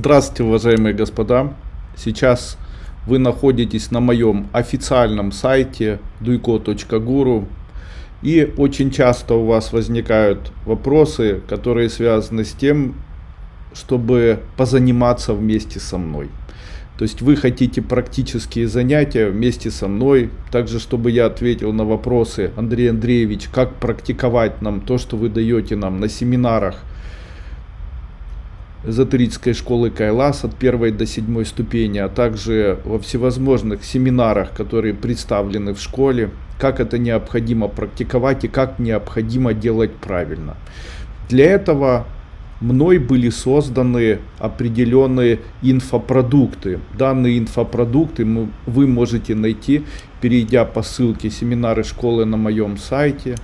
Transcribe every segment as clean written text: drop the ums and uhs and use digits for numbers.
Здравствуйте, уважаемые господа! Сейчас вы находитесь на моем официальном сайте duiko.guru, и очень часто у вас возникают вопросы, которые связаны с тем, чтобы позаниматься вместе со мной. То есть вы хотите практические занятия вместе со мной, также чтобы я ответил на вопросы: Андрей Андреевич, как практиковать нам то, что вы даете нам на семинарах эзотерической школы Кайлас от 1 до 7 ступени, а также во всевозможных семинарах, которые представлены в школе, как это необходимо практиковать и как необходимо делать правильно. Для этого мной были созданы определенные инфопродукты. Данные инфопродукты вы можете найти, перейдя по ссылке «Семинары школы» на моем сайте.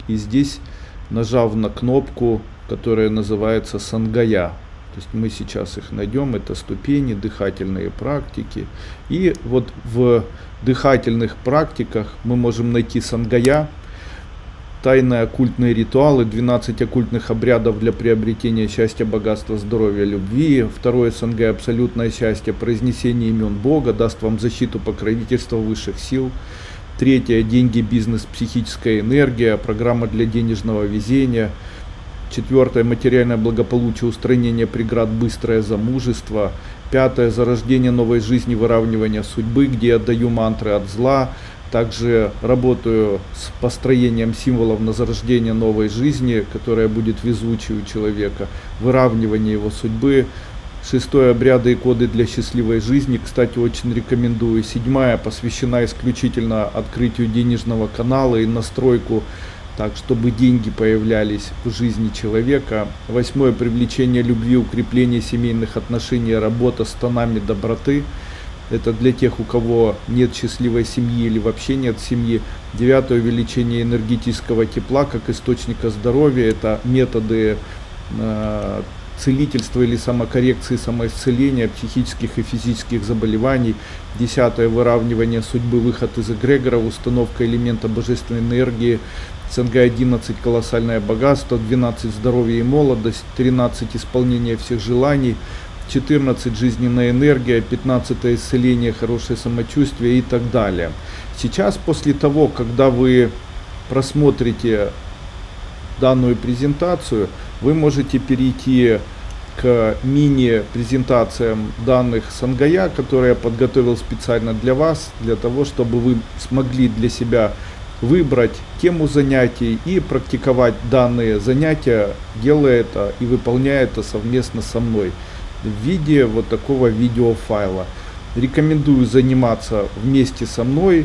И здесь, нажав на кнопку, которая называется Сангая. То есть мы сейчас их найдем. Это ступени, дыхательные практики. И вот в дыхательных практиках мы можем найти Сангая, тайные оккультные ритуалы, 12 оккультных обрядов для приобретения счастья, богатства, здоровья, любви. Второе Сангая — абсолютное счастье, произнесение имен Бога даст вам защиту, покровительство высших сил. Третье — деньги, бизнес, психическая энергия, программа для денежного везения. Четвертое — материальное благополучие, устранение преград, быстрое замужество. Пятое — зарождение новой жизни, выравнивание судьбы, где я даю мантры от зла. Также работаю с построением символов на зарождение новой жизни, которая будет везучей у человека, выравнивание его судьбы. Шестое — обряды и коды для счастливой жизни. Кстати, очень рекомендую. Седьмая посвящена исключительно открытию денежного канала и настройку так, чтобы деньги появлялись в жизни человека. Восьмое — привлечение любви, укрепление семейных отношений, работа с тонами доброты. Это для тех, у кого нет счастливой семьи или вообще нет семьи. Девятое — увеличение энергетического тепла как источника здоровья. Это методы целительства или самокоррекции, самоисцеления психических и физических заболеваний. Десятое — выравнивание судьбы, выход из эгрегора, установка элемента божественной энергии. Сангая 11 — колоссальное богатство, 12 — здоровье и молодость, 13 — исполнение всех желаний, 14 — жизненная энергия, 15 — исцеление, хорошее самочувствие и так далее. Сейчас, после того, когда вы просмотрите данную презентацию, вы можете перейти к мини-презентациям данных Сангая, которые я подготовил специально для вас, для того, чтобы вы смогли для себя выбрать тему занятий и практиковать данные занятия, делая это и выполняя это совместно со мной в виде вот такого видеофайла. Рекомендую заниматься вместе со мной,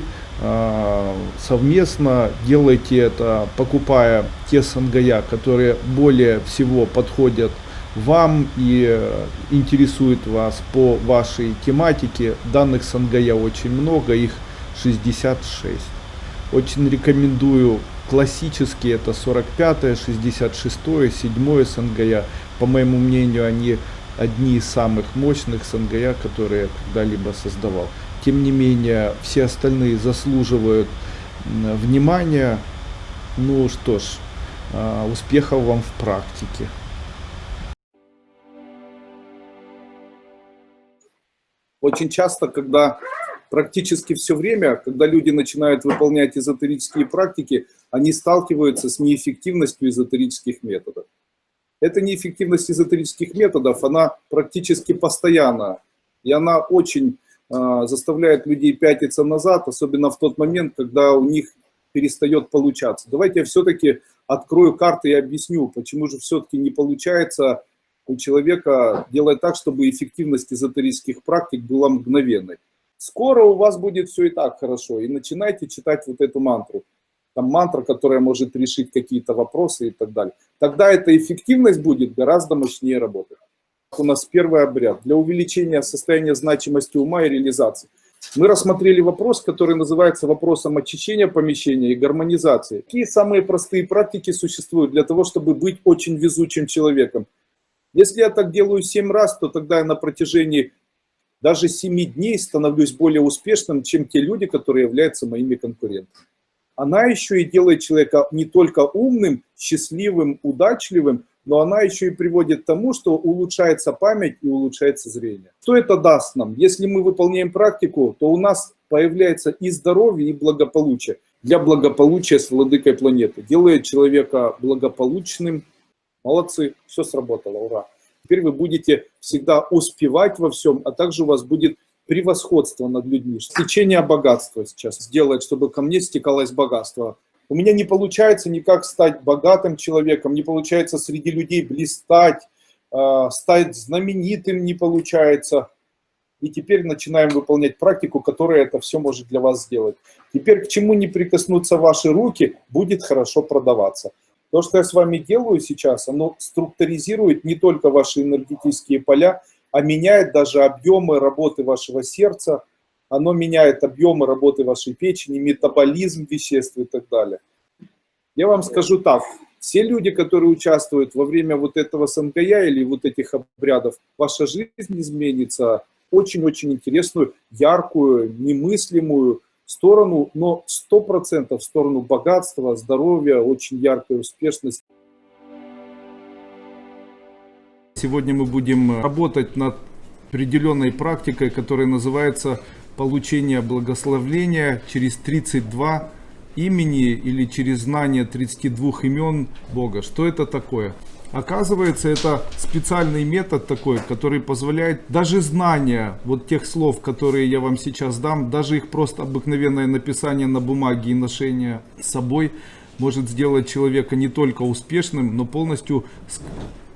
совместно. Делайте это, покупая те Сангая, которые более всего подходят вам и интересуют вас по вашей тематике. Данных Сангая очень много, их 66. Очень рекомендую классические, это 45-е, 66-е, 7-е Сангая. По моему мнению, они одни из самых мощных Сангая, которые я когда-либо создавал. Тем не менее, все остальные заслуживают внимания. Ну что ж, успехов вам в практике. Очень часто, практически все время, когда люди начинают выполнять эзотерические практики, они сталкиваются с неэффективностью эзотерических методов. Эта неэффективность эзотерических методов, она практически постоянна, и она очень заставляет людей пятиться назад, особенно в тот момент, когда у них перестает получаться. Давайте я все-таки открою карты и объясню, почему же все-таки не получается у человека делать так, чтобы эффективность эзотерических практик была мгновенной. Скоро у вас будет все и так хорошо, и начинайте читать вот эту мантру. Там мантра, которая может решить какие-то вопросы и так далее. Тогда эта эффективность будет гораздо мощнее работать. У нас первый обряд для увеличения состояния значимости ума и реализации. Мы рассмотрели вопрос, который называется вопросом очищения помещения и гармонизации. Какие самые простые практики существуют для того, чтобы быть очень везучим человеком? Если я так делаю 7 раз, то тогда я на протяжении даже 7 дней становлюсь более успешным, чем те люди, которые являются моими конкурентами. Она еще и делает человека не только умным, счастливым, удачливым, но она еще и приводит к тому, что улучшается память и улучшается зрение. Что это даст нам? Если мы выполняем практику, то у нас появляется и здоровье, и благополучие. Для благополучия с владыкой планеты. Делает человека благополучным. Молодцы, все сработало, ура. Теперь вы будете всегда успевать во всем, а также у вас будет превосходство над людьми. Стечение богатства сейчас сделает, чтобы ко мне стекалось богатство. У меня не получается никак стать богатым человеком, не получается среди людей блистать, стать знаменитым не получается. И теперь начинаем выполнять практику, которая это все может для вас сделать. Теперь к чему не прикоснутся ваши руки, будет хорошо продаваться. То, что я с вами делаю сейчас, оно структуризирует не только ваши энергетические поля, а меняет даже объемы работы вашего сердца, оно меняет объемы работы вашей печени, метаболизм веществ и так далее. Я вам скажу так, все люди, которые участвуют во время вот этого сангая или вот этих обрядов, ваша жизнь изменится очень-очень интересную, яркую, немыслимую сторону, но 100% в сторону богатства, здоровья, очень яркой успешности. Сегодня мы будем работать над определенной практикой, которая называется получение благословления через 32 имени или через знание 32 имен Бога. Что это такое? Оказывается, это специальный метод такой, который позволяет даже знание вот тех слов, которые я вам сейчас дам, даже их просто обыкновенное написание на бумаге и ношение с собой может сделать человека не только успешным, но полностью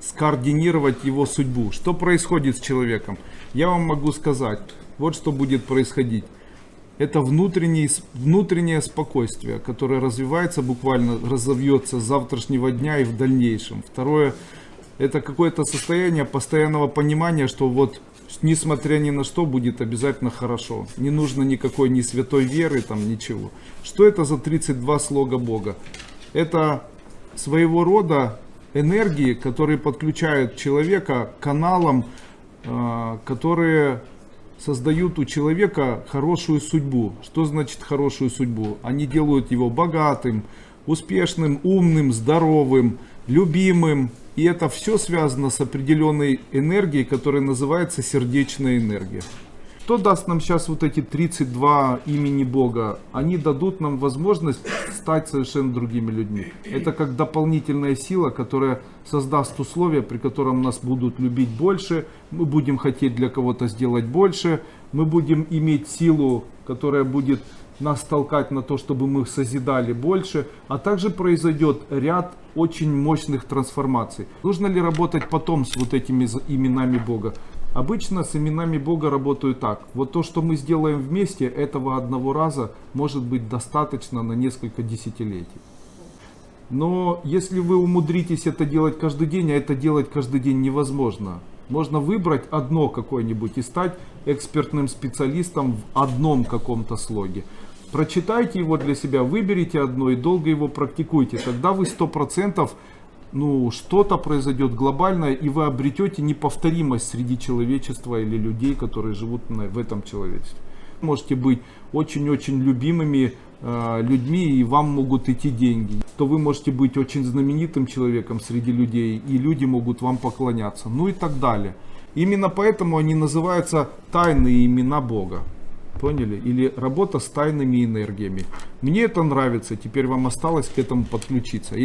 скоординировать его судьбу. Что происходит с человеком? Я вам могу сказать, вот что будет происходить. Это внутреннее спокойствие, которое развивается буквально, разовьется с завтрашнего дня и в дальнейшем. Второе, это какое-то состояние постоянного понимания, что вот несмотря ни на что будет обязательно хорошо. Не нужно никакой ни святой веры, там ничего. Что это за 32 слога Бога? Это своего рода энергии, которые подключают человека к каналам, которые создают у человека хорошую судьбу. Что значит хорошую судьбу? Они делают его богатым, успешным, умным, здоровым, любимым. И это все связано с определенной энергией, которая называется сердечная энергия. Что даст нам сейчас вот эти 32 имени Бога? Они дадут нам возможность стать совершенно другими людьми. Это как дополнительная сила, которая создаст условия, при котором нас будут любить больше, мы будем хотеть для кого-то сделать больше, мы будем иметь силу, которая будет нас толкать на то, чтобы мы созидали больше, а также произойдет ряд очень мощных трансформаций. Нужно ли работать потом с вот этими именами Бога? Обычно с именами Бога работают так. Вот то, что мы сделаем вместе, этого одного раза может быть достаточно на несколько десятилетий. Но если вы умудритесь это делать каждый день, а это делать каждый день невозможно, можно выбрать одно какое-нибудь и стать экспертным специалистом в одном каком-то слоге. Прочитайте его для себя, выберите одно и долго его практикуйте. Тогда вы 100%, что-то произойдет глобальное, и вы обретете неповторимость среди человечества или людей, которые живут в этом человечестве. Вы можете быть очень-очень любимыми людьми, и вам могут идти деньги. То вы можете быть очень знаменитым человеком среди людей, и люди могут вам поклоняться, и так далее. Именно поэтому они называются тайные имена Бога. Поняли? Или работа с тайными энергиями. Мне это нравится, теперь вам осталось к этому подключиться.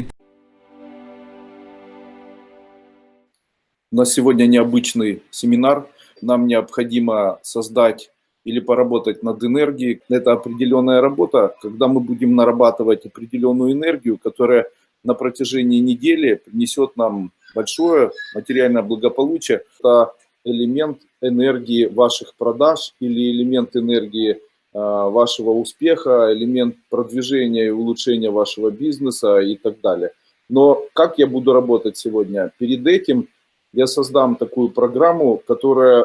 У нас сегодня необычный семинар. Нам необходимо создать или поработать над энергией. Это определенная работа, когда мы будем нарабатывать определенную энергию, которая на протяжении недели принесет нам большое материальное благополучие. Это элемент энергии ваших продаж или элемент энергии вашего успеха, элемент продвижения и улучшения вашего бизнеса и так далее. Но как я буду работать сегодня? Перед этим я создам такую программу,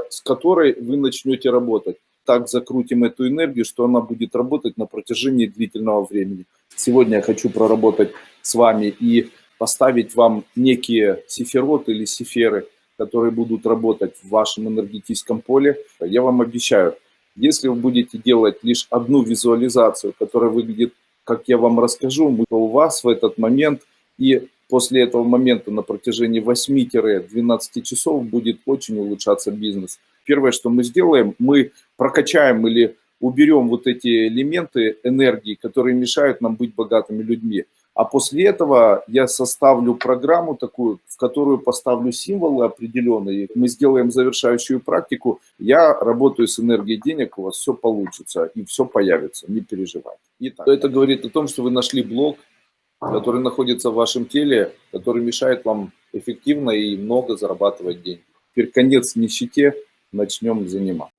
с которой вы начнете работать. Так закрутим эту энергию, что она будет работать на протяжении длительного времени. Сегодня я хочу проработать с вами и поставить вам некие сефироты или сеферы, которые будут работать в вашем энергетическом поле. Я вам обещаю, если вы будете делать лишь одну визуализацию, которая выглядит, как я вам расскажу, то у вас в этот момент и после этого момента на протяжении 8-12 часов будет очень улучшаться бизнес. Первое, что мы сделаем, мы прокачаем или уберем вот эти элементы энергии, которые мешают нам быть богатыми людьми. А после этого я составлю программу такую, в которую поставлю символы определенные. Мы сделаем завершающую практику. Я работаю с энергией денег, у вас все получится и все появится, не переживайте. Итак, это говорит о том, что вы нашли блок, который находится в вашем теле, который мешает вам эффективно и много зарабатывать деньги. Теперь конец нищете, начнем заниматься.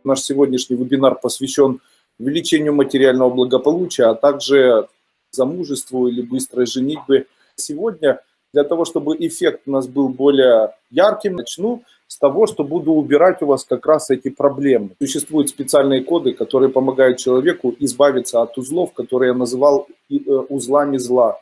Наш сегодняшний вебинар посвящен увеличению материального благополучия, а также замужеству или быстрой женитьбы. Сегодня для того, чтобы эффект у нас был более ярким, начну с того, что буду убирать у вас как раз эти проблемы. Существуют специальные коды, которые помогают человеку избавиться от узлов, которые я называл узлами зла,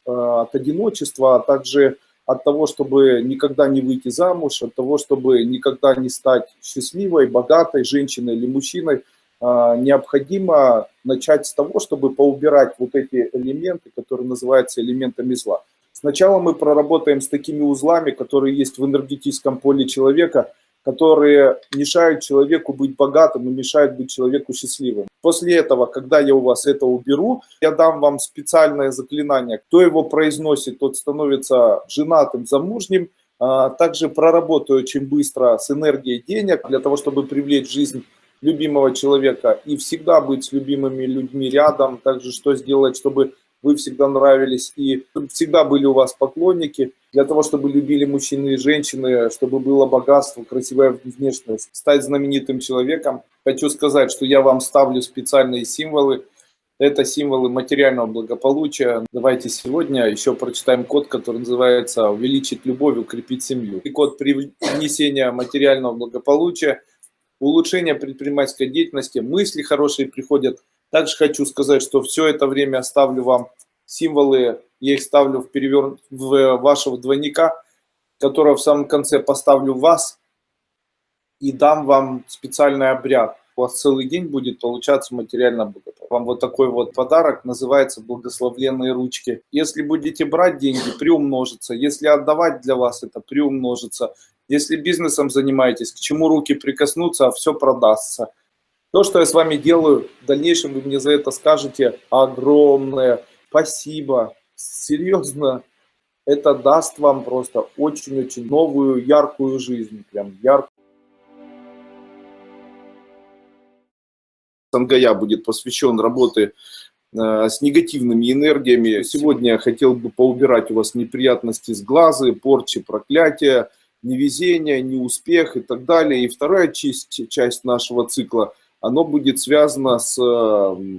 от одиночества, а также от того, чтобы никогда не выйти замуж, от того, чтобы никогда не стать счастливой, богатой женщиной или мужчиной. Необходимо начать с того, чтобы поубирать вот эти элементы, которые называются элементами зла. Сначала мы проработаем с такими узлами, которые есть в энергетическом поле человека, которые мешают человеку быть богатым и мешают быть человеку счастливым. После этого, когда я у вас это уберу, я дам вам специальное заклинание. Кто его произносит, тот становится женатым, замужним. Также проработаю очень быстро с энергией денег, для того, чтобы привлечь в жизнь любимого человека и всегда быть с любимыми людьми рядом. Также что сделать, чтобы вы всегда нравились и всегда были у вас поклонники, для того, чтобы любили мужчины и женщины, чтобы было богатство, красивая внешность, стать знаменитым человеком. Хочу сказать, что я вам ставлю специальные символы. Это символы материального благополучия. Давайте сегодня еще прочитаем код, который называется «Увеличить любовь, укрепить семью». И код привнесения материального благополучия, улучшение предпринимательской деятельности, мысли хорошие приходят. Также хочу сказать, что все это время оставлю вам символы, я их ставлю в вашего двойника, которого в самом конце поставлю вас и дам вам специальный обряд. У вас целый день будет получаться материально благополучие. Вам вот такой вот подарок, называется «Благословенные ручки». Если будете брать деньги, приумножится. Если отдавать для вас, это приумножится. Если бизнесом занимаетесь, к чему руки прикоснутся, все продастся. То, что я с вами делаю, в дальнейшем вы мне за это скажете огромное спасибо. Серьезно, это даст вам просто очень-очень новую, яркую жизнь. Прям яркую. Сангая будет посвящен работе с негативными энергиями. Сегодня я хотел бы поубирать у вас неприятности с глаза, порчи, проклятия, невезение, неуспех и так далее. И вторая часть нашего цикла, оно будет связано с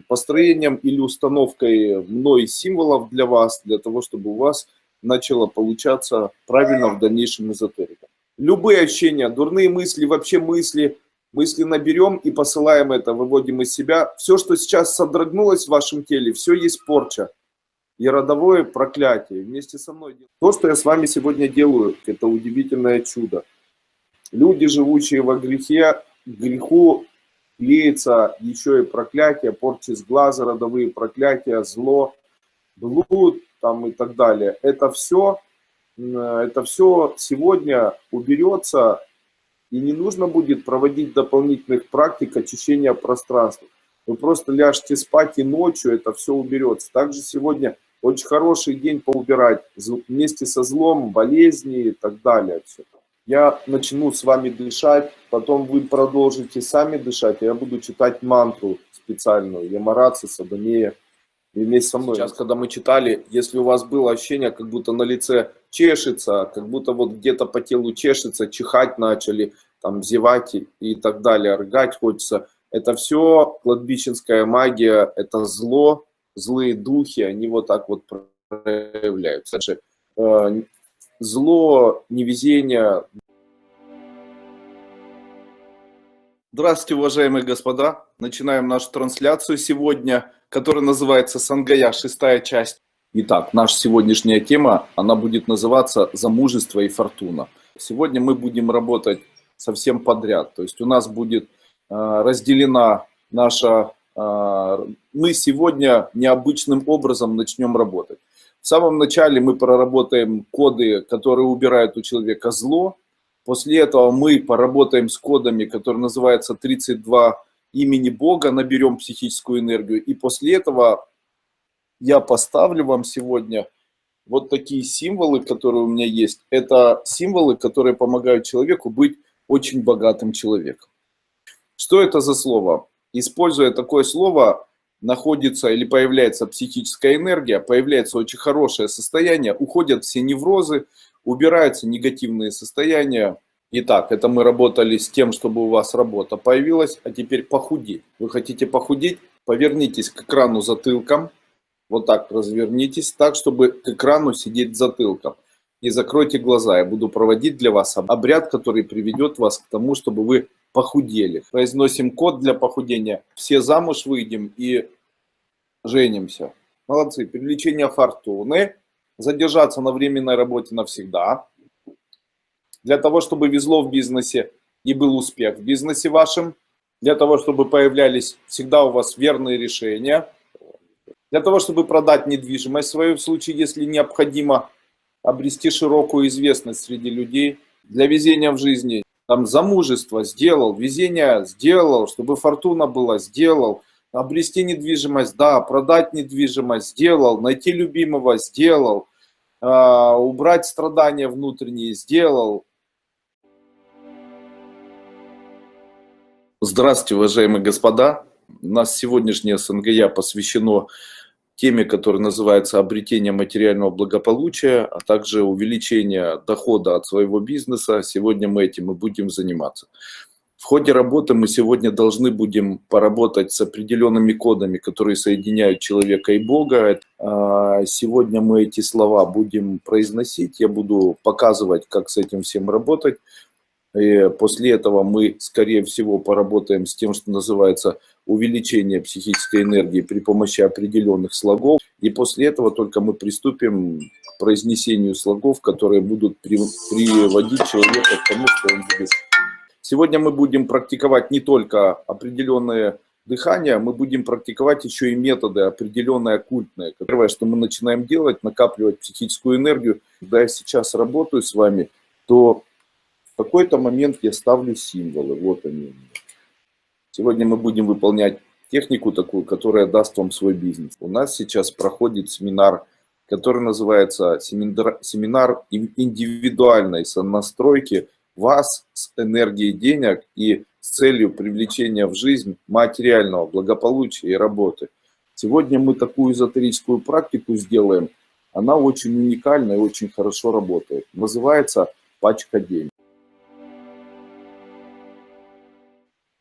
построением или установкой мной символов для вас, для того, чтобы у вас начало получаться правильно в дальнейшем эзотерика. Любые ощущения, дурные мысли, вообще мысли наберем и посылаем это, выводим из себя. Все, что сейчас содрогнулось в вашем теле, все есть порча и родовое проклятие. Вместе со мной. То, что я с вами сегодня делаю, это удивительное чудо. Люди, живущие во грехе, к греху клеится еще и проклятие, порчи с глаза, родовые проклятия, зло, блуд там и так далее. Это все сегодня уберется, и не нужно будет проводить дополнительных практик очищения пространства. Вы просто ляжете спать, и ночью это все уберется. Также сегодня очень хороший день поубирать вместе со злом, болезни и так далее. Все. Я начну с вами дышать, потом вы продолжите сами дышать, а я буду читать мантру специальную, Ямараца, Садомея, и вместе со мной. Сейчас, когда мы читали, если у вас было ощущение, как будто на лице чешется, как будто вот где-то по телу чешется, чихать начали, там зевать и так далее, рыгать хочется, это все кладбищенская магия, это зло, злые духи, они вот так вот проявляются. Зло, невезение. Здравствуйте, уважаемые господа. Начинаем нашу трансляцию сегодня, которая называется «Сангая», 6-я часть. Итак, наша сегодняшняя тема, она будет называться «Замужество и фортуна». Сегодня мы будем работать совсем подряд. То есть у нас будет разделена наша мы сегодня необычным образом начнем работать. В самом начале мы проработаем коды, которые убирают у человека зло. После этого мы поработаем с кодами, которые называются 32 имени Бога, наберем психическую энергию. И после этого я поставлю вам сегодня вот такие символы, которые у меня есть. Это символы, которые помогают человеку быть очень богатым человеком. Что это за слово? Используя такое слово, находится или появляется психическая энергия, появляется очень хорошее состояние, уходят все неврозы, убираются негативные состояния. Итак, это мы работали с тем, чтобы у вас работа появилась, а теперь похудеть. Вы хотите похудеть? Повернитесь к экрану затылком, вот так развернитесь, так, чтобы к экрану сидеть затылком. И закройте глаза, я буду проводить для вас обряд, который приведет вас к тому, чтобы вы похудели. Произносим код для похудения. Все замуж выйдем и женимся. Молодцы. Привлечение фортуны. Задержаться на временной работе навсегда. Для того, чтобы везло в бизнесе и был успех в бизнесе вашем. Для того, чтобы появлялись всегда у вас верные решения. Для того, чтобы продать недвижимость свою в случае, если необходимо обрести широкую известность среди людей. Для везения в жизни. Там замужество сделал, везение сделал, чтобы фортуна была, сделал. Обрести недвижимость, да, продать недвижимость, сделал. Найти любимого, сделал. Убрать страдания внутренние, сделал. Здравствуйте, уважаемые господа. У нас сегодняшнее СНГЯ посвящено теме, которая называется обретение материального благополучия, а также увеличение дохода от своего бизнеса. Сегодня мы этим и будем заниматься. В ходе работы мы сегодня должны будем поработать с определенными кодами, которые соединяют человека и Бога. Сегодня мы эти слова будем произносить, я буду показывать, как с этим всем работать. И после этого мы, скорее всего, поработаем с тем, что называется увеличение психической энергии при помощи определенных слогов. И после этого только мы приступим к произнесению слогов, которые будут приводить человека к тому, что он будет. Сегодня мы будем практиковать не только определенные дыхания, мы будем практиковать еще и методы определенные оккультные. Первое, что мы начинаем делать, накапливать психическую энергию. Когда я сейчас работаю с вами, то в какой-то момент я ставлю символы. Вот они. Сегодня мы будем выполнять технику такую, которая даст вам свой бизнес. У нас сейчас проходит семинар, который называется семинар индивидуальной сонастройки вас с энергией денег и с целью привлечения в жизнь материального благополучия и работы. Сегодня мы такую эзотерическую практику сделаем. Она очень уникальна и очень хорошо работает. Называется пачка денег.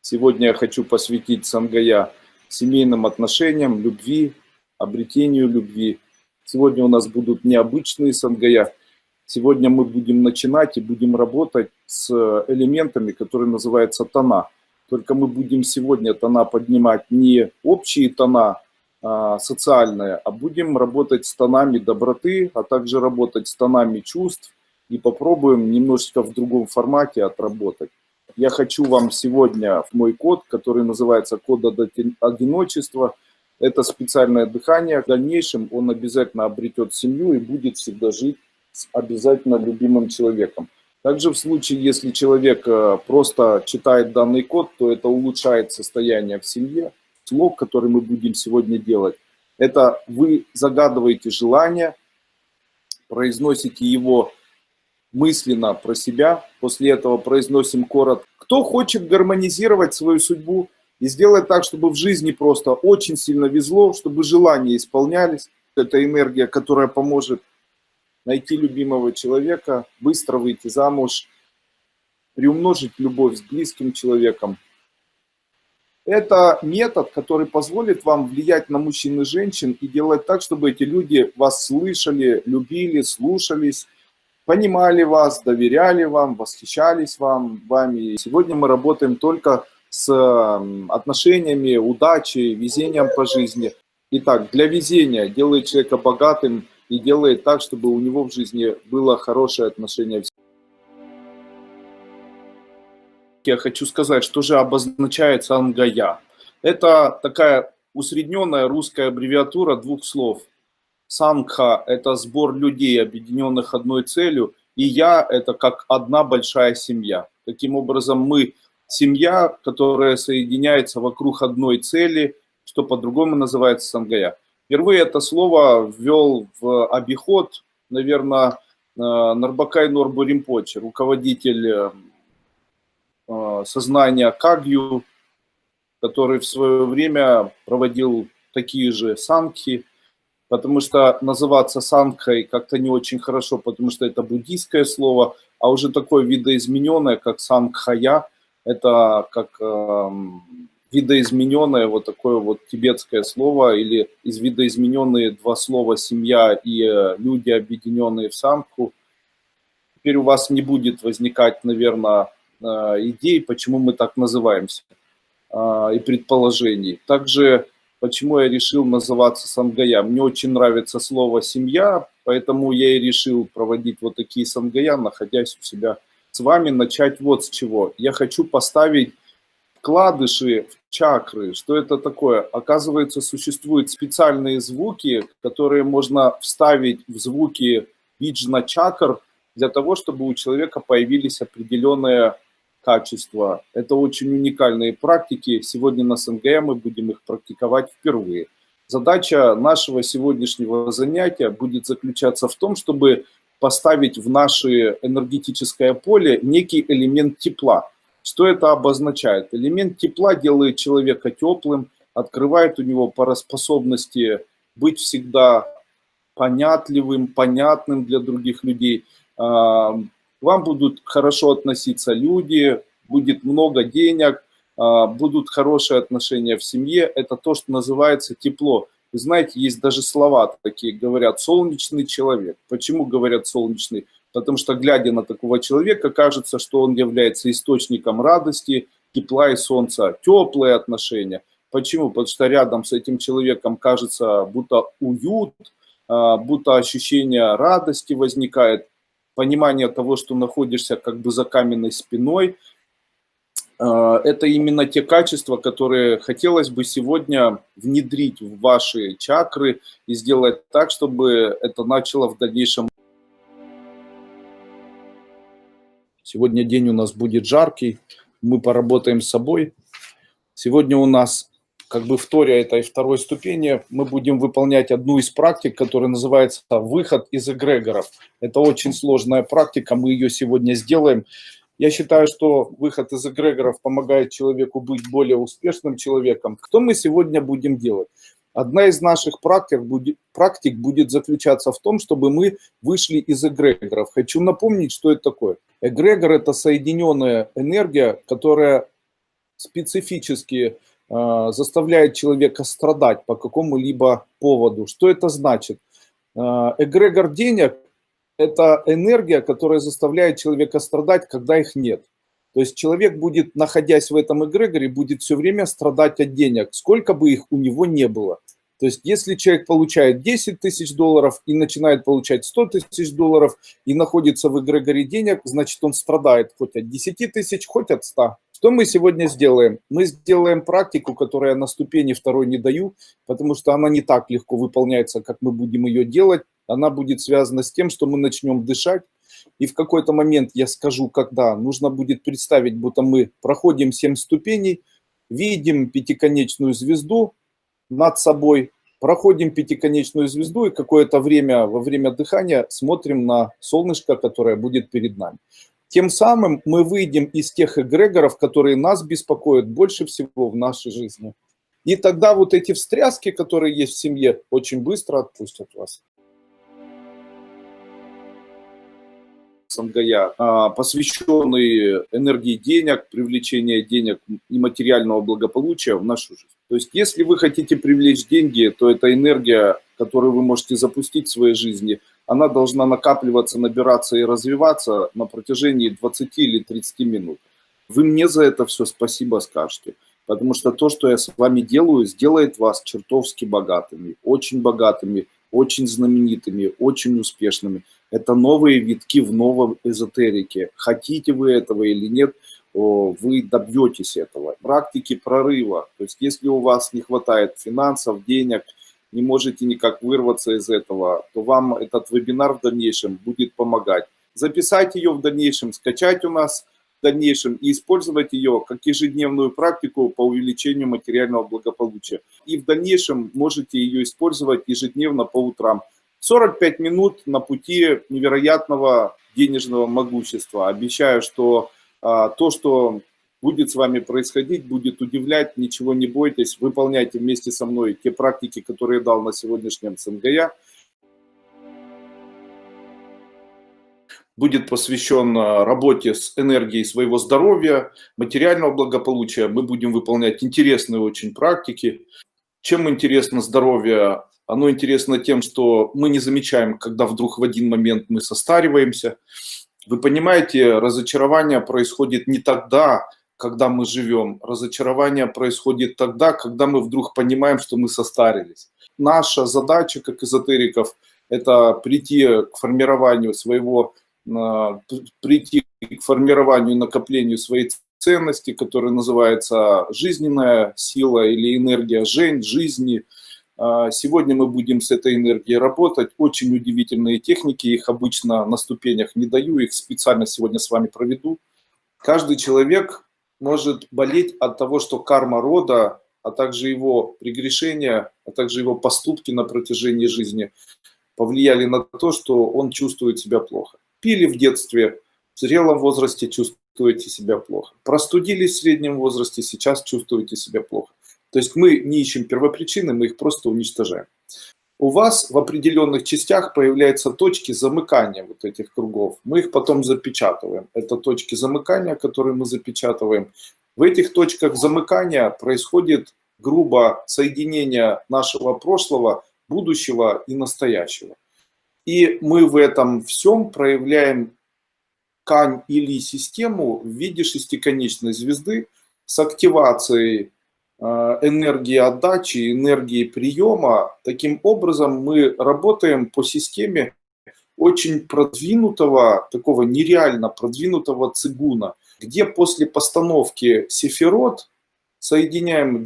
Сегодня я хочу посвятить СНГЯ семейным отношениям, любви, обретению любви. Сегодня у нас будут необычные СНГЯ. Сегодня мы будем начинать и будем работать с элементами, которые называются тона. Только мы будем сегодня тона поднимать не общие тона социальные, а будем работать с тонами доброты, а также работать с тонами чувств и попробуем немножечко в другом формате отработать. Я хочу вам сегодня мой код, который называется код одиночества. Это специальное дыхание. В дальнейшем он обязательно обретет семью и будет всегда жить с обязательно любимым человеком. Также в случае, если человек просто читает данный код, то это улучшает состояние в семье. Слог, который мы будем сегодня делать, это вы загадываете желание, произносите его мысленно про себя, после этого произносим коротко. Кто хочет гармонизировать свою судьбу и сделать так, чтобы в жизни просто очень сильно везло, чтобы желания исполнялись. Это энергия, которая поможет найти любимого человека, быстро выйти замуж, приумножить любовь с близким человеком. Это метод, который позволит вам влиять на мужчин и женщин и делать так, чтобы эти люди вас слышали, любили, слушались, понимали вас, доверяли вам, восхищались вами. Сегодня мы работаем только с отношениями, удачей, везением по жизни. Итак, для везения делает человека богатым и делает так, чтобы у него в жизни было хорошее отношение. Я хочу сказать, что же обозначает СНГЯ. Это такая усредненная русская аббревиатура двух слов. Сангха – это сбор людей, объединенных одной целью, и я – это как одна большая семья. Таким образом, мы семья, которая соединяется вокруг одной цели, что по-другому называется сангая. Впервые это слово ввел в обиход, наверное, Нарбакай Норбу Римпоче, руководитель сознания Кагью, который в свое время проводил такие же сангхи, потому что называться сангхой как-то не очень хорошо, потому что это буддийское слово, а уже такое видоизмененное, как сангхая, это как видоизмененное вот такое вот тибетское слово, или из видоизмененные два слова «семья» и «люди, объединенные в сангху». Теперь у вас не будет возникать, наверное, идей, почему мы так называемся, и предположений. Также, почему я решил называться сангая. Мне очень нравится слово «семья», поэтому я и решил проводить вот такие сангая, находясь у себя с вами. Начать вот с чего. Я хочу поставить вкладыши в чакры. Что это такое? Оказывается, существуют специальные звуки, которые можно вставить в звуки виджна-чакр для того, чтобы у человека появились определенные качества. Это очень уникальные практики. Сегодня на СНГ мы будем их практиковать впервые. Задача нашего сегодняшнего занятия будет заключаться в том, чтобы поставить в наше энергетическое поле некий элемент тепла. Что это обозначает? Элемент тепла делает человека теплым, открывает у него способности быть всегда понятливым, понятным для других людей. К вам будут хорошо относиться люди, будет много денег, будут хорошие отношения в семье. Это то, что называется тепло. Вы знаете, есть даже слова такие, говорят, солнечный человек. Почему говорят солнечный? Потому что, глядя на такого человека, кажется, что он является источником радости, тепла и солнца. Теплые отношения. Почему? Потому что рядом с этим человеком кажется, будто уют, будто ощущение радости возникает, понимание того, что находишься как бы за каменной спиной. Это именно те качества, которые хотелось бы сегодня внедрить в ваши чакры и сделать так, чтобы это начало в дальнейшем. Сегодня день у нас будет жаркий, мы поработаем с собой. Сегодня у нас, как бы вторя этой второй ступени, мы будем выполнять одну из практик, которая называется «Выход из эгрегоров». Это очень сложная практика, мы ее сегодня сделаем. Я считаю, что выход из эгрегоров помогает человеку быть более успешным человеком. Что мы сегодня будем делать? Одна из наших практик будет заключаться в том, чтобы мы вышли из эгрегоров. Хочу напомнить, что это такое. Эгрегор – это соединенная энергия, которая специфически заставляет человека страдать по какому-либо поводу. Что это значит? Эгрегор денег – это энергия, которая заставляет человека страдать, когда их нет. То есть человек будет, находясь в этом эгрегоре, будет все время страдать от денег, сколько бы их у него не было. То есть если человек получает 10 тысяч долларов и начинает получать 100 тысяч долларов и находится в эгрегоре денег, значит он страдает хоть от 10 тысяч, хоть от 100. Что мы сегодня сделаем? Мы сделаем практику, которую я на ступени второй не даю, потому что она не так легко выполняется, как мы будем ее делать. Она будет связана с тем, что мы начнем дышать. И в какой-то момент я скажу, когда нужно будет представить, будто мы проходим 7 ступеней, видим пятиконечную звезду над собой, проходим пятиконечную звезду и какое-то время во время дыхания смотрим на солнышко, которое будет перед нами. Тем самым мы выйдем из тех эгрегоров, которые нас беспокоят больше всего в нашей жизни. И тогда вот эти встряски, которые есть в семье, очень быстро отпустят вас. Сангая, посвященный энергии денег, привлечению денег и материального благополучия в нашу жизнь. То есть, если вы хотите привлечь деньги, то эта энергия, которую вы можете запустить в своей жизни, она должна накапливаться, набираться и развиваться на протяжении 20 или 30 минут. Вы мне за это все спасибо скажете, потому что то, что я с вами делаю, сделает вас чертовски богатыми, очень знаменитыми, очень успешными. Это новые витки в новом эзотерике. Хотите вы этого или нет, вы добьетесь этого. Практики прорыва. То есть если у вас не хватает финансов, денег, не можете никак вырваться из этого, то вам этот вебинар в дальнейшем будет помогать. Записать ее в дальнейшем, скачать у нас в дальнейшем и использовать ее как ежедневную практику по увеличению материального благополучия. И в дальнейшем можете ее использовать ежедневно по утрам. 45 минут на пути невероятного денежного могущества. Обещаю, что то, что будет с вами происходить, будет удивлять, ничего не бойтесь, выполняйте вместе со мной те практики, которые я дал на сегодняшнем СНГЯ. Будет посвящен работе с энергией своего здоровья, материального благополучия. Мы будем выполнять интересные очень практики. Чем интересно здоровье? Оно интересно тем, что мы не замечаем, когда вдруг в один момент мы состариваемся. Вы понимаете, разочарование происходит не тогда, когда мы живем. Разочарование происходит тогда, когда мы вдруг понимаем, что мы состарились. Наша задача, как эзотериков, это прийти к формированию и накоплению своей ценности, которая называется жизненная сила или энергия жизни. Сегодня мы будем с этой энергией работать. Очень удивительные техники, их обычно на ступенях не даю, их специально сегодня с вами проведу. Каждый человек может болеть от того, что карма рода, а также его прегрешения, а также его поступки на протяжении жизни повлияли на то, что он чувствует себя плохо. Пили в детстве, в зрелом возрасте чувствуете себя плохо. Простудились в среднем возрасте, сейчас чувствуете себя плохо. То есть мы не ищем первопричины, мы их просто уничтожаем. У вас в определенных частях появляются точки замыкания вот этих кругов. Мы их потом запечатываем. Это точки замыкания, которые мы запечатываем. В этих точках замыкания происходит грубо соединение нашего прошлого, будущего и настоящего. И мы в этом всем проявляем ткань или систему в виде шестиконечной звезды с активацией энергии отдачи, энергии приема. Таким образом мы работаем по системе очень продвинутого, такого нереально продвинутого цигуна, где после постановки сефирот соединяем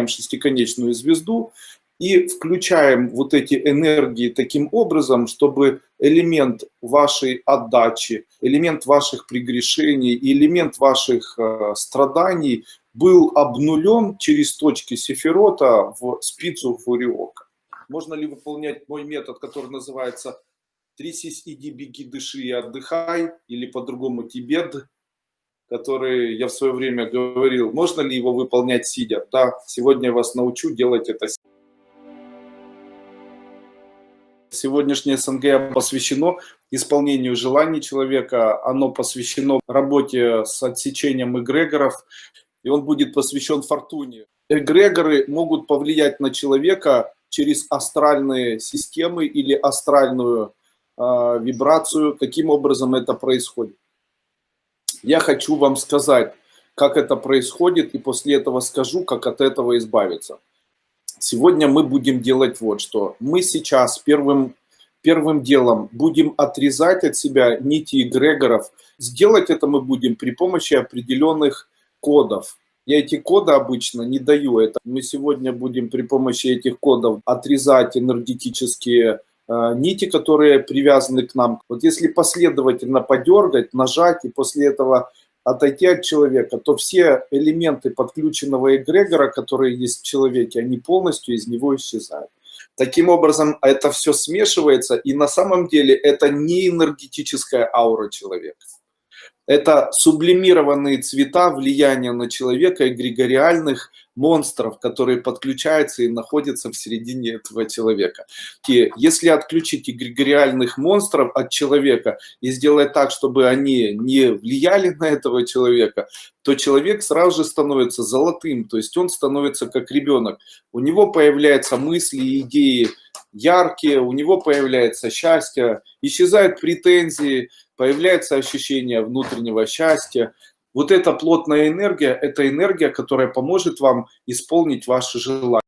шестиконечную звезду и включаем вот эти энергии таким образом, чтобы элемент вашей отдачи, элемент ваших прегрешений, элемент ваших страданий был обнулен через точки сефирота в спицу фуриока. Можно ли выполнять мой метод, который называется «трясись, иди, беги, дыши и отдыхай», или по-другому «Тибет», который я в свое время говорил, можно ли его выполнять сидя? Да, сегодня я вас научу делать это. Сегодняшнее СНГ посвящено исполнению желаний человека, оно посвящено работе с отсечением эгрегоров, и он будет посвящен фортуне. Эгрегоры могут повлиять на человека через астральные системы или астральную вибрацию. Каким образом это происходит? Я хочу вам сказать, как это происходит, и после этого скажу, как от этого избавиться. Сегодня мы будем делать вот что. Мы сейчас первым делом будем отрезать от себя нити эгрегоров. Сделать это мы будем при помощи определенных кодов. Я эти коды обычно не даю. Мы сегодня будем при помощи этих кодов отрезать энергетические нити, которые привязаны к нам. Вот если последовательно подергать, нажать и после этого отойти от человека, то все элементы подключенного эгрегора, которые есть в человеке, они полностью из него исчезают. Таким образом, это все смешивается, и на самом деле это не энергетическая аура человека. Это сублимированные цвета влияния на человека эгрегориальных монстров, которые подключаются и находятся в середине этого человека. И если отключить эгрегориальных монстров от человека и сделать так, чтобы они не влияли на этого человека, то человек сразу же становится золотым, то есть он становится как ребенок. У него появляются мысли, идеи яркие, у него появляется счастье, исчезают претензии, появляется ощущение внутреннего счастья. Вот эта плотная энергия, это энергия, которая поможет вам исполнить ваши желания.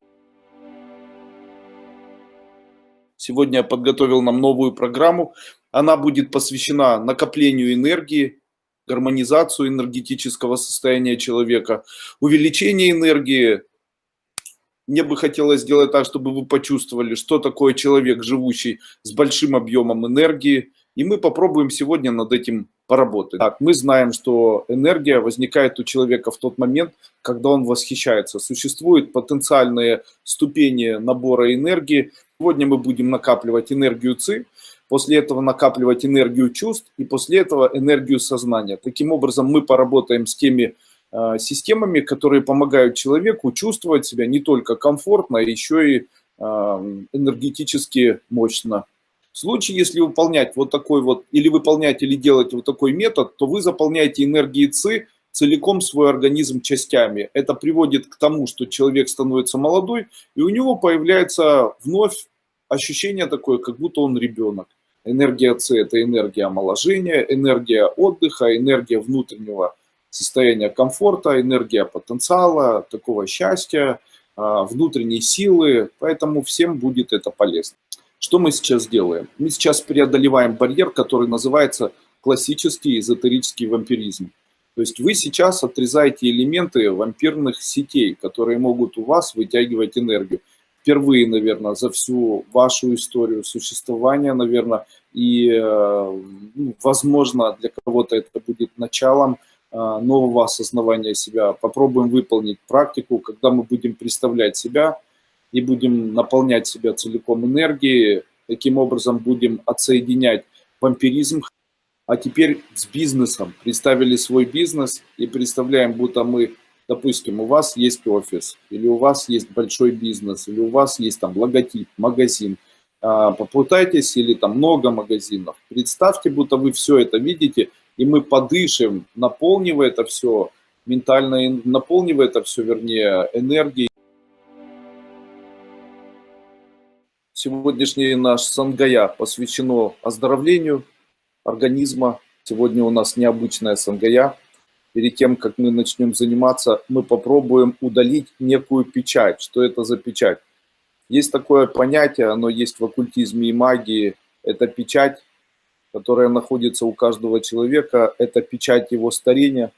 Сегодня я подготовил нам новую программу. Она будет посвящена накоплению энергии, гармонизацию энергетического состояния человека, увеличение энергии. Мне бы хотелось сделать так, чтобы вы почувствовали, что такое человек, живущий с большим объемом энергии. И мы попробуем сегодня над этим поработать. Так, мы знаем, что энергия возникает у человека в тот момент, когда он восхищается. Существуют потенциальные ступени набора энергии. Сегодня мы будем накапливать энергию ЦИ, после этого накапливать энергию чувств и после этого энергию сознания. Таким образом, мы поработаем с теми системами, которые помогают человеку чувствовать себя не только комфортно, а еще и энергетически мощно. В случае, если выполнять вот такой вот, или выполнять, или делать вот такой метод, то вы заполняете энергией ЦИ целиком свой организм частями. Это приводит к тому, что человек становится молодой, и у него появляется вновь ощущение такое, как будто он ребенок. Энергия ЦИ – это энергия омоложения, энергия отдыха, энергия внутреннего состояния комфорта, энергия потенциала, такого счастья, внутренней силы. Поэтому всем будет это полезно. Что мы сейчас делаем? Мы сейчас преодолеваем барьер, который называется классический эзотерический вампиризм. То есть вы сейчас отрезаете элементы вампирных сетей, которые могут у вас вытягивать энергию. Впервые, наверное, за всю вашу историю существования, наверное, и, возможно, для кого-то это будет началом нового осознавания себя. Попробуем выполнить практику, когда мы будем представлять себя и будем наполнять себя целиком энергией. Таким образом будем отсоединять вампиризм. А теперь с бизнесом. Представили свой бизнес и представляем, будто мы, допустим, у вас есть офис, или у вас есть большой бизнес, или у вас есть там логотип, магазин. Попытайтесь, или там много магазинов. Представьте, будто вы все это видите, и мы подышим, наполнивая это все, ментально наполнивая это все, вернее, энергией. Сегодняшний наш сангая посвящено оздоровлению организма. Сегодня у нас необычная сангая. Перед тем, как мы начнем заниматься, мы попробуем удалить некую печать. Что это за печать? Есть такое понятие, оно есть в оккультизме и магии. Это печать, которая находится у каждого человека. Это печать его старения.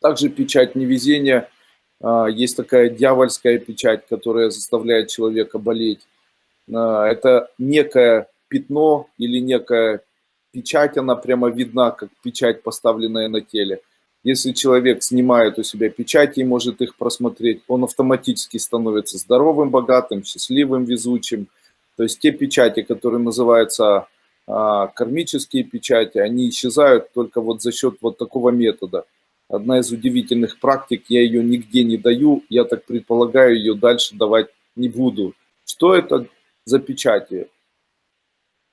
Также печать невезения. Есть такая дьявольская печать, которая заставляет человека болеть. Это некое пятно или некая печать, она прямо видна, как печать, поставленная на теле. Если человек снимает у себя печати и может их просмотреть, он автоматически становится здоровым, богатым, счастливым, везучим. То есть те печати, которые называются кармические печати, они исчезают только вот за счет вот такого метода. Одна из удивительных практик, я ее нигде не даю, я так предполагаю, ее дальше давать не буду. Что это за печати?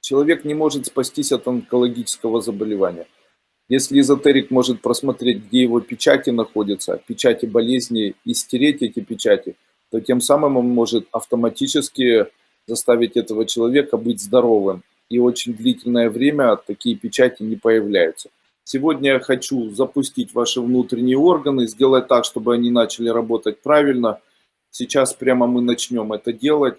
Человек не может спастись от онкологического заболевания. Если эзотерик может просмотреть, где его печати находятся, печати болезни, и стереть эти печати, то тем самым он может автоматически заставить этого человека быть здоровым. И очень длительное время такие печати не появляются. Сегодня я хочу запустить ваши внутренние органы, сделать так, чтобы они начали работать правильно. Сейчас прямо мы начнем это делать.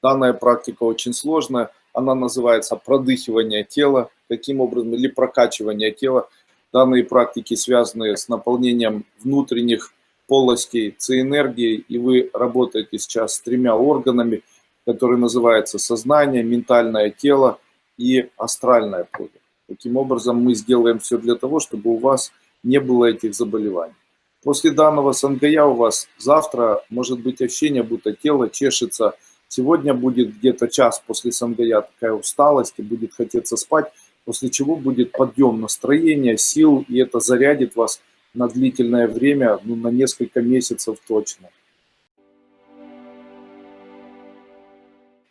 Данная практика очень сложная. Она называется продыхивание тела, таким образом, или прокачивание тела. Данные практики связаны с наполнением внутренних полостей ЦИ-энергией, и вы работаете сейчас с 3 органами, которые называются сознание, ментальное тело и астральное поле. Таким образом, мы сделаем все для того, чтобы у вас не было этих заболеваний. После данного сангая у вас завтра может быть ощущение, будто тело чешется. Сегодня будет где-то час после сангая такая усталость, и будет хотеться спать, после чего будет подъем настроения, сил, и это зарядит вас на длительное время, на несколько месяцев точно.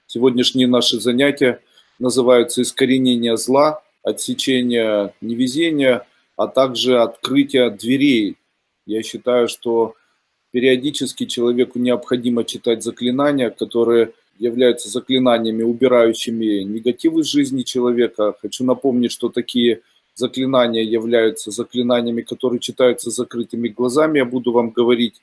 Сегодняшние наши занятия называются искоренение зла, отсечение невезения, а также открытие дверей. Я считаю, что периодически человеку необходимо читать заклинания, которые являются заклинаниями, убирающими негатив из жизни человека. Хочу напомнить, что такие заклинания являются заклинаниями, которые читаются с закрытыми глазами. Я буду вам говорить.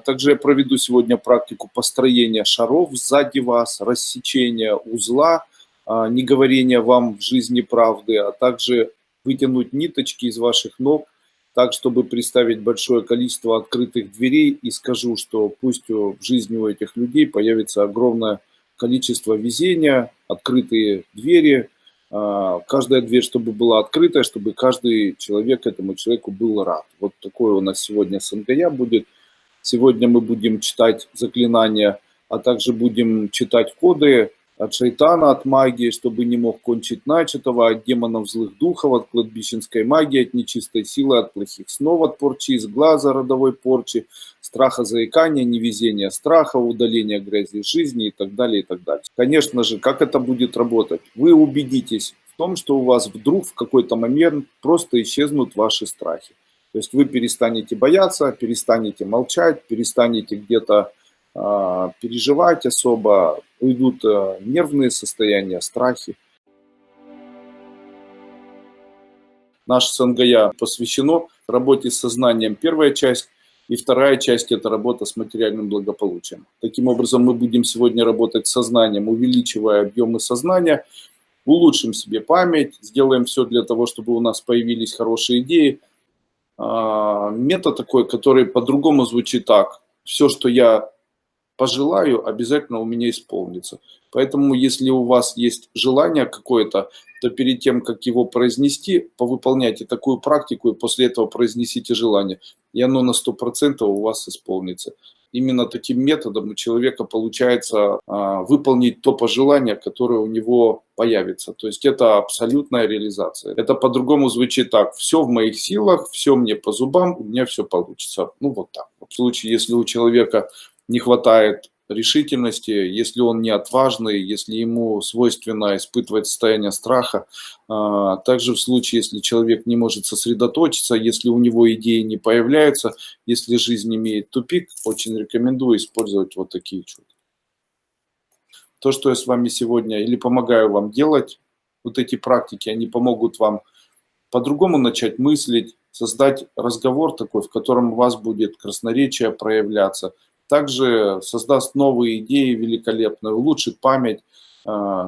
Также я проведу сегодня практику построения шаров сзади вас, рассечения узла, не говорения вам в жизни правды, а также вытянуть ниточки из ваших ног, так, чтобы представить большое количество открытых дверей, и скажу, что пусть в жизни у этих людей появится огромное количество везения, открытые двери, каждая дверь, чтобы была открытая, чтобы каждый человек этому человеку был рад. Вот такое у нас сегодня СНГЯ будет. Сегодня мы будем читать заклинания, а также будем читать коды от шайтана, от магии, чтобы не мог кончить начатого, от демонов злых духов, от кладбищенской магии, от нечистой силы, от плохих снов, от порчи из глаза, родовой порчи, страха, заикания, невезения, страха, удаления грязи из жизни и так далее, и так далее. Конечно же, как это будет работать? Вы убедитесь в том, что у вас вдруг в какой-то момент просто исчезнут ваши страхи. То есть вы перестанете бояться, перестанете молчать, перестанете где-то переживать особо, уйдут нервные состояния, страхи. Наше СНГЯ посвящено работе с сознанием, первая часть, и вторая часть – это работа с материальным благополучием. Таким образом, мы будем сегодня работать с сознанием, увеличивая объемы сознания, улучшим себе память, сделаем все для того, чтобы у нас появились хорошие идеи. Метод такой, который по-другому звучит так: все, что я пожелаю, обязательно у меня исполнится. Поэтому, если у вас есть желание какое-то, то перед тем, как его произнести, повыполняйте такую практику, и после этого произнесите желание, и оно на 100% у вас исполнится. Именно таким методом у человека получается выполнить то пожелание, которое у него появится. То есть это абсолютная реализация. Это по-другому звучит так: все в моих силах, все мне по зубам, у меня все получится. Ну вот так. В случае, если у человека не хватает решительности, если он не отважный, если ему свойственно испытывать состояние страха. Также в случае, если человек не может сосредоточиться, если у него идеи не появляются, если жизнь имеет тупик, очень рекомендую использовать вот такие чудо. То, что я с вами сегодня или помогаю вам делать, вот эти практики, они помогут вам по-другому начать мыслить, создать разговор такой, в котором у вас будет красноречие проявляться. Также создаст новые идеи великолепные, улучшит память,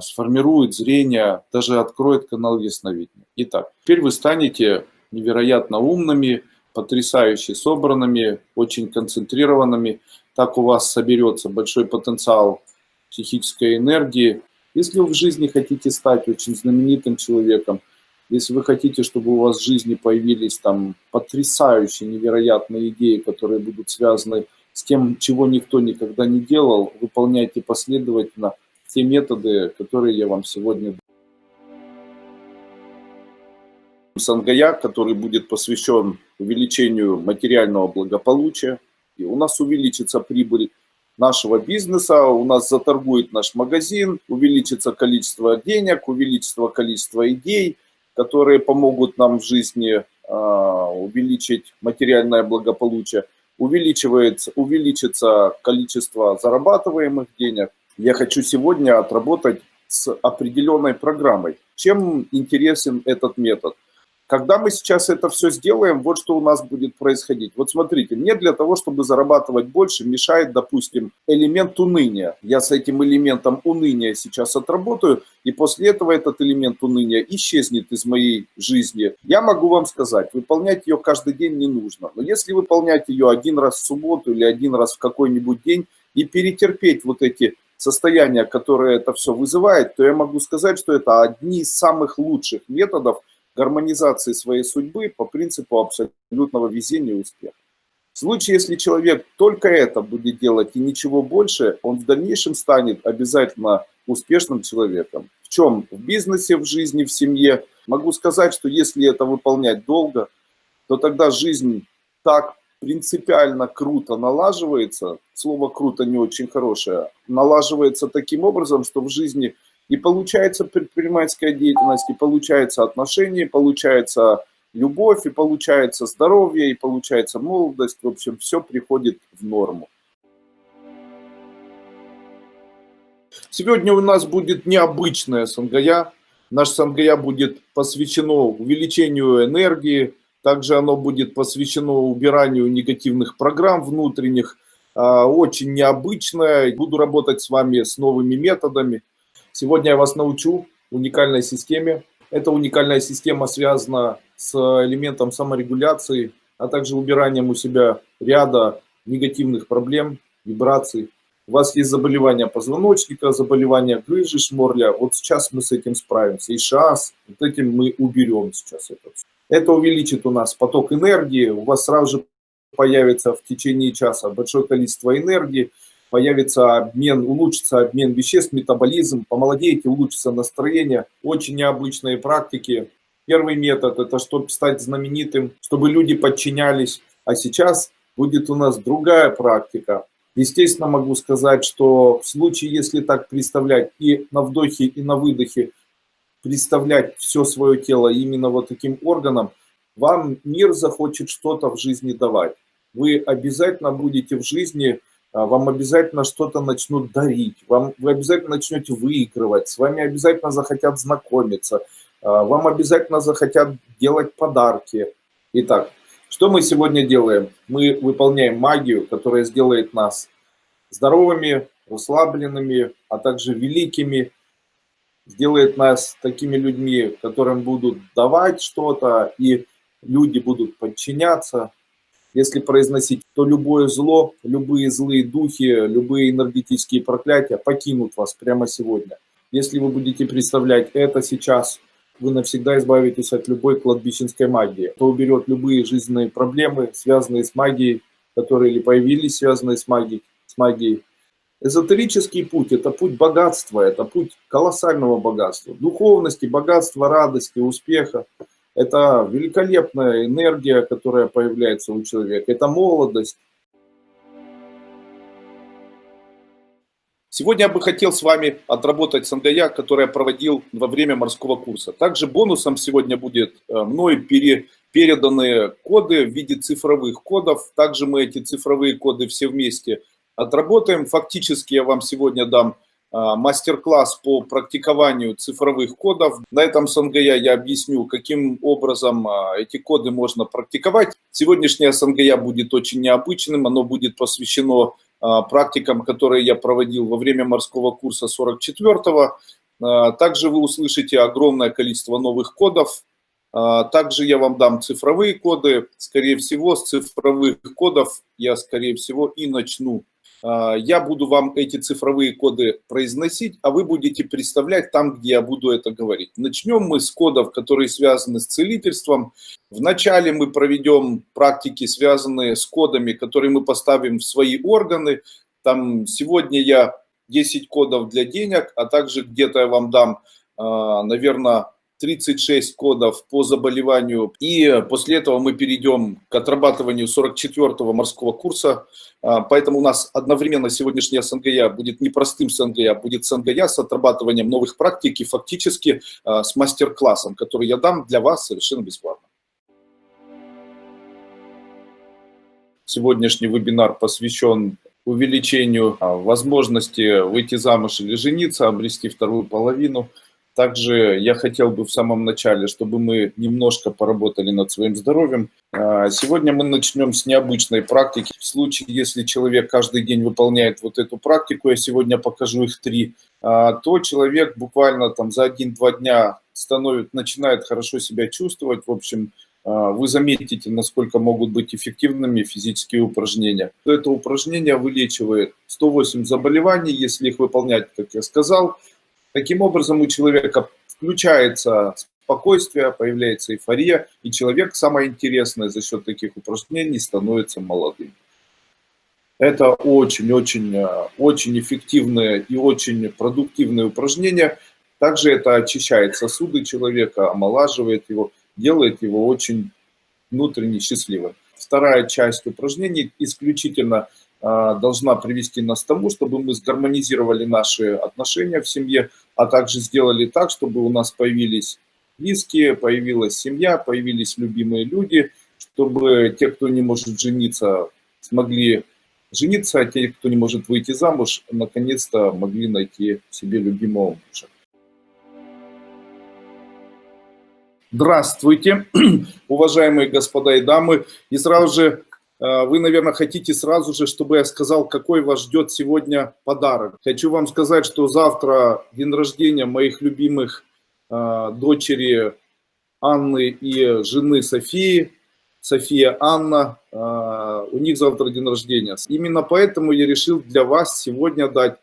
сформирует зрение, даже откроет канал ясновидения. Итак, теперь вы станете невероятно умными, потрясающе собранными, очень концентрированными. Так у вас соберется большой потенциал психической энергии. Если вы в жизни хотите стать очень знаменитым человеком, если вы хотите, чтобы у вас в жизни появились там потрясающие, невероятные идеи, которые будут связаны с тем, чего никто никогда не делал, выполняйте последовательно те методы, которые я вам сегодня дам. СНГЯ, который будет посвящен увеличению материального благополучия. И у нас увеличится прибыль нашего бизнеса, у нас заторгует наш магазин, увеличится количество денег, увеличится количество идей, которые помогут нам в жизни увеличить материальное благополучие. Увеличится количество зарабатываемых денег. Я хочу сегодня отработать с определенной программой. Чем интересен этот метод? Когда мы сейчас это все сделаем, вот что у нас будет происходить. Вот смотрите, мне для того, чтобы зарабатывать больше, мешает, допустим, элемент уныния. Я с этим элементом уныния сейчас отработаю, и после этого этот элемент уныния исчезнет из моей жизни. Я могу вам сказать, выполнять ее каждый день не нужно. Но если выполнять ее один раз в субботу или один раз в какой-нибудь день и перетерпеть вот эти состояния, которые это все вызывает, то я могу сказать, что это одни из самых лучших методов гармонизации своей судьбы по принципу абсолютного везения и успеха. В случае, если человек только это будет делать и ничего больше, он в дальнейшем станет обязательно успешным человеком. В чем? В бизнесе, в жизни, в семье. Могу сказать, что если это выполнять долго, то тогда жизнь так принципиально круто налаживается, слово «круто» не очень хорошее, налаживается таким образом, что в жизни и получается предпринимательская деятельность, и получается отношения, и получается любовь, и получается здоровье, и получается молодость. В общем, все приходит в норму. Сегодня у нас будет необычная СНГЯ. Наш СНГЯ будет посвящено увеличению энергии. Также оно будет посвящено убиранию негативных программ внутренних. Очень необычное. Буду работать с вами с новыми методами. Сегодня я вас научу уникальной системе, Эта уникальная система связана с элементом саморегуляции, а также убиранием у себя ряда негативных проблем, вибраций. У вас есть заболевания позвоночника, заболевания грыжи, шморля. Вот сейчас мы с этим справимся. И сейчас вот этим мы уберем сейчас это. Это увеличит у нас поток энергии. У вас сразу же появится в течение часа большое количество энергии. Появится обмен, улучшится обмен веществ, метаболизм, помолодеете, улучшится настроение. Очень необычные практики. Первый метод – это чтобы стать знаменитым, чтобы люди подчинялись. А сейчас будет у нас другая практика. Естественно, могу сказать, что в случае, если так представлять и на вдохе, и на выдохе, представлять все свое тело именно вот таким органом, вам мир захочет что-то в жизни давать. Вы обязательно будете в жизни, вам обязательно что-то начнут дарить, вы обязательно начнете выигрывать, с вами обязательно захотят знакомиться, вам обязательно захотят делать подарки. Итак, что мы сегодня делаем? Мы выполняем магию, которая сделает нас здоровыми, расслабленными, а также великими, сделает нас такими людьми, которым будут давать что-то, и люди будут подчиняться. Если произносить, то любое зло, любые злые духи, любые энергетические проклятия покинут вас прямо сегодня. Если вы будете представлять это сейчас, вы навсегда избавитесь от любой кладбищенской магии. То уберет любые жизненные проблемы, связанные с магией, которые или появились, связанные с магией. Эзотерический путь – это путь богатства, это путь колоссального богатства, духовности, богатства, радости, успеха. Это великолепная энергия, которая появляется у человека, это молодость. Сегодня я бы хотел с вами отработать сангая, который я проводил во время морского курса. Также бонусом сегодня будет мной переданы коды в виде цифровых кодов. Также мы эти цифровые коды все вместе отработаем. Фактически я вам сегодня дам мастер-класс по практикованию цифровых кодов. На этом сангая я объясню, каким образом эти коды можно практиковать. Сегодняшнее сангая будет очень необычным, оно будет посвящено практикам, которые я проводил во время морского курса 44-го. Также вы услышите огромное количество новых кодов. Также я вам дам цифровые коды. Скорее всего, с цифровых кодов я, скорее всего, и начну. Я буду вам эти цифровые коды произносить, а вы будете представлять там, где я буду это говорить. Начнем мы с кодов, которые связаны с целительством. Вначале мы проведем практики, связанные с кодами, которые мы поставим в свои органы. Там сегодня я 10 кодов для денег, а также где-то я вам дам, наверное, 36 кодов по заболеванию. И после этого мы перейдем к отрабатыванию 44-го морского курса. Поэтому у нас одновременно сегодняшняя сангая будет не простым сангая, а будет сангая с отрабатыванием новых практик и фактически с мастер-классом, который я дам для вас совершенно бесплатно. Сегодняшний вебинар посвящен увеличению возможности выйти замуж или жениться, обрести вторую половину. Также я хотел бы в самом начале, чтобы мы немножко поработали над своим здоровьем. Сегодня мы начнем с необычной практики. В случае, если человек каждый день выполняет вот эту практику, я сегодня покажу их 3, то человек буквально там за 1-2 дня начинает хорошо себя чувствовать. В общем, вы заметите, насколько могут быть эффективными физические упражнения. Это упражнение вылечивает 108 заболеваний, если их выполнять, как я сказал. Таким образом, у человека включается спокойствие, появляется эйфория, и человек, самое интересное, за счет таких упражнений становится молодым. Это очень эффективные и очень продуктивные упражнения. Также это очищает сосуды человека, омолаживает его, делает его очень внутренне счастливым. Вторая часть упражнений исключительно должна привести нас к тому, чтобы мы сгармонизировали наши отношения в семье, а также сделали так, чтобы у нас появились близкие, появилась семья, появились любимые люди, чтобы те, кто не может жениться, смогли жениться, а те, кто не может выйти замуж, наконец-то могли найти себе любимого мужа. Здравствуйте, уважаемые господа и дамы. И сразу же вы, наверное, хотите сразу же, чтобы я сказал, какой вас ждет сегодня подарок. Хочу вам сказать, что завтра день рождения моих любимых дочери Анны и жены Софии, София Анна, у них завтра день рождения. Именно поэтому я решил для вас сегодня дать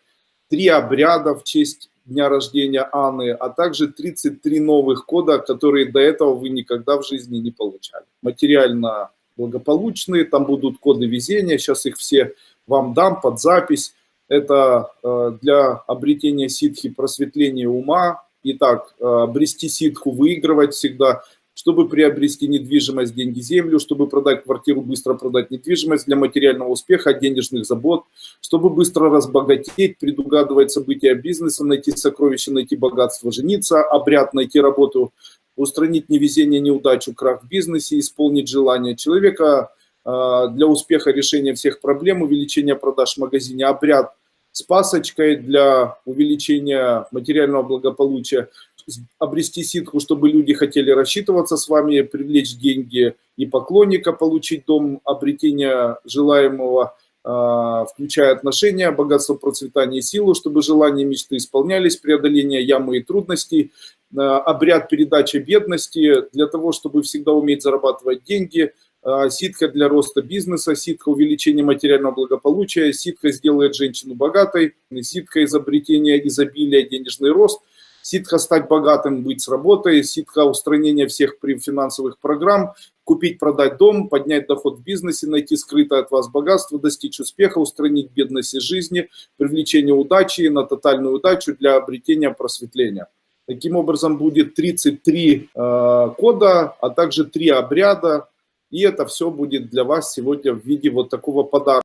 3 обряда в честь дня рождения Анны, а также 33 новых кода, которые до этого вы никогда в жизни не получали. Материально благополучные, там будут коды везения, сейчас их все вам дам под запись. Это для обретения ситхи, просветления ума. Итак, обрести ситху, выигрывать всегда, чтобы приобрести недвижимость, деньги, землю, чтобы продать квартиру, быстро продать недвижимость, для материального успеха, денежных забот, чтобы быстро разбогатеть, предугадывать события бизнеса, найти сокровища, найти богатство, жениться, обряд, найти работу, устранить невезение, неудачу, крах в бизнесе, исполнить желание человека для успеха решения всех проблем, увеличения продаж в магазине, обряд с пасочкой для увеличения материального благополучия, обрести ситху, чтобы люди хотели рассчитываться с вами, привлечь деньги и поклонника, получить дом, обретение желаемого, включая отношения, богатство, процветание и силу, чтобы желания и мечты исполнялись, преодоление ямы и трудностей, обряд передачи бедности, для того, чтобы всегда уметь зарабатывать деньги, ситха для роста бизнеса, ситха увеличения материального благополучия, ситха сделает женщину богатой, ситха изобретения изобилия, денежный рост, ситха стать богатым, быть с работой, ситха устранения всех финансовых программ, купить, продать дом, поднять доход в бизнесе, найти скрытое от вас богатство, достичь успеха, устранить бедность из жизни, привлечение удачи на тотальную удачу для обретения просветления. Таким образом будет 33 кода, а также 3 обряда. И это все будет для вас сегодня в виде вот такого подарка.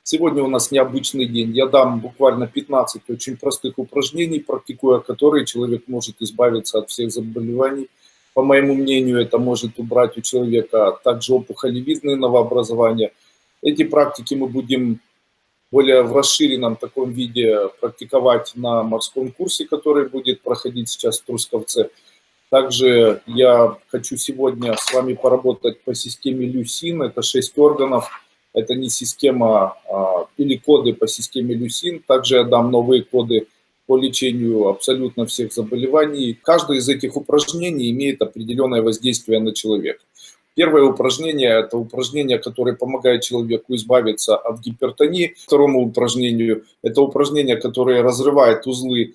Сегодня у нас необычный день. Я дам буквально 15 очень простых упражнений, практикуя которые человек может избавиться от всех заболеваний. По моему мнению, это может убрать у человека также опухолевидные новообразования. Эти практики мы будем более в расширенном таком виде практиковать на морском курсе, который будет проходить сейчас в Трусковце. Также я хочу сегодня с вами поработать по системе Люсин. Это 6 органов. Это не система или коды по системе Люсин. Также я дам новые коды по лечению абсолютно всех заболеваний. Каждое из этих упражнений имеет определенное воздействие на человека. Первое упражнение – это упражнение, которое помогает человеку избавиться от гипертонии. Второму упражнению – это упражнение, которое разрывает узлы,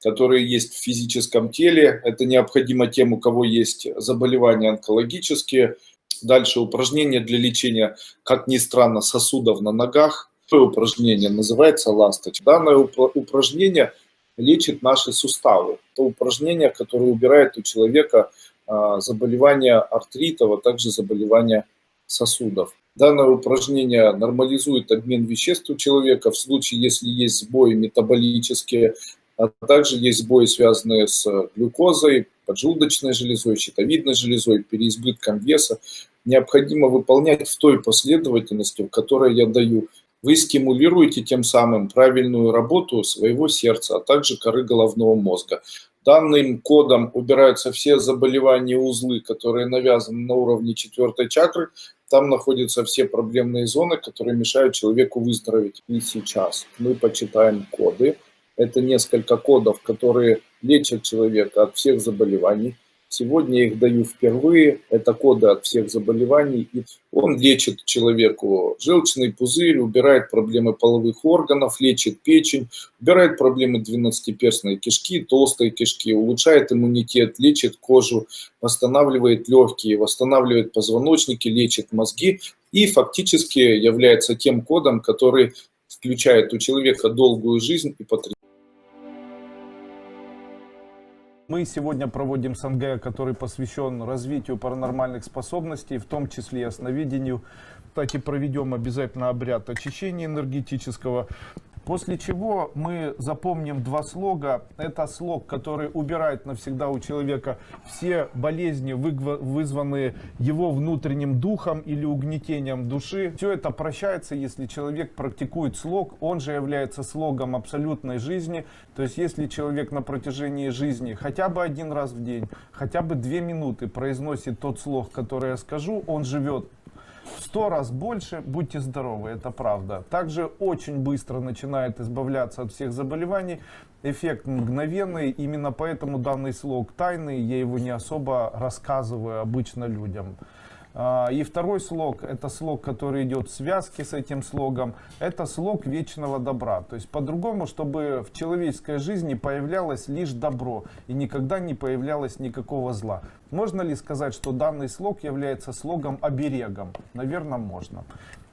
которые есть в физическом теле. Это необходимо тем, у кого есть заболевания онкологические. Дальше упражнение для лечения, как ни странно, сосудов на ногах. Второе упражнение называется ласточка. Данное упражнение лечит наши суставы. Это упражнение, которое убирает у человека заболевания артритов, а также заболевания сосудов. Данное упражнение нормализует обмен веществ у человека в случае, если есть сбои метаболические, а также есть сбои, связанные с глюкозой, поджелудочной железой, щитовидной железой, переизбытком веса. Необходимо выполнять в той последовательности, в которой я даю. Вы стимулируете тем самым правильную работу своего сердца, а также коры головного мозга. Данным кодом убираются все заболевания, узлы, которые навязаны на уровне 4-й чакры. Там находятся все проблемные зоны, которые мешают человеку выздороветь. И сейчас мы почитаем коды. Это несколько кодов, которые лечат человека от всех заболеваний. Сегодня я их даю впервые. Это коды от всех заболеваний. И он лечит человеку желчный пузырь, убирает проблемы половых органов, лечит печень, убирает проблемы 12-перстной кишки, толстой кишки, улучшает иммунитет, лечит кожу, восстанавливает легкие, восстанавливает позвоночники, лечит мозги. И фактически является тем кодом, который включает у человека долгую жизнь и потребность. Мы сегодня проводим СНГ, который посвящен развитию паранормальных способностей, в том числе и ясновидению. Кстати, проведем обязательно обряд очищения энергетического. После чего мы запомним 2 слога. Это слог, который убирает навсегда у человека все болезни, вызванные его внутренним духом или угнетением души. Все это прощается, если человек практикует слог. Он же является слогом абсолютной жизни. То есть, если человек на протяжении жизни хотя бы 1 раз в день, хотя бы 2 минуты произносит тот слог, который я скажу, он живет в 100 раз больше. Будьте здоровы, это правда. Также очень быстро начинает избавляться от всех заболеваний. эффект мгновенный, именно поэтому данный слог тайный, я его не особо рассказываю обычно людям. И второй слог, это слог, который идет в связке с этим слогом, это слог вечного добра. То есть по-другому, чтобы в человеческой жизни появлялось лишь добро и никогда не появлялось никакого зла. Можно ли сказать, что данный слог является слогом-оберегом? Наверное, можно.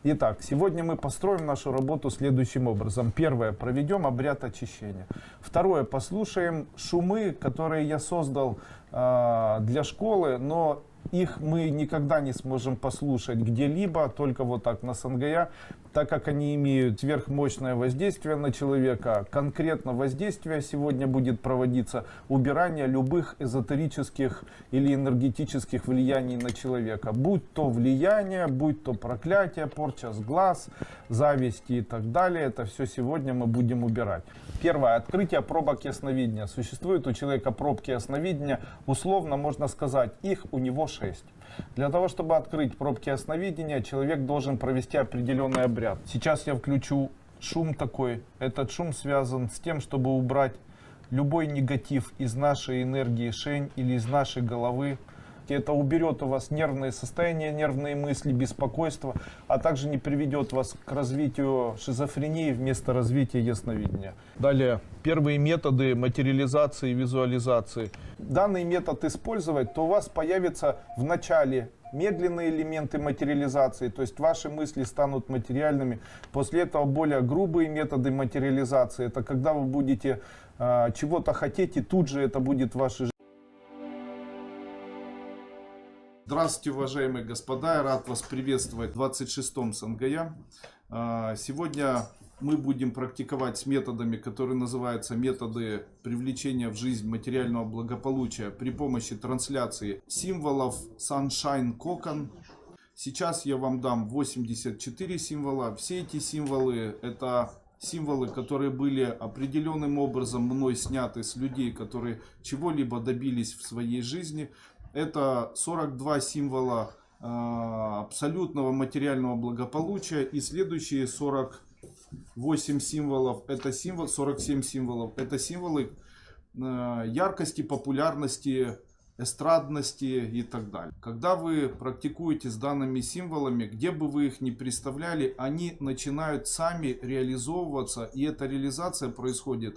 Итак, сегодня мы построим нашу работу следующим образом. Первое, проведем обряд очищения. Второе, послушаем шумы, которые я создал для школы, но их мы никогда не сможем послушать где-либо, только вот так на Сангая, так как они имеют сверхмощное воздействие на человека. Конкретно воздействие сегодня будет проводиться убирание любых эзотерических или энергетических влияний на человека. Будь то влияние, будь то проклятие, порча с глаз, зависти и так далее. Это все сегодня мы будем убирать. Первое. Открытие пробок ясновидения. Существует у человека пробки ясновидения. Условно можно сказать, их у него 6. Для того, чтобы открыть пробки ясновидения, человек должен провести определенный обряд. Сейчас я включу шум такой. Этот шум связан с тем, чтобы убрать любой негатив из нашей энергии шень или из нашей головы. Это уберет у вас нервные состояния, нервные мысли, беспокойство, а также не приведет вас к развитию шизофрении вместо развития ясновидения. Далее, первые методы материализации и визуализации. Данный метод использовать, то у вас появится в начале медленные элементы материализации, то есть ваши мысли станут материальными. После этого более грубые методы материализации. Это когда вы будете чего-то хотеть, и тут же это будет в вашей жизни. Здравствуйте, уважаемые господа, я рад вас приветствовать в 26-м Сангая. Сегодня мы будем практиковать с методами, которые называются методы привлечения в жизнь материального благополучия при помощи трансляции символов Sunshine Cocon. Сейчас я вам дам 84 символа. Все эти символы это символы, которые были определенным образом мной сняты с людей, которые чего-либо добились в своей жизни. Это 42 символа абсолютного материального благополучия и следующие 48 символов, это 47 символов, это символы яркости, популярности, эстрадности и так далее. Когда вы практикуете с данными символами, где бы вы их ни представляли, они начинают сами реализовываться, и эта реализация происходит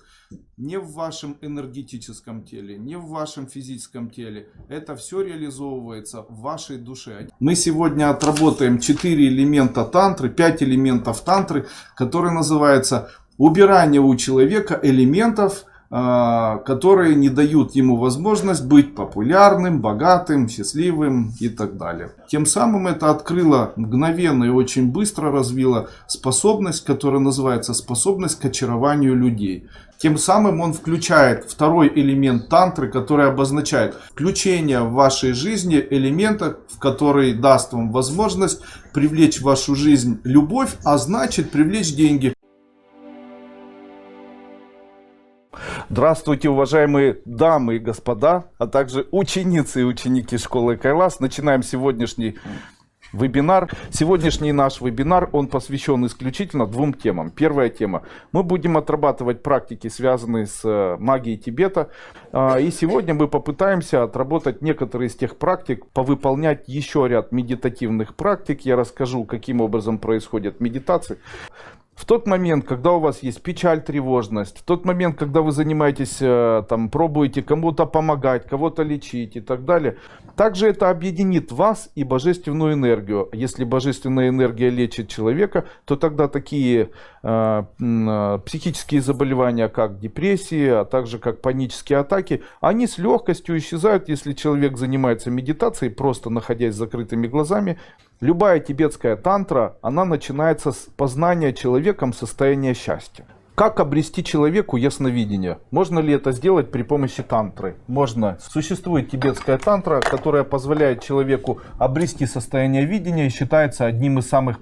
не в вашем энергетическом теле, не в вашем физическом теле. Это все реализовывается в вашей душе. Мы сегодня отработаем 4 элемента тантры, 5 элементов тантры, которые называются убирание у человека элементов, которые не дают ему возможность быть популярным, богатым, счастливым и так далее. Тем самым это открыло мгновенно и очень быстро развило способность, которая называется способность к очарованию людей. Тем самым он включает второй элемент тантры, который обозначает включение в вашей жизни элемента, в который даст вам возможность привлечь в вашу жизнь любовь, а значит привлечь деньги. Здравствуйте, уважаемые дамы и господа, а также ученицы и ученики школы Кайлас. Начинаем сегодняшний вебинар. Сегодняшний наш вебинар, он посвящен исключительно 2 темам. Первая тема. Мы будем отрабатывать практики, связанные с магией Тибета. И сегодня мы попытаемся отработать некоторые из тех практик, повыполнять еще ряд медитативных практик. Я расскажу, каким образом происходят медитации. В тот момент, когда у вас есть печаль, тревожность, в тот момент, когда вы занимаетесь, пробуете кому-то помогать, кого-то лечить и так далее, также это объединит вас и божественную энергию. Если божественная энергия лечит человека, то тогда такие психические заболевания, как депрессии, а также как панические атаки, они с легкостью исчезают, если человек занимается медитацией, просто находясь с закрытыми глазами. Любая тибетская тантра, она начинается с познания человеком состояния счастья. Как обрести человеку ясновидение? Можно ли это сделать при помощи тантры? Можно. Существует тибетская тантра, которая позволяет человеку обрести состояние видения и считается одним из самых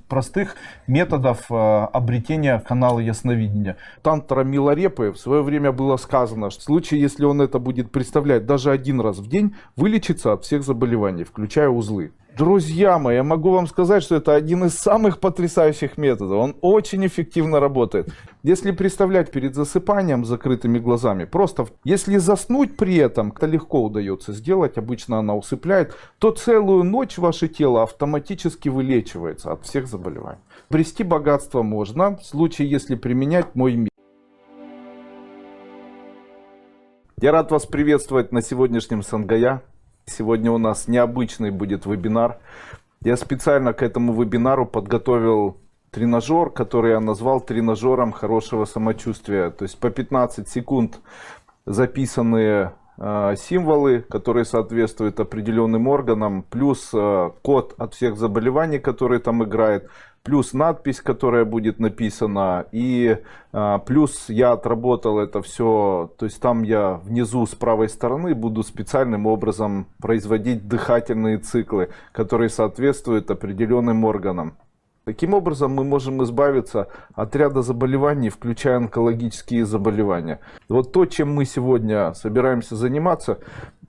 простых методов обретения канала ясновидения. Тантра Миларепы в свое время было сказано, что в случае, если он это будет представлять даже 1 раз в день, вылечится от всех заболеваний, включая узлы. Друзья мои, я могу вам сказать, что это один из самых потрясающих методов. Он очень эффективно работает. Если представлять перед засыпанием с закрытыми глазами, просто если заснуть при этом, это легко удается сделать, обычно она усыпляет, то целую ночь ваше тело автоматически вылечивается от всех заболеваний. Обрести богатство можно, в случае, если применять мой метод. Я рад вас приветствовать на сегодняшнем Сангая. Сегодня у нас необычный будет вебинар. Я специально к этому вебинару подготовил тренажер, который я назвал тренажером хорошего самочувствия. То есть по 15 секунд записанные символы, которые соответствуют определенным органам, плюс код от всех заболеваний, которые там играет, плюс надпись, которая будет написана, и плюс я отработал это все, то есть там я внизу с правой стороны буду специальным образом производить дыхательные циклы, которые соответствуют определенным органам. Таким образом мы можем избавиться от ряда заболеваний, включая онкологические заболевания. Вот то, чем мы сегодня собираемся заниматься,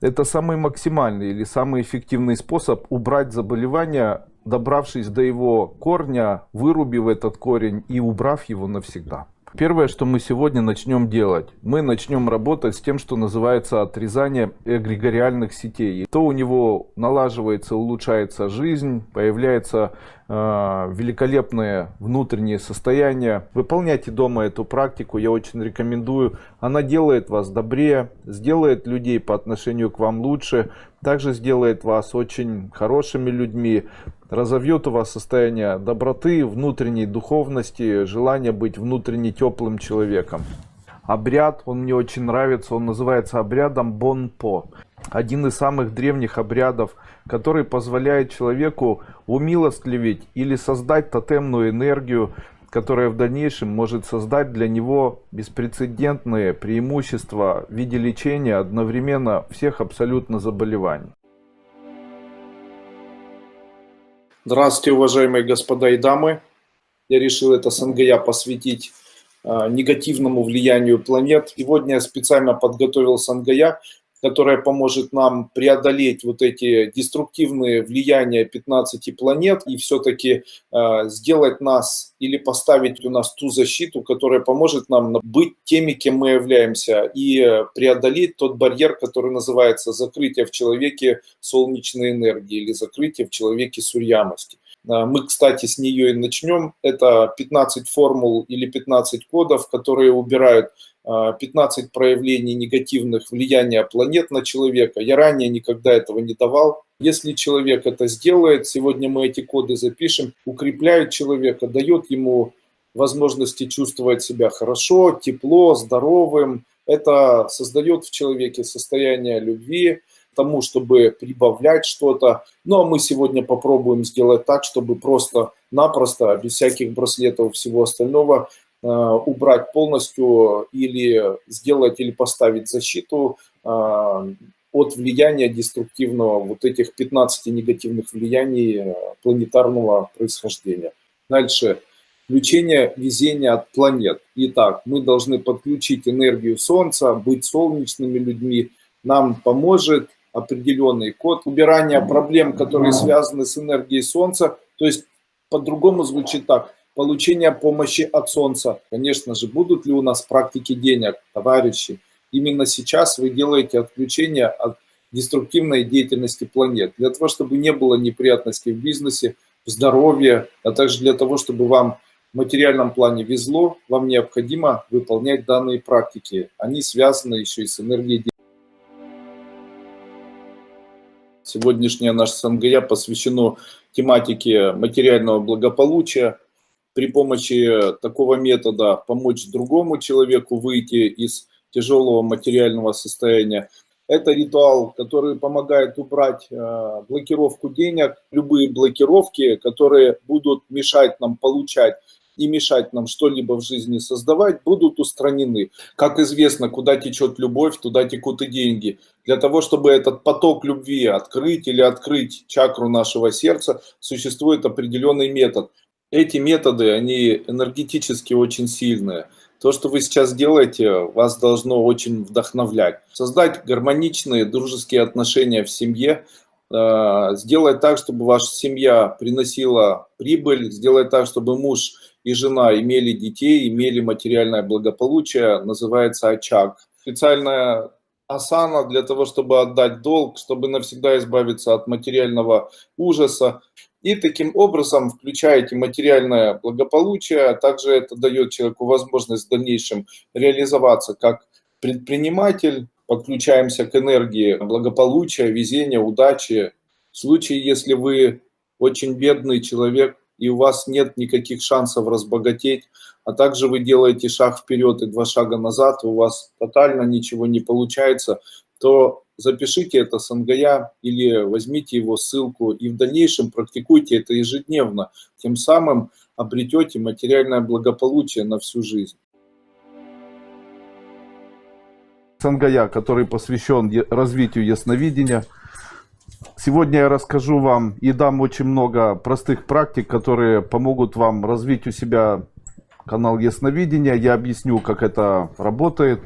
это самый максимальный или самый эффективный способ убрать заболевание, добравшись до его корня, вырубив этот корень и убрав его навсегда. Первое, что мы сегодня начнем делать, мы начнем работать с тем, что называется отрезание эгрегориальных сетей. То у него налаживается, улучшается жизнь, появляется великолепное внутреннее состояние. Выполняйте дома эту практику, я очень рекомендую. Она делает вас добрее, сделает людей по отношению к вам лучше, также сделает вас очень хорошими людьми, разовьет у вас состояние доброты, внутренней духовности, желание быть внутренне теплым человеком. Обряд, он мне очень нравится, он называется обрядом Бонпо. Один из самых древних обрядов, который позволяет человеку умилостливить или создать тотемную энергию, которая в дальнейшем может создать для него беспрецедентные преимущества в виде лечения одновременно всех абсолютно заболеваний. Здравствуйте, уважаемые господа и дамы. Я решил это Сангая посвятить негативному влиянию планет. Сегодня я специально подготовил Сангая, которая поможет нам преодолеть вот эти деструктивные влияния 15 планет и все-таки сделать нас или поставить у нас ту защиту, которая поможет нам быть теми, кем мы являемся, и преодолеть тот барьер, который называется закрытие в человеке солнечной энергии или закрытие в человеке сурьямости. Мы, кстати, с нее и начнем. Это 15 формул или 15 кодов, которые убирают 15 проявлений негативных влияния планет на человека. Я ранее никогда этого не давал. Если человек это сделает, сегодня мы эти коды запишем, укрепляют человека, дает ему возможности чувствовать себя хорошо, тепло, здоровым. Это создает в человеке состояние любви, тому, чтобы прибавлять что-то. Ну а мы сегодня попробуем сделать так, чтобы просто-напросто, без всяких браслетов и всего остального, убрать полностью или сделать, или поставить защиту от влияния деструктивного вот этих 15 негативных влияний планетарного происхождения. Дальше. Включение везения от планет. Итак, мы должны подключить энергию Солнца, быть солнечными людьми. Нам поможет определенный код убирания проблем, которые связаны с энергией Солнца. То есть по-другому звучит так. Получение помощи от Солнца. Конечно же, будут ли у нас практики денег, товарищи? Именно сейчас вы делаете отключение от деструктивной деятельности планет. Для того, чтобы не было неприятностей в бизнесе, в здоровье, а также для того, чтобы вам в материальном плане везло, вам необходимо выполнять данные практики. Они связаны еще и с энергией. Сегодняшнее наше Сангая посвящено тематике материального благополучия. При помощи такого метода помочь другому человеку выйти из тяжелого материального состояния. Это ритуал, который помогает убрать блокировку денег. Любые блокировки, которые будут мешать нам получать и мешать нам что-либо в жизни создавать, будут устранены. Как известно, куда течет любовь, туда текут и деньги. Для того, чтобы этот поток любви открыть или открыть чакру нашего сердца, существует определенный метод. Эти методы, они энергетически очень сильные. То, что вы сейчас делаете, вас должно очень вдохновлять. Создать гармоничные, дружеские отношения в семье, сделать так, чтобы ваша семья приносила прибыль, сделать так, чтобы муж и жена имели детей, имели материальное благополучие, называется очаг. Специальная асана для того, чтобы отдать долг, чтобы навсегда избавиться от материального ужаса. И таким образом включаете материальное благополучие, а также это дает человеку возможность в дальнейшем реализоваться как предприниматель. Подключаемся к энергии благополучия, везения, удачи. В случае, если вы очень бедный человек и у вас нет никаких шансов разбогатеть, а также вы делаете шаг вперед и 2 шага назад, у вас тотально ничего не получается, то запишите это Сангая или возьмите его ссылку и в дальнейшем практикуйте это ежедневно. Тем самым обретете материальное благополучие на всю жизнь. Сангая, который посвящен развитию ясновидения. Сегодня я расскажу вам и дам очень много простых практик, которые помогут вам развить у себя канал ясновидения. Я объясню, как это работает.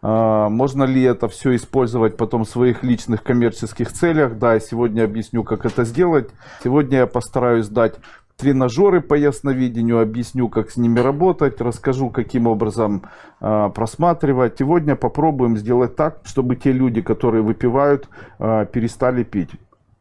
Можно ли это все использовать потом в своих личных коммерческих целях. Да, я сегодня объясню, как это сделать. Сегодня я постараюсь дать тренажеры по ясновидению, объясню, как с ними работать, расскажу, каким образом просматривать. Сегодня попробуем сделать так, чтобы те люди, которые выпивают, перестали пить.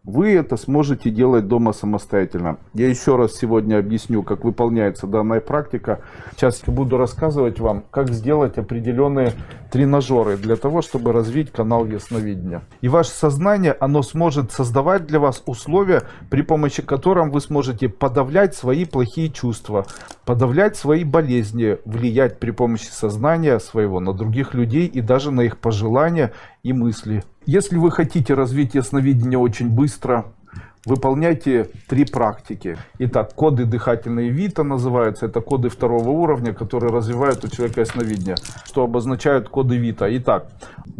Вы это сможете делать дома самостоятельно. Я еще раз сегодня объясню, как выполняется данная практика. Сейчас я буду рассказывать вам, как сделать определенные тренажеры для того, чтобы развить канал ясновидения. И ваше сознание, оно сможет создавать для вас условия, при помощи которых вы сможете подавлять свои плохие чувства, подавлять свои болезни, влиять при помощи сознания своего на других людей и даже на их пожелания и мысли. Если вы хотите развить ясновидение очень быстро, выполняйте 3 практики. Итак, коды дыхательные вита называются. Это коды 2-го уровня, которые развивают у человека ясновидение. Что обозначают коды вита? Итак,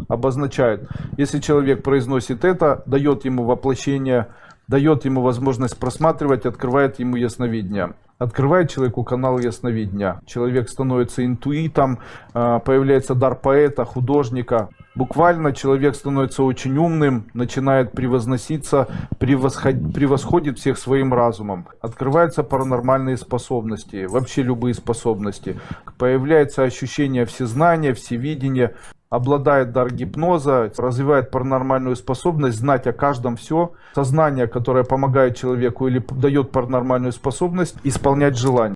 обозначает, если человек произносит это, дает ему воплощение, дает ему возможность просматривать, открывает ему ясновидение. Открывает человеку канал ясновидения. Человек становится интуитом, появляется дар поэта, художника. Буквально человек становится очень умным, начинает превозноситься, превосходит всех своим разумом. Открываются паранормальные способности, вообще любые способности. Появляется ощущение всезнания, всевидения. Обладает дар гипноза, развивает паранормальную способность знать о каждом все. Сознание, которое помогает человеку или дает паранормальную способность исполнять желания.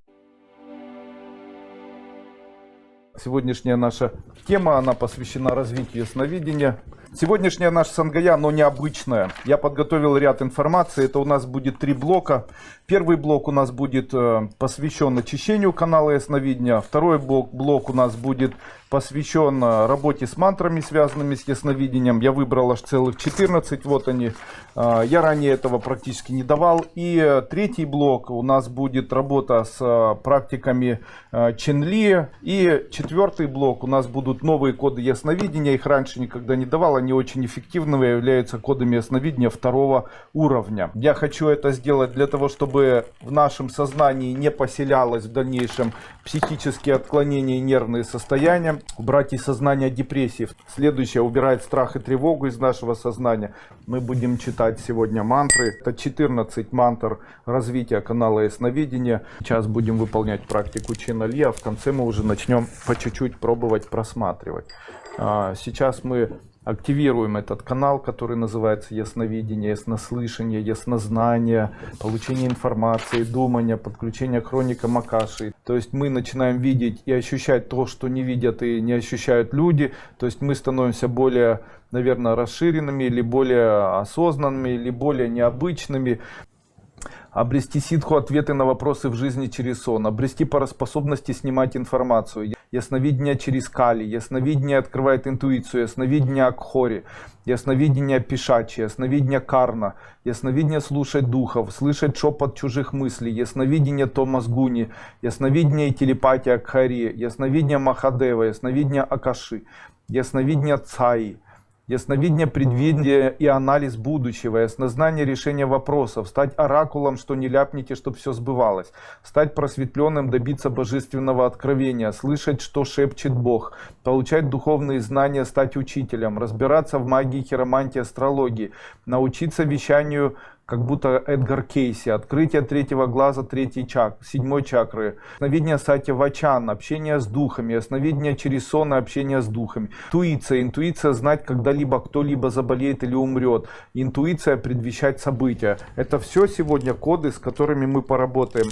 Сегодняшняя наша тема, она посвящена развитию ясновидения. Сегодняшняя наша Сангая, но необычная. Я подготовил ряд информации. Это у нас будет 3 блока. Первый блок у нас будет посвящен очищению канала ясновидения. Второй блок у нас будет посвящен работе с мантрами, связанными с ясновидением. Я выбрал аж целых 14. Вот они. Я ранее этого практически не давал. И третий блок у нас будет работа с практиками Чен-Ли. И 4-й блок у нас будут новые коды ясновидения. Их раньше никогда не давал. Они очень эффективными, являются кодами ясновидения 2-го уровня. Я хочу это сделать для того, чтобы в нашем сознании не поселялось в дальнейшем психические отклонения и нервные состояния. Убрать из сознания депрессии. Следующее, убирать страх и тревогу из нашего сознания. Мы будем читать сегодня мантры. Это 14 мантр развития канала ясновидения. Сейчас будем выполнять практику Чен-Ли, а в конце мы уже начнем по чуть-чуть пробовать просматривать. Сейчас мы активируем этот канал, который называется ясновидение, яснослышание, яснознание, получение информации, думание, подключение к хроникам Акаши. То есть мы начинаем видеть и ощущать то, что не видят и не ощущают люди. То есть мы становимся более, наверное, расширенными, или более осознанными, или более необычными. Обрести ситху, ответы на вопросы в жизни через сон. Обрести параспособности снимать информацию. Ясновидение через Кали. Ясновидение открывает интуицию. Ясновидение Акхори. Ясновидение Пишачи. Ясновидение Карна. Ясновидение слушать духов. Слышать шепот чужих мыслей. Ясновидение Томас Гуни. Ясновидение и телепатия Кхари. Ясновидение Махадева. Ясновидение Акаши. Ясновидение Цаи. Ясновидение, предвидение и анализ будущего, яснознание, решение вопросов, стать оракулом, что не ляпните, чтобы все сбывалось, стать просветленным, добиться божественного откровения, слышать, что шепчет Бог, получать духовные знания, стать учителем, разбираться в магии, хиромантии, астрологии, научиться вещанию, как будто Эдгар Кейси, открытие третьего глаза, седьмой чакры, ясновидение сатья-вачан, общение с духами, ясновидение через сон и общение с духами, интуиция знать, когда-либо кто-либо заболеет или умрет, интуиция предвещать события. Это все сегодня коды, с которыми мы поработаем.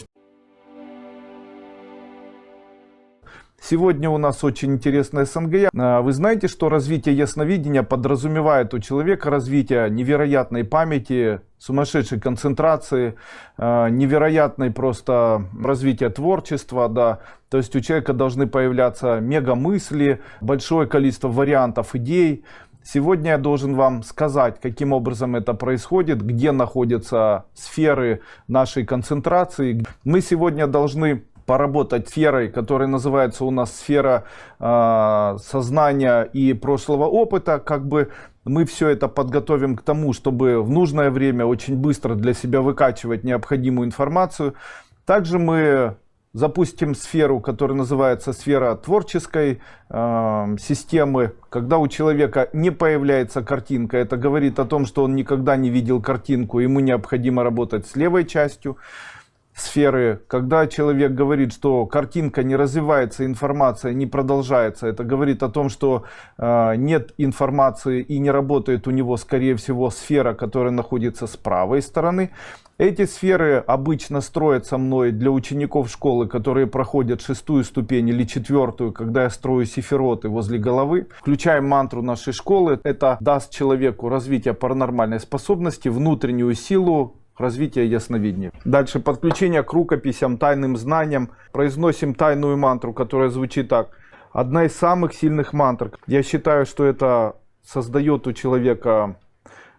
Сегодня у нас очень интересная СНГ. Вы знаете, что развитие ясновидения подразумевает у человека развитие невероятной памяти, сумасшедшей концентрации, невероятной просто развития творчества, да. То есть у человека должны появляться мегамысли, большое количество вариантов идей. Сегодня я должен вам сказать, каким образом это происходит, где находятся сферы нашей концентрации. Мы сегодня должны поработать сферой, которая называется у нас сфера сознания и прошлого опыта. Как бы мы все это подготовим к тому, чтобы в нужное время очень быстро для себя выкачивать необходимую информацию. Также мы запустим сферу, которая называется сфера творческой системы. Когда у человека не появляется картинка, это говорит о том, что он никогда не видел картинку, ему необходимо работать с левой частью сферы. Когда человек говорит, что картинка не развивается, информация не продолжается, это говорит о том, что нет информации и не работает у него, скорее всего, сфера, которая находится с правой стороны. Эти сферы обычно строятся мной для учеников школы, которые проходят 6-ю ступень или 4-ю, когда я строю сефироты возле головы. Включаем мантру нашей школы. Это даст человеку развитие паранормальной способности, внутреннюю силу, развитие ясновидения. Дальше подключение к рукописям, тайным знаниям. Произносим тайную мантру, которая звучит так. Одна из самых сильных мантр. Я считаю, что это создает у человека,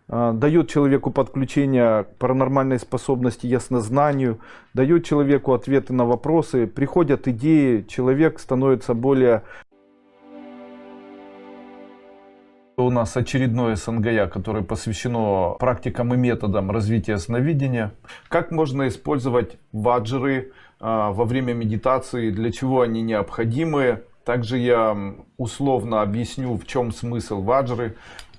дает человеку подключение к паранормальной способности, яснознанию, дает человеку ответы на вопросы, приходят идеи, человек становится более... У нас очередное СНГЯ, которое посвящено практикам и методам развития сновидения. Как можно использовать ваджры во время медитации, для чего они необходимы. Также я условно объясню, в чем смысл ваджры.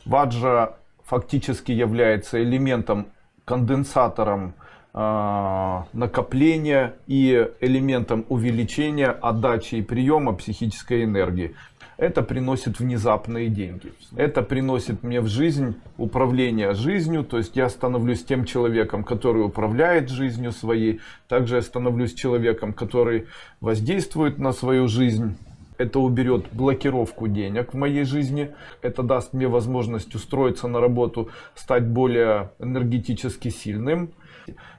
Ваджра фактически является элементом, конденсатором накопления и элементом увеличения, отдачи и приема психической энергии. Это приносит внезапные деньги. Это приносит мне в жизнь управление жизнью. То есть я становлюсь тем человеком, который управляет жизнью своей. Также я становлюсь человеком, который воздействует на свою жизнь. Это уберет блокировку денег в моей жизни. Это даст мне возможность устроиться на работу, стать более энергетически сильным.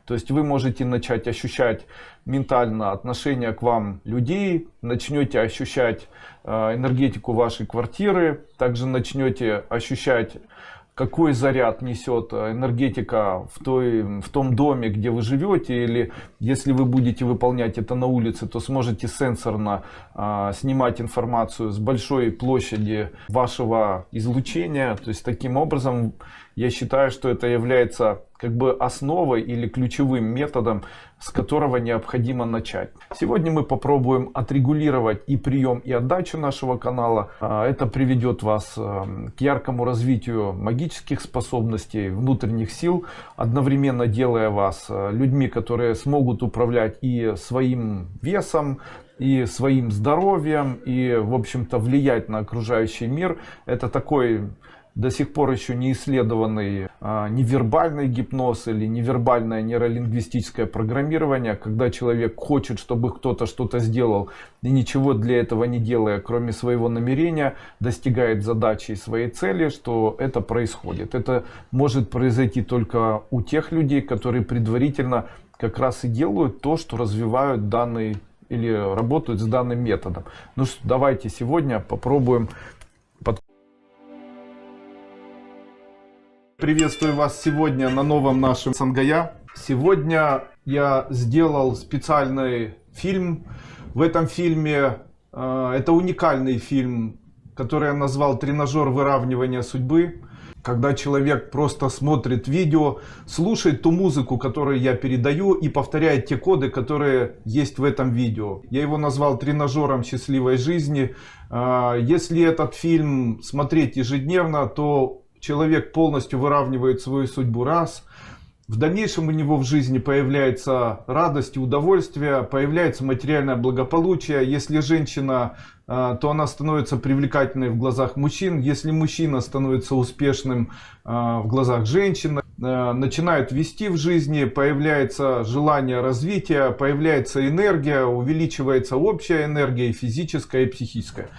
То есть вы можете начать ощущать ментально отношение к вам людей, начнете ощущать энергетику вашей квартиры, также начнете ощущать, какой заряд несет энергетика в том доме, где вы живете, или если вы будете выполнять это на улице, то сможете сенсорно снимать информацию с большой площади вашего излучения. То есть таким образом я считаю, что это является как бы основой или ключевым методом, с которого необходимо начать. Сегодня мы попробуем отрегулировать и прием, и отдачу нашего канала. Это приведет вас к яркому развитию магических способностей, внутренних сил, одновременно делая вас людьми, которые смогут управлять и своим весом, и своим здоровьем, и, в общем-то, влиять на окружающий мир. Это такой до сих пор еще не исследованный невербальный гипноз или невербальное нейролингвистическое программирование, когда человек хочет, чтобы кто-то что-то сделал и ничего для этого не делая, кроме своего намерения, достигает задачи и своей цели, что это происходит. Это может произойти только у тех людей, которые предварительно как раз и делают то, что развивают данный или работают с данным методом. Ну что, давайте сегодня попробуем. Приветствую вас сегодня на новом нашем СНГЯ. Сегодня я сделал специальный фильм. В этом фильме, это уникальный фильм, который я назвал «Тренажер выравнивания судьбы». Когда человек просто смотрит видео, слушает ту музыку, которую я передаю, и повторяет те коды, которые есть в этом видео. Я его назвал «Тренажером счастливой жизни». Если этот фильм смотреть ежедневно, то человек полностью выравнивает свою судьбу раз. В дальнейшем у него в жизни появляется радость и удовольствие, появляется материальное благополучие. Если женщина, то она становится привлекательной в глазах мужчин. Если мужчина становится успешным в глазах женщин, начинает вести в жизни, появляется желание развития, появляется энергия, увеличивается общая энергия, и физическая, и психическая.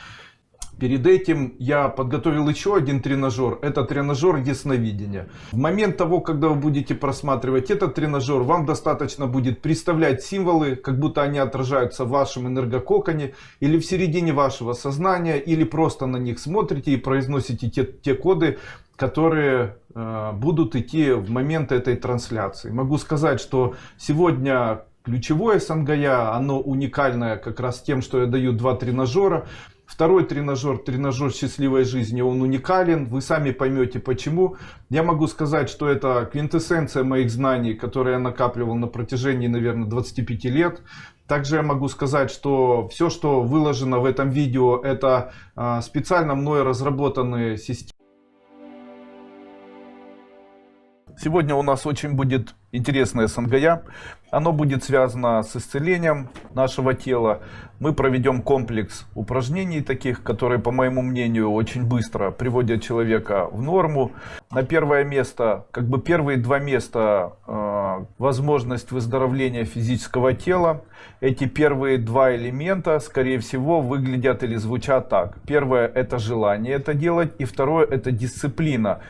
Перед этим я подготовил еще один тренажер. Это тренажер ясновидения. В момент того, когда вы будете просматривать этот тренажер, вам достаточно будет представлять символы, как будто они отражаются в вашем энергококоне или в середине вашего сознания, или просто на них смотрите и произносите те коды, которые будут идти в момент этой трансляции. Могу сказать, что сегодня ключевое сангая, оно уникальное как раз тем, что я даю 2 тренажера. Второй тренажер, тренажер счастливой жизни, он уникален. Вы сами поймете почему. Я могу сказать, что это квинтэссенция моих знаний, которые я накапливал на протяжении, наверное, 25 лет. Также я могу сказать, что все, что выложено в этом видео, это специально мной разработанные системы. Сегодня у нас очень будет интересное сангая. Оно будет связано с исцелением нашего тела. Мы проведем комплекс упражнений таких, которые, по моему мнению, очень быстро приводят человека в норму. На первое место, как бы первые 2 места, возможность выздоровления физического тела. Эти первые 2 элемента, скорее всего, выглядят или звучат так. Первое — это желание это делать, и второе — это дисциплина.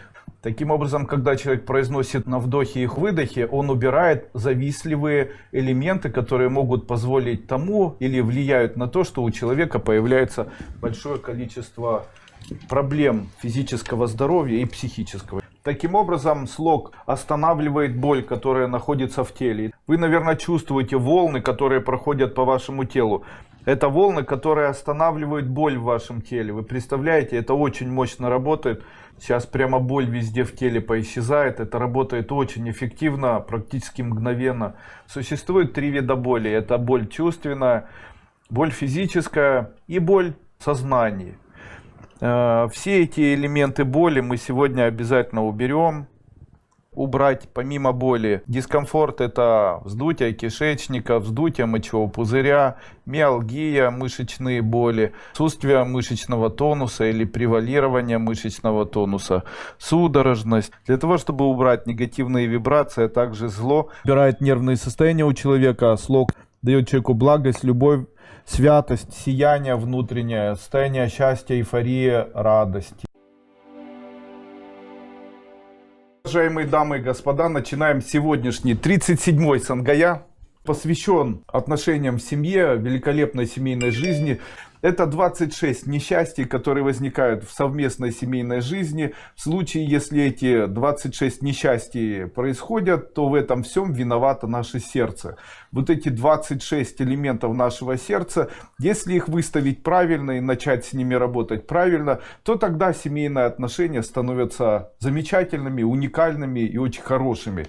Таким образом, когда человек произносит на вдохе и выдохе, он убирает завистливые элементы, которые могут позволить тому или влияют на то, что у человека появляется большое количество проблем физического здоровья и психического. Таким образом, слог останавливает боль, которая находится в теле. Вы, наверное, чувствуете волны, которые проходят по вашему телу. Это волны, которые останавливают боль в вашем теле. Вы представляете, это очень мощно работает. Сейчас прямо боль везде в теле поисчезает. Это работает очень эффективно, практически мгновенно. Существует 3 вида боли. Это боль чувственная, боль физическая и боль в сознании. Все эти элементы боли мы сегодня обязательно уберем. Убрать помимо боли дискомфорт — это вздутие кишечника, вздутие мочевого пузыря, миалгия, мышечные боли, отсутствие мышечного тонуса или превалирование мышечного тонуса, судорожность. Для того, чтобы убрать негативные вибрации, а также зло, убирает нервные состояния у человека. Слог дает человеку благость, любовь, святость, сияние внутреннее, состояние счастья, эйфории, радости. Уважаемые дамы и господа, начинаем сегодняшний 37-й сангая. Посвящен отношениям в семье, великолепной семейной жизни. Это 26 несчастий, которые возникают в совместной семейной жизни. В случае, если эти 26 несчастий происходят, то в этом всем виновато наше сердце. Вот эти 26 элементов нашего сердца, если их выставить правильно и начать с ними работать правильно, то тогда семейные отношения становятся замечательными, уникальными и очень хорошими.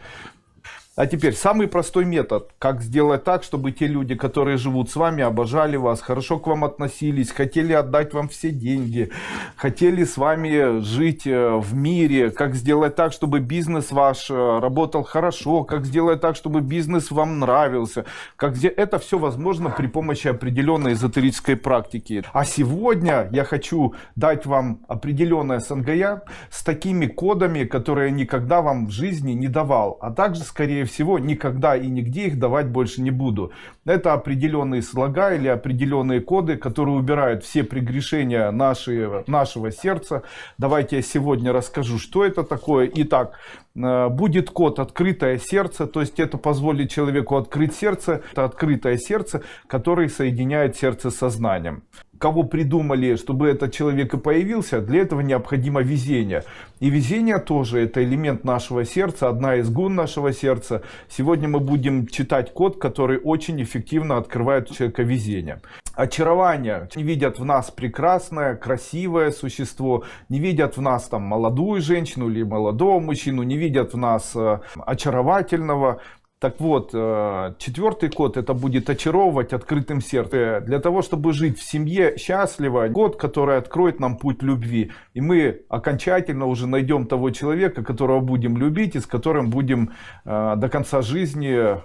А теперь самый простой метод, как сделать так, чтобы те люди, которые живут с вами, обожали вас, хорошо к вам относились, хотели отдать вам все деньги, хотели с вами жить в мире, как сделать так, чтобы бизнес ваш работал хорошо, как сделать так, чтобы бизнес вам нравился. Это все возможно при помощи определенной эзотерической практики. А сегодня я хочу дать вам определенное сангая с такими кодами, которые я никогда вам в жизни не давал, а также, скорее всего, никогда и нигде их давать больше не буду. Это определенные слога или определенные коды, которые убирают все прегрешения нашего сердца. Давайте я сегодня расскажу, что это такое. Итак, будет код «Открытое сердце», то есть это позволит человеку открыть сердце. Это открытое сердце, которое соединяет сердце с сознанием. Кого придумали, чтобы этот человек и появился, для этого необходимо везение. И везение тоже это элемент нашего сердца, одна из гун нашего сердца. Сегодня мы будем читать код, который очень эффективно открывает у человека везение. очарование. Не видят в нас прекрасное, красивое существо, не видят в нас там молодую женщину или молодого мужчину, не видят в нас очаровательного. Так вот, 4-й код это будет очаровывать открытым сердцем. Для того, чтобы жить в семье счастливо, код, который откроет нам путь любви. И мы окончательно уже найдем того человека, которого будем любить и с которым будем до конца жизни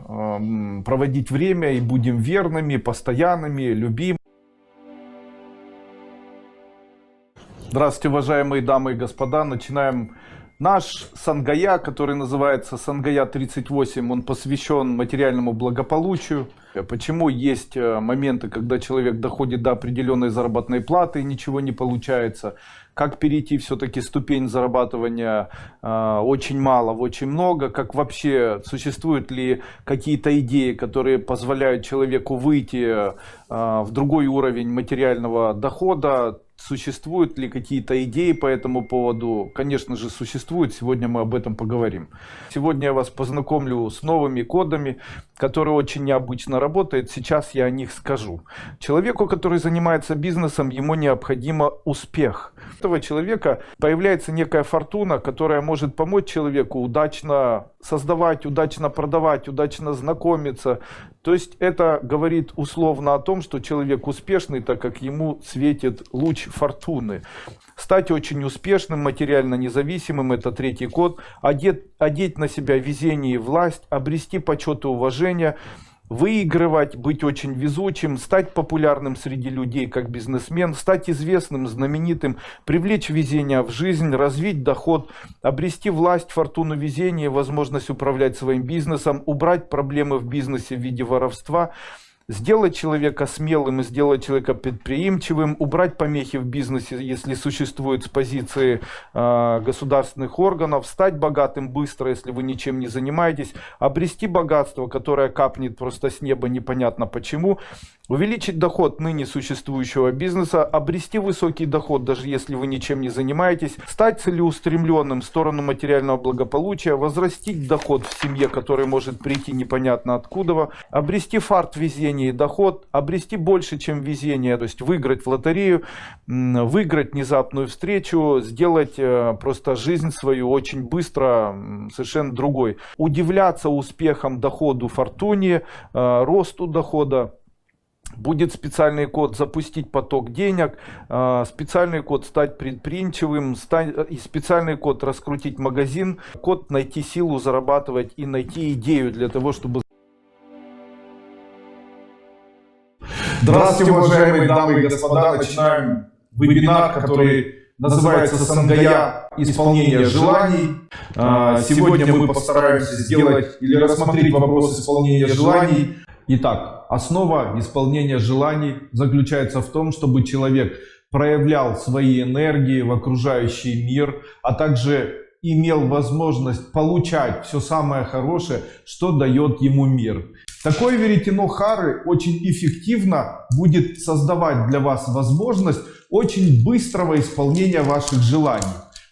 проводить время и будем верными, постоянными, любимыми. Здравствуйте, уважаемые дамы и господа. Начинаем наш Сангая, который называется Сангая 38. Он посвящен материальному благополучию. Почему есть моменты, когда человек доходит до определенной заработной платы и ничего не получается. Как перейти все-таки ступень зарабатывания очень мало в очень много. Как вообще существуют ли какие-то идеи, которые позволяют человеку выйти в другой уровень материального дохода. Существуют ли какие-то идеи по этому поводу? Конечно же, существуют. Сегодня мы об этом поговорим. Сегодня я вас познакомлю с новыми кодами, которые очень необычно работают. Сейчас я о них скажу. Человеку, который занимается бизнесом, ему необходимо успех. У этого человека появляется некая фортуна, которая может помочь человеку удачно создавать, удачно продавать, удачно знакомиться. То есть это говорит условно о том, что человек успешный, так как ему светит луч фортуны. Стать очень успешным, материально независимым, это 3-й код. Одеть на себя везение и власть, обрести почет и уважение, выигрывать, быть очень везучим, стать популярным среди людей как бизнесмен, стать известным, знаменитым, привлечь везение в жизнь, развить доход, обрести власть, фортуну, везение, возможность управлять своим бизнесом, убрать проблемы в бизнесе в виде воровства, сделать человека смелым и сделать человека предприимчивым, убрать помехи в бизнесе, если существуют с позиции государственных органов, стать богатым быстро, если вы ничем не занимаетесь, обрести богатство, которое капнет просто с неба непонятно почему, увеличить доход ныне существующего бизнеса, обрести высокий доход, даже если вы ничем не занимаетесь, стать целеустремленным в сторону материального благополучия, возрастить доход в семье, который может прийти непонятно откуда, обрести фарт, везение и доход, обрести больше, чем везение, то есть выиграть в лотерею, выиграть внезапную встречу, сделать просто жизнь свою очень быстро, совершенно другой. Удивляться успехам, доходу, фортуне, росту дохода. Будет специальный код «Запустить поток денег», специальный код «Стать предприимчивым», и специальный код «Раскрутить магазин», код «Найти силу зарабатывать» и найти идею для того, чтобы... Здравствуйте, уважаемые дамы и господа. Начинаем вебинар, который называется «Сангая. Исполнение желаний». Сегодня мы постараемся сделать или рассмотреть вопрос исполнения желаний. Итак, основа исполнения желаний заключается в том, чтобы человек проявлял свои энергии в окружающий мир, а также имел возможность получать все самое хорошее, что дает ему мир. Такое веретено Хары очень эффективно будет создавать для вас возможность очень быстрого исполнения ваших желаний.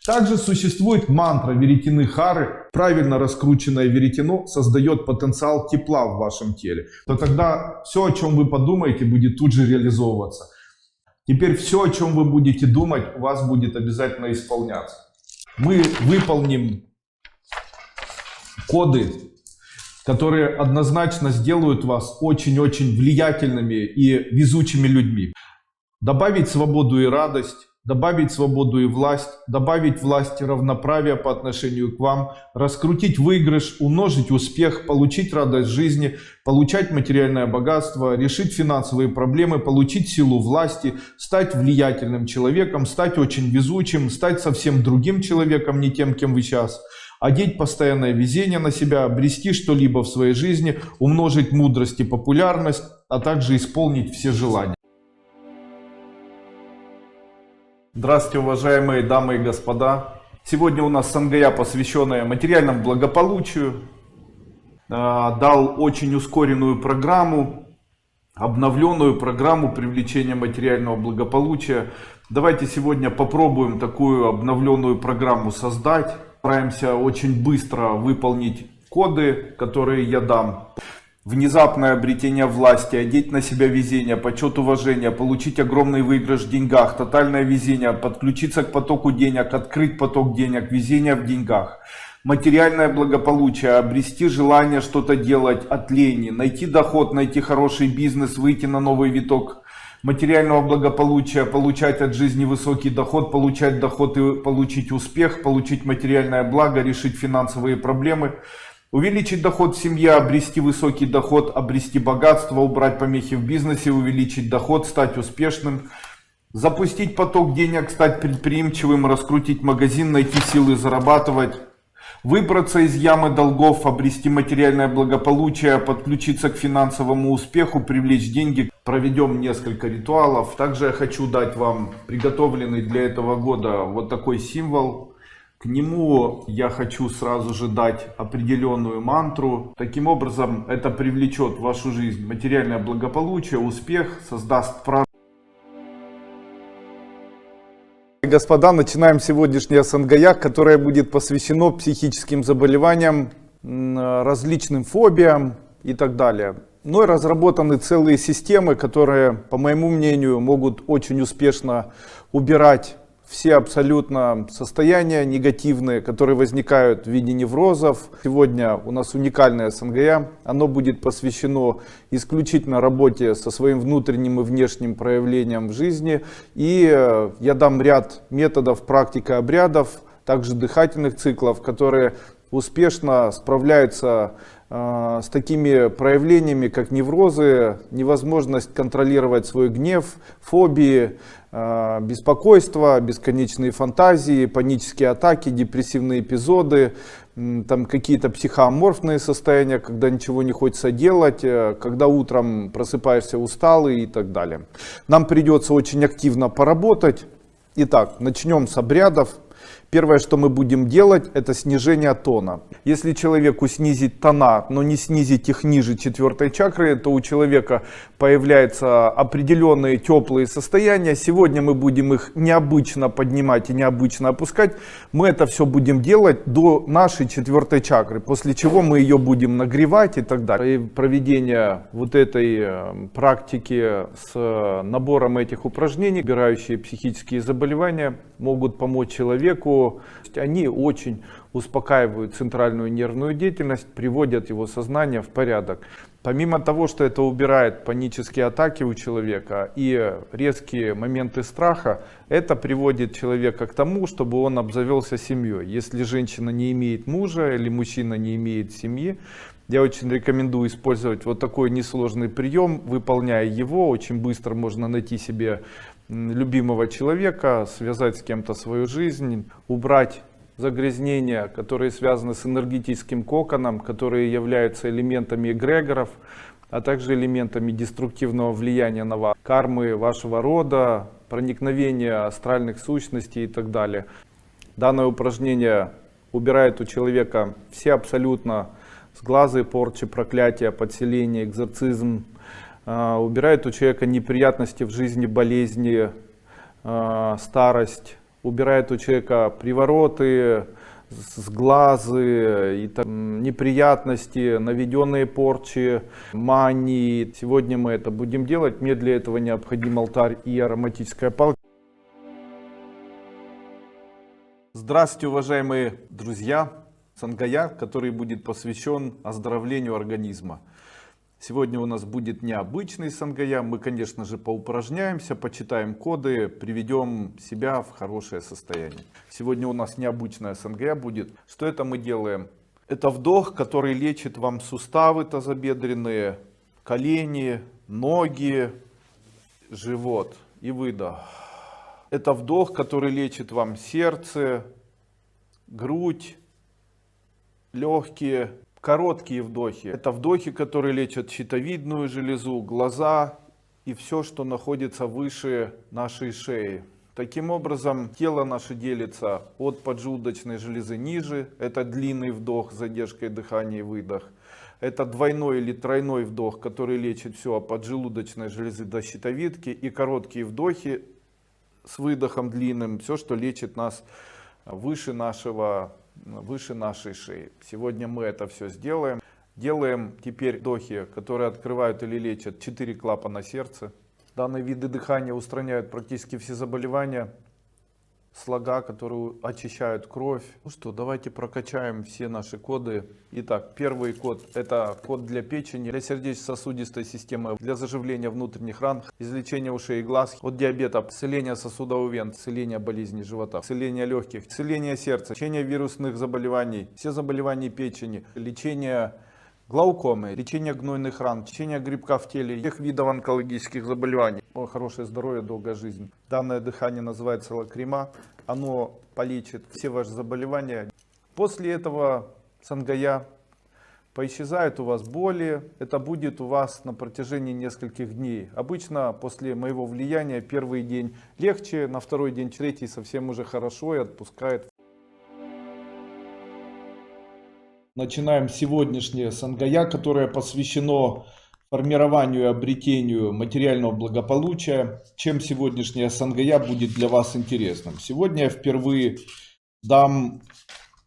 Также существует мантра веретены Хары. Правильно раскрученное веретено создает потенциал тепла в вашем теле. То тогда все, о чем вы подумаете, будет тут же реализовываться. Теперь все, о чем вы будете думать, у вас будет обязательно исполняться. Мы выполним коды, которые однозначно сделают вас очень-очень влиятельными и везучими людьми. Добавить свободу и радость, добавить свободу и власть, добавить власть и равноправие по отношению к вам, раскрутить выигрыш, умножить успех, получить радость жизни, получать материальное богатство, решить финансовые проблемы, получить силу власти, стать влиятельным человеком, стать очень везучим, стать совсем другим человеком, не тем, кем вы сейчас. Одеть постоянное везение на себя, обрести что-либо в своей жизни, умножить мудрость и популярность, а также исполнить все желания. Здравствуйте, уважаемые дамы и господа. Сегодня у нас Сангая, посвященная материальному благополучию. Дал очень ускоренную программу, обновленную программу привлечения материального благополучия. Давайте сегодня попробуем такую обновленную программу создать. Стараемся очень быстро выполнить коды, которые я дам. внезапное обретение власти, одеть на себя везение, почет, уважение, получить огромный выигрыш в деньгах, тотальное везение, подключиться к потоку денег, открыть поток денег, везение в деньгах. Материальное благополучие, обрести желание что-то делать от лени, найти доход, найти хороший бизнес, выйти на новый виток материального благополучия, получать от жизни высокий доход, получать доход и получить успех, получить материальное благо, решить финансовые проблемы, увеличить доход в семье, обрести высокий доход, обрести богатство, убрать помехи в бизнесе, увеличить доход, стать успешным, запустить поток денег, стать предприимчивым, раскрутить магазин, найти силы зарабатывать. Выбраться из ямы долгов, обрести материальное благополучие, подключиться к финансовому успеху, привлечь деньги. Проведем несколько ритуалов. Также я хочу дать вам приготовленный для этого года вот такой символ. К нему я хочу сразу же дать определенную мантру. Таким образом, это привлечет в вашу жизнь материальное благополучие, успех, создаст праздник. Господа, начинаем сегодняшнее Сангая, которое будет посвящено психическим заболеваниям, различным фобиям и так далее. Мной разработаны целые системы, которые, по моему мнению, могут очень успешно убирать все абсолютно состояния негативные, которые возникают в виде неврозов. Сегодня у нас уникальное Сангая. Оно будет посвящено исключительно работе со своим внутренним и внешним проявлением в жизни. И я дам ряд методов, практик и обрядов, также дыхательных циклов, которые успешно справляются с такими проявлениями, как неврозы, невозможность контролировать свой гнев, фобии, беспокойство, бесконечные фантазии, панические атаки, депрессивные эпизоды, там какие-то психоаморфные состояния, когда ничего не хочется делать, когда утром просыпаешься усталый и так далее. Нам придется очень активно поработать. Итак, начнем с обрядов. Первое, что мы будем делать, это снижение тона. Если человеку снизить тона, но не снизить их ниже 4 чакры, то у человека появляются определенные теплые состояния. Сегодня мы будем их необычно поднимать и необычно опускать. Мы это все будем делать до нашей 4 чакры, после чего мы ее будем нагревать и так далее. И проведение вот этой практики с набором этих упражнений, убирающие психические заболевания, могут помочь человеку. Они очень успокаивают центральную нервную деятельность, приводят его сознание в порядок. Помимо того, что это убирает панические атаки у человека и резкие моменты страха, это приводит человека к тому, чтобы он обзавелся семьей. Если женщина не имеет мужа или мужчина не имеет семьи, я очень рекомендую использовать вот такой несложный прием. Выполняя его, очень быстро можно найти себе любимого человека, связать с кем-то свою жизнь, убрать загрязнения, которые связаны с энергетическим коконом, которые являются элементами эгрегоров, а также элементами деструктивного влияния на вас, кармы вашего рода, проникновения астральных сущностей и так далее. Данное упражнение убирает у человека все абсолютно сглазы, порчи, проклятия, подселения, экзорцизм, убирает у человека неприятности в жизни, болезни, старость, убирает у человека привороты, сглазы, неприятности, наведенные порчи, мании. Сегодня мы это будем делать. Мне для этого необходим алтарь и ароматическая палка. Здравствуйте, уважаемые друзья! Сангая, который будет посвящен оздоровлению организма. Сегодня у нас будет необычный Сангая. Мы, конечно же, поупражняемся, почитаем коды, приведем себя в хорошее состояние. Сегодня у нас необычная Сангая будет. Что это мы делаем? Это вдох, который лечит вам суставы тазобедренные, колени, ноги, живот. И выдох. Это вдох, который лечит вам сердце, грудь, легкие. Короткие вдохи. Это вдохи, которые лечат щитовидную железу, глаза и все, что находится выше нашей шеи. Таким образом, тело наше делится от поджелудочной железы ниже. Это длинный вдох с задержкой дыхания и выдох. Это двойной или тройной вдох, который лечит все от поджелудочной железы до щитовидки. И короткие вдохи с выдохом длинным. Все, что лечит нас выше нашей шеи. Сегодня мы это все сделаем. Делаем теперь вдохи, которые открывают или лечат 4 клапана сердца. Данные виды дыхания устраняют практически все заболевания, слога, которые очищают кровь. Ну что, давайте прокачаем все наши коды. Итак, первый код — это код для печени, для сердечно-сосудистой системы, для заживления внутренних ран, излечения ушей и глаз, от диабета, исцеления сосудов вен, исцеления болезней живота, исцеления легких, исцеления сердца, лечения вирусных заболеваний, все заболевания печени, лечение глаукомы, лечение гнойных ран, лечение грибка в теле, всех видов онкологических заболеваний. Хорошее здоровье, долгая жизнь. Данное дыхание называется лакрима. Оно полечит все ваши заболевания. После этого сангая поисчезают у вас боли. Это будет у вас на протяжении нескольких дней. Обычно после моего влияния первый день легче, на второй день, третий совсем уже хорошо и отпускает. Начинаем сегодняшнее сангая, которое посвящено формированию и обретению материального благополучия. Чем сегодняшняя сангая будет для вас интересным? Сегодня я впервые дам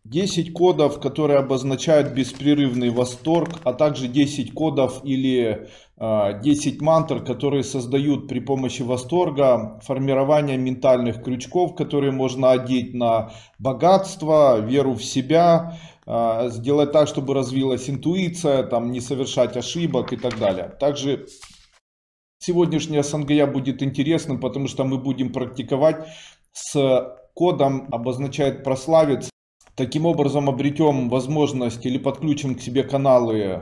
10 кодов, которые обозначают беспрерывный восторг, а также 10 кодов или 10 мантр, которые создают при помощи восторга формирование ментальных крючков, которые можно одеть на богатство, веру в себя, сделать так, чтобы развилась интуиция, там, не совершать ошибок и так далее. Также сегодняшняя сангая будет интересным, потому что мы будем практиковать с кодом, обозначает прославиться. Таким образом обретем возможность или подключим к себе каналы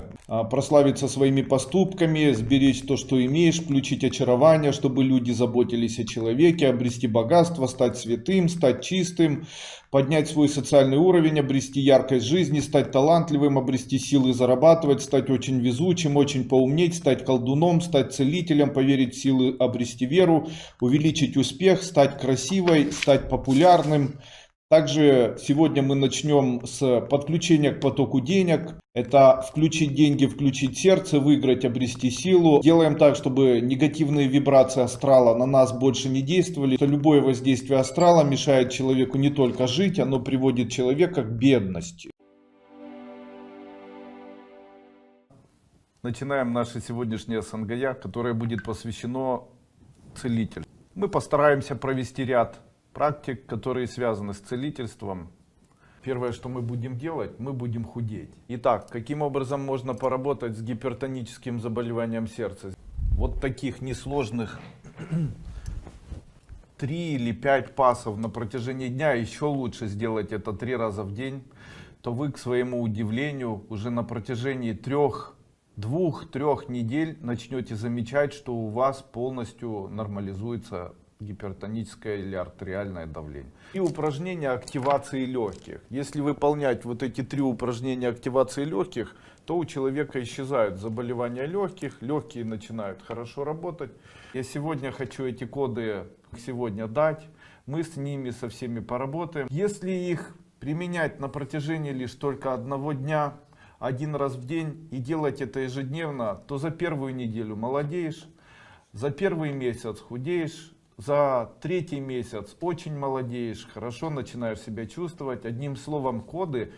прославиться своими поступками, сберечь то, что имеешь, включить очарование, чтобы люди заботились о человеке, обрести богатство, стать святым, стать чистым, поднять свой социальный уровень, обрести яркость жизни, стать талантливым, обрести силы зарабатывать, стать очень везучим, очень поумнеть, стать колдуном, стать целителем, поверить в силы, обрести веру, увеличить успех, стать красивой, стать популярным. Также сегодня мы начнем с подключения к потоку денег. Это включить деньги, включить сердце, выиграть, обрести силу. Делаем так, чтобы негативные вибрации астрала на нас больше не действовали. Любое воздействие астрала мешает человеку не только жить, оно приводит человека к бедности. Начинаем наше сегодняшнее сангая, которое будет посвящено целителю. Мы постараемся провести ряд практик, которые связаны с целительством. Первое, что мы будем делать, мы будем худеть. Итак, каким образом можно поработать с гипертоническим заболеванием сердца? Вот таких несложных 3 или 5 пасов на протяжении дня, еще лучше сделать это 3 раза в день, то вы, к своему удивлению, уже на протяжении 2-3 недель начнете замечать, что у вас полностью нормализуется гипертоническое или артериальное давление. И упражнения активации легких. Если выполнять вот эти 3 упражнения активации легких, то у человека исчезают заболевания легких, легкие начинают хорошо работать. Я сегодня хочу эти коды сегодня дать. Мы с ними со всеми поработаем. Если их применять на протяжении лишь только 1 дня, 1 раз в день и делать это ежедневно, то за первую неделю молодеешь, за первый месяц худеешь, за 3-й месяц очень молодеешь, хорошо начинаешь себя чувствовать. Одним словом, коды,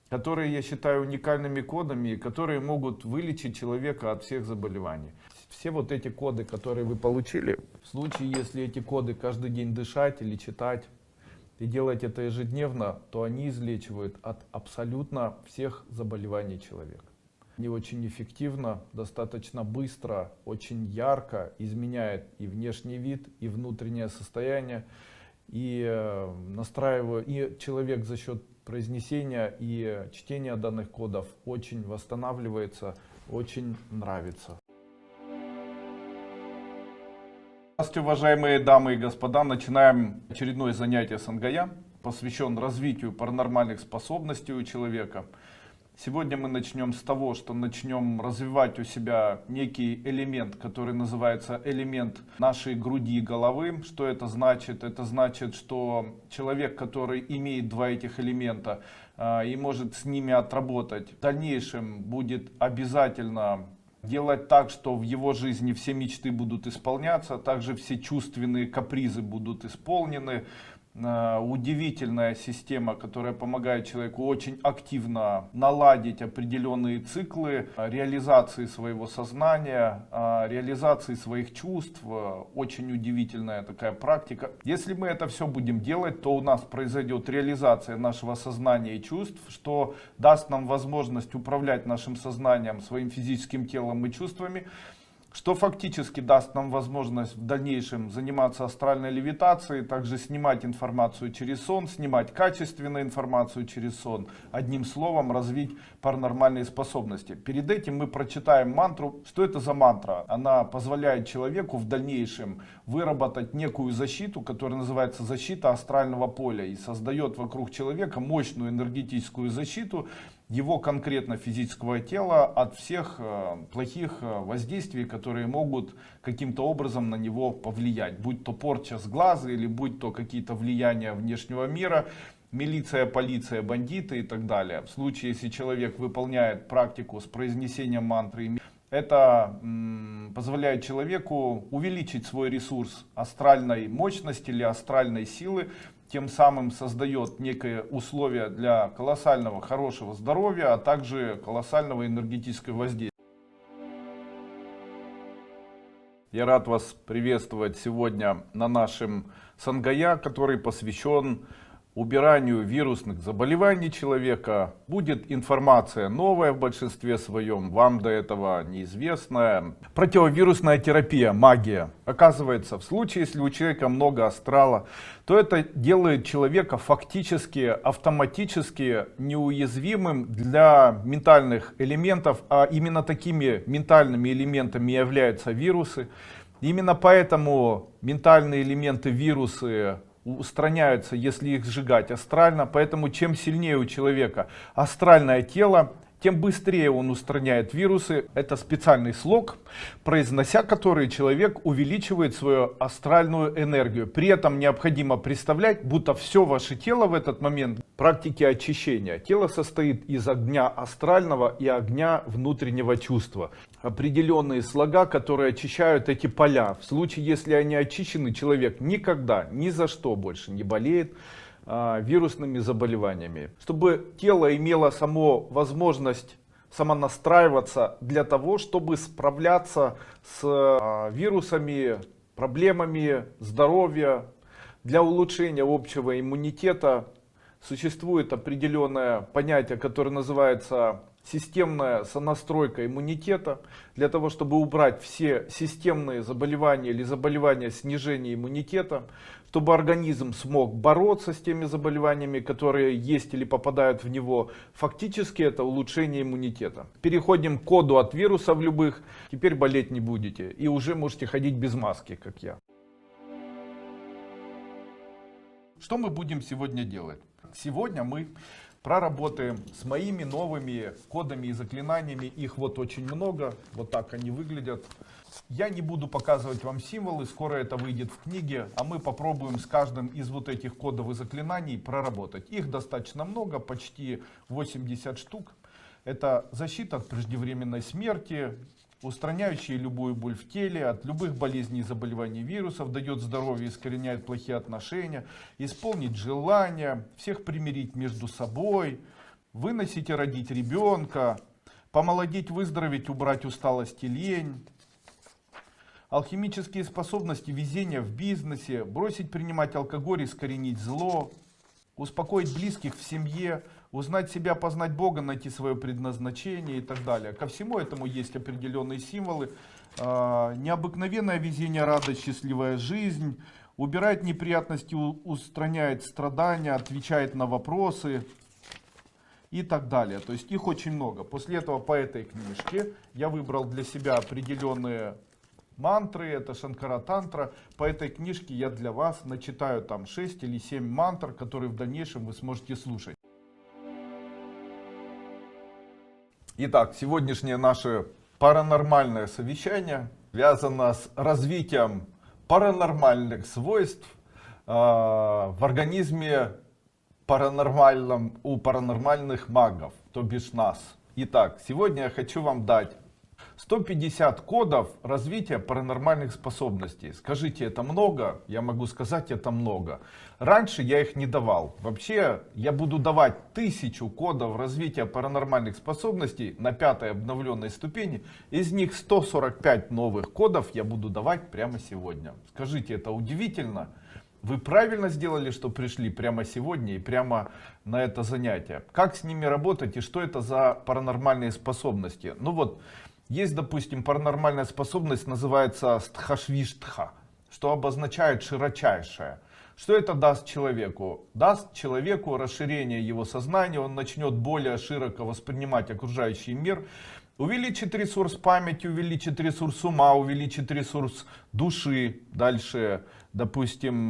которые я считаю уникальными кодами, которые могут вылечить человека от всех заболеваний. Все вот эти коды, которые вы получили, в случае, если эти коды каждый день дышать или читать и делать это ежедневно, то они излечивают от абсолютно всех заболеваний человека. Они очень эффективно, достаточно быстро, очень ярко изменяет и внешний вид, и внутреннее состояние, и настраиваю, и человек за счет произнесения и чтения данных кодов очень восстанавливается, очень нравится. Здравствуйте, уважаемые дамы и господа, начинаем очередное занятие сангая, посвящен развитию паранормальных способностей у человека. Сегодня мы начнем с того, что начнем развивать у себя некий элемент, который называется элемент нашей груди и головы. Что это значит? Это значит, что человек, который имеет 2 этих элемента и может с ними отработать, в дальнейшем будет обязательно делать так, что в его жизни все мечты будут исполняться, также все чувственные капризы будут исполнены. удивительная система, которая помогает человеку очень активно наладить определенные циклы реализации своего сознания, реализации своих чувств. Очень удивительная такая практика. Если мы это все будем делать, то у нас произойдет реализация нашего сознания и чувств, что даст нам возможность управлять нашим сознанием, своим физическим телом и чувствами, что фактически даст нам возможность в дальнейшем заниматься астральной левитацией, также снимать информацию через сон, снимать качественную информацию через сон, одним словом развить паранормальные способности. Перед этим мы прочитаем мантру. Что это за мантра? Она позволяет человеку в дальнейшем выработать некую защиту, которая называется защита астрального поля, и создает вокруг человека мощную энергетическую защиту его конкретно физического тела от всех плохих воздействий, которые могут каким-то образом на него повлиять. Будь то порча с глаза или будь то какие-то влияния внешнего мира, милиция, полиция, бандиты и так далее. В случае, если человек выполняет практику с произнесением мантры, это позволяет человеку увеличить свой ресурс астральной мощности или астральной силы, тем самым создает некое условие для колоссального хорошего здоровья, а также колоссального энергетического воздействия. Я рад вас приветствовать сегодня на нашем Сангая, который посвящен убиранию вирусных заболеваний человека. Будет информация новая в большинстве своем, вам до этого неизвестная. Противовирусная терапия, магия. Оказывается, в случае, если у человека много астрала, то это делает человека фактически, автоматически неуязвимым для ментальных элементов, а именно такими ментальными элементами являются вирусы. Именно поэтому ментальные элементы, вирусы устраняются, если их сжигать астрально. Поэтому чем сильнее у человека астральное тело, тем быстрее он устраняет вирусы. Это специальный слог, произнося который, человек увеличивает свою астральную энергию. При этом необходимо представлять, будто все ваше тело в этот момент практики очищения. Тело состоит из огня астрального и огня внутреннего чувства. Определенные слога, которые очищают эти поля. В случае, если они очищены, человек никогда, ни за что больше не болеет вирусными заболеваниями. Чтобы тело имело само возможность самонастраиваться для того, чтобы справляться с вирусами, проблемами здоровья, для улучшения общего иммунитета, существует определенное понятие, которое называется системная сонастройка иммунитета. Для того, чтобы убрать все системные заболевания или заболевания снижения иммунитета, чтобы организм смог бороться с теми заболеваниями, которые есть или попадают в него, фактически это улучшение иммунитета. Переходим к коду от вирусов любых. Теперь болеть не будете и уже можете ходить без маски, как я. Что мы будем сегодня делать? Сегодня мы проработаем с моими новыми кодами и заклинаниями. Их вот очень много. Вот так они выглядят. Я не буду показывать вам символы. Скоро это выйдет в книге. А мы попробуем с каждым из вот этих кодов и заклинаний проработать. Их достаточно много. Почти 80 штук. Это защита от преждевременной смерти, устраняющие любую боль в теле, от любых болезней и заболеваний вирусов, дает здоровье, искореняет плохие отношения, исполнить желания, всех примирить между собой, выносить и родить ребенка, помолодеть, выздороветь, убрать усталость и лень, алхимические способности, везение в бизнесе, бросить принимать алкоголь, искоренить зло, успокоить близких в семье, узнать себя, познать Бога, найти свое предназначение и так далее. Ко всему этому есть определенные символы. Необыкновенное везение, радость, счастливая жизнь, убирает неприятности, устраняет страдания, отвечает на вопросы и так далее. То есть их очень много. После этого по этой книжке я выбрал для себя определенные мантры, это Шанкара-тантра. По этой книжке я для вас начитаю там 6 или 7 мантр, которые в дальнейшем вы сможете слушать. Итак, сегодняшнее наше паранормальное совещание связано с развитием паранормальных свойств в организме паранормальном у паранормальных магов, то бишь нас. Итак, сегодня я хочу вам дать 150 кодов развития паранормальных способностей. Скажите, это много? Я могу сказать, это много. Раньше я их не давал. Вообще, я буду давать 1000 кодов развития паранормальных способностей на 5-й обновленной ступени. Из них 145 новых кодов я буду давать прямо сегодня. Скажите, это удивительно? Вы правильно сделали, что пришли прямо сегодня и прямо на это занятие. Как с ними работать и что это за паранормальные способности? Ну вот, есть, допустим, паранормальная способность, называется стхашвиштха, что обозначает широчайшее. Что это даст человеку? Даст человеку расширение его сознания, он начнет более широко воспринимать окружающий мир, увеличит ресурс памяти, увеличит ресурс ума, увеличит ресурс души. Дальше, допустим,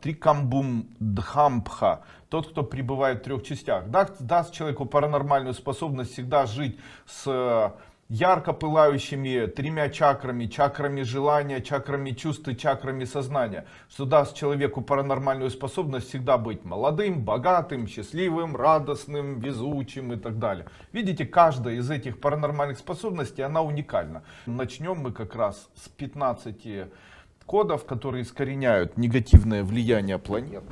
трикамбум дхампха, тот, кто пребывает в 3 частях. Даст человеку паранормальную способность всегда жить с ярко пылающими 3 чакрами, чакрами желания, чакрами чувств и чакрами сознания, что даст человеку паранормальную способность всегда быть молодым, богатым, счастливым, радостным, везучим и так далее. Видите, каждая из этих паранормальных способностей, она уникальна. Начнем мы как раз с 15 кодов, которые искореняют негативное влияние планет.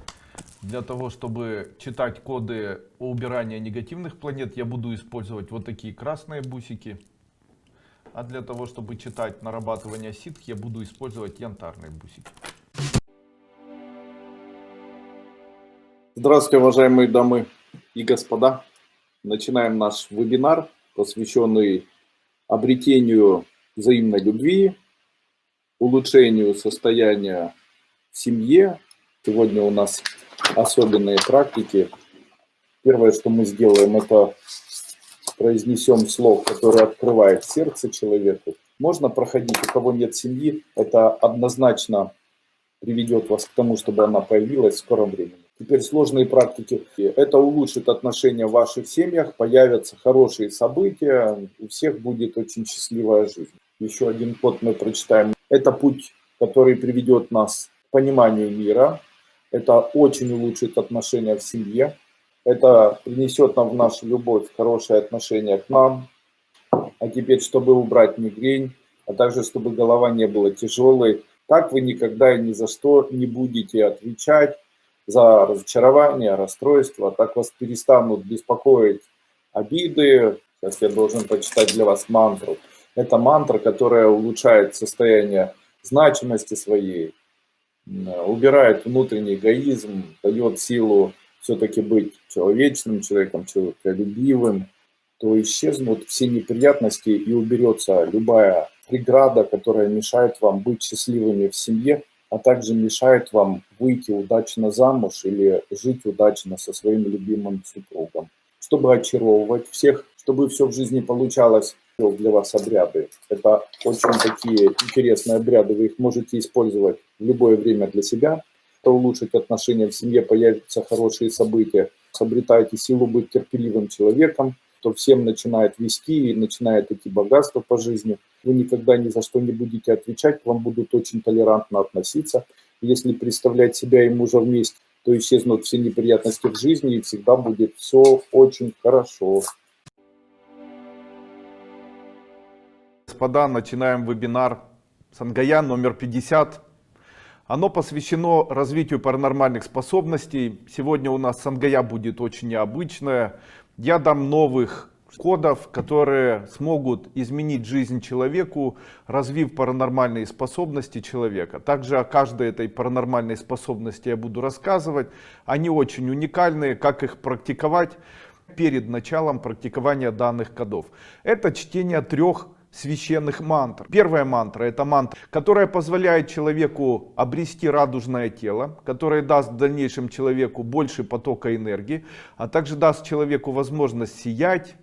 Для того, чтобы читать коды о убирании негативных планет, я буду использовать вот такие красные бусики. А для того, чтобы читать нарабатывание ситх, я буду использовать янтарные бусики. Здравствуйте, уважаемые дамы и господа. Начинаем наш вебинар, посвященный обретению взаимной любви, улучшению состояния в семье. Сегодня у нас особенные практики. Первое, что мы сделаем, это произнесем слог, который открывает сердце человеку. Можно проходить, у кого нет семьи, это однозначно приведет вас к тому, чтобы она появилась в скором времени. Теперь сложные практики. Это улучшит отношения в ваших семьях, появятся хорошие события, у всех будет очень счастливая жизнь. Еще один код мы прочитаем. Это путь, который приведет нас к пониманию мира. Это очень улучшит отношения в семье. Это принесет нам в нашу любовь хорошее отношение к нам. А теперь, чтобы убрать мигрень, а также, чтобы голова не была тяжелой, так вы никогда и ни за что не будете отвечать за разочарование, расстройство. Так вас перестанут беспокоить обиды. Сейчас я должен прочитать для вас мантру. Это мантра, которая улучшает состояние значимости своей, убирает внутренний эгоизм, дает силу все-таки быть человечным человеком, человеколюбивым, то исчезнут все неприятности и уберется любая преграда, которая мешает вам быть счастливыми в семье, а также мешает вам выйти удачно замуж или жить удачно со своим любимым супругом. Чтобы очаровывать всех, чтобы все в жизни получалось, для вас обряды. Это очень такие интересные обряды, вы их можете использовать в любое время для себя. Это улучшить отношения в семье, появятся хорошие события, обретаете силу быть терпеливым человеком, то всем начинает вести и начинает идти богатство по жизни. Вы никогда ни за что не будете отвечать, к вам будут очень толерантно относиться. Если представлять себя и мужа вместе, то исчезнут все неприятности в жизни и всегда будет все очень хорошо. Господа, начинаем вебинар Сангая номер 50. Оно посвящено развитию паранормальных способностей. Сегодня у нас Сангая будет очень необычная. Я дам новых кодов, которые смогут изменить жизнь человеку, развив паранормальные способности человека. Также о каждой этой паранормальной способности я буду рассказывать. Они очень уникальные, как их практиковать перед началом практикования данных кодов. Это чтение 3 священных мантр. Первая мантра — это мантра, которая позволяет человеку обрести радужное тело, которое даст в дальнейшем человеку больше потока энергии, а также даст человеку возможность сиять,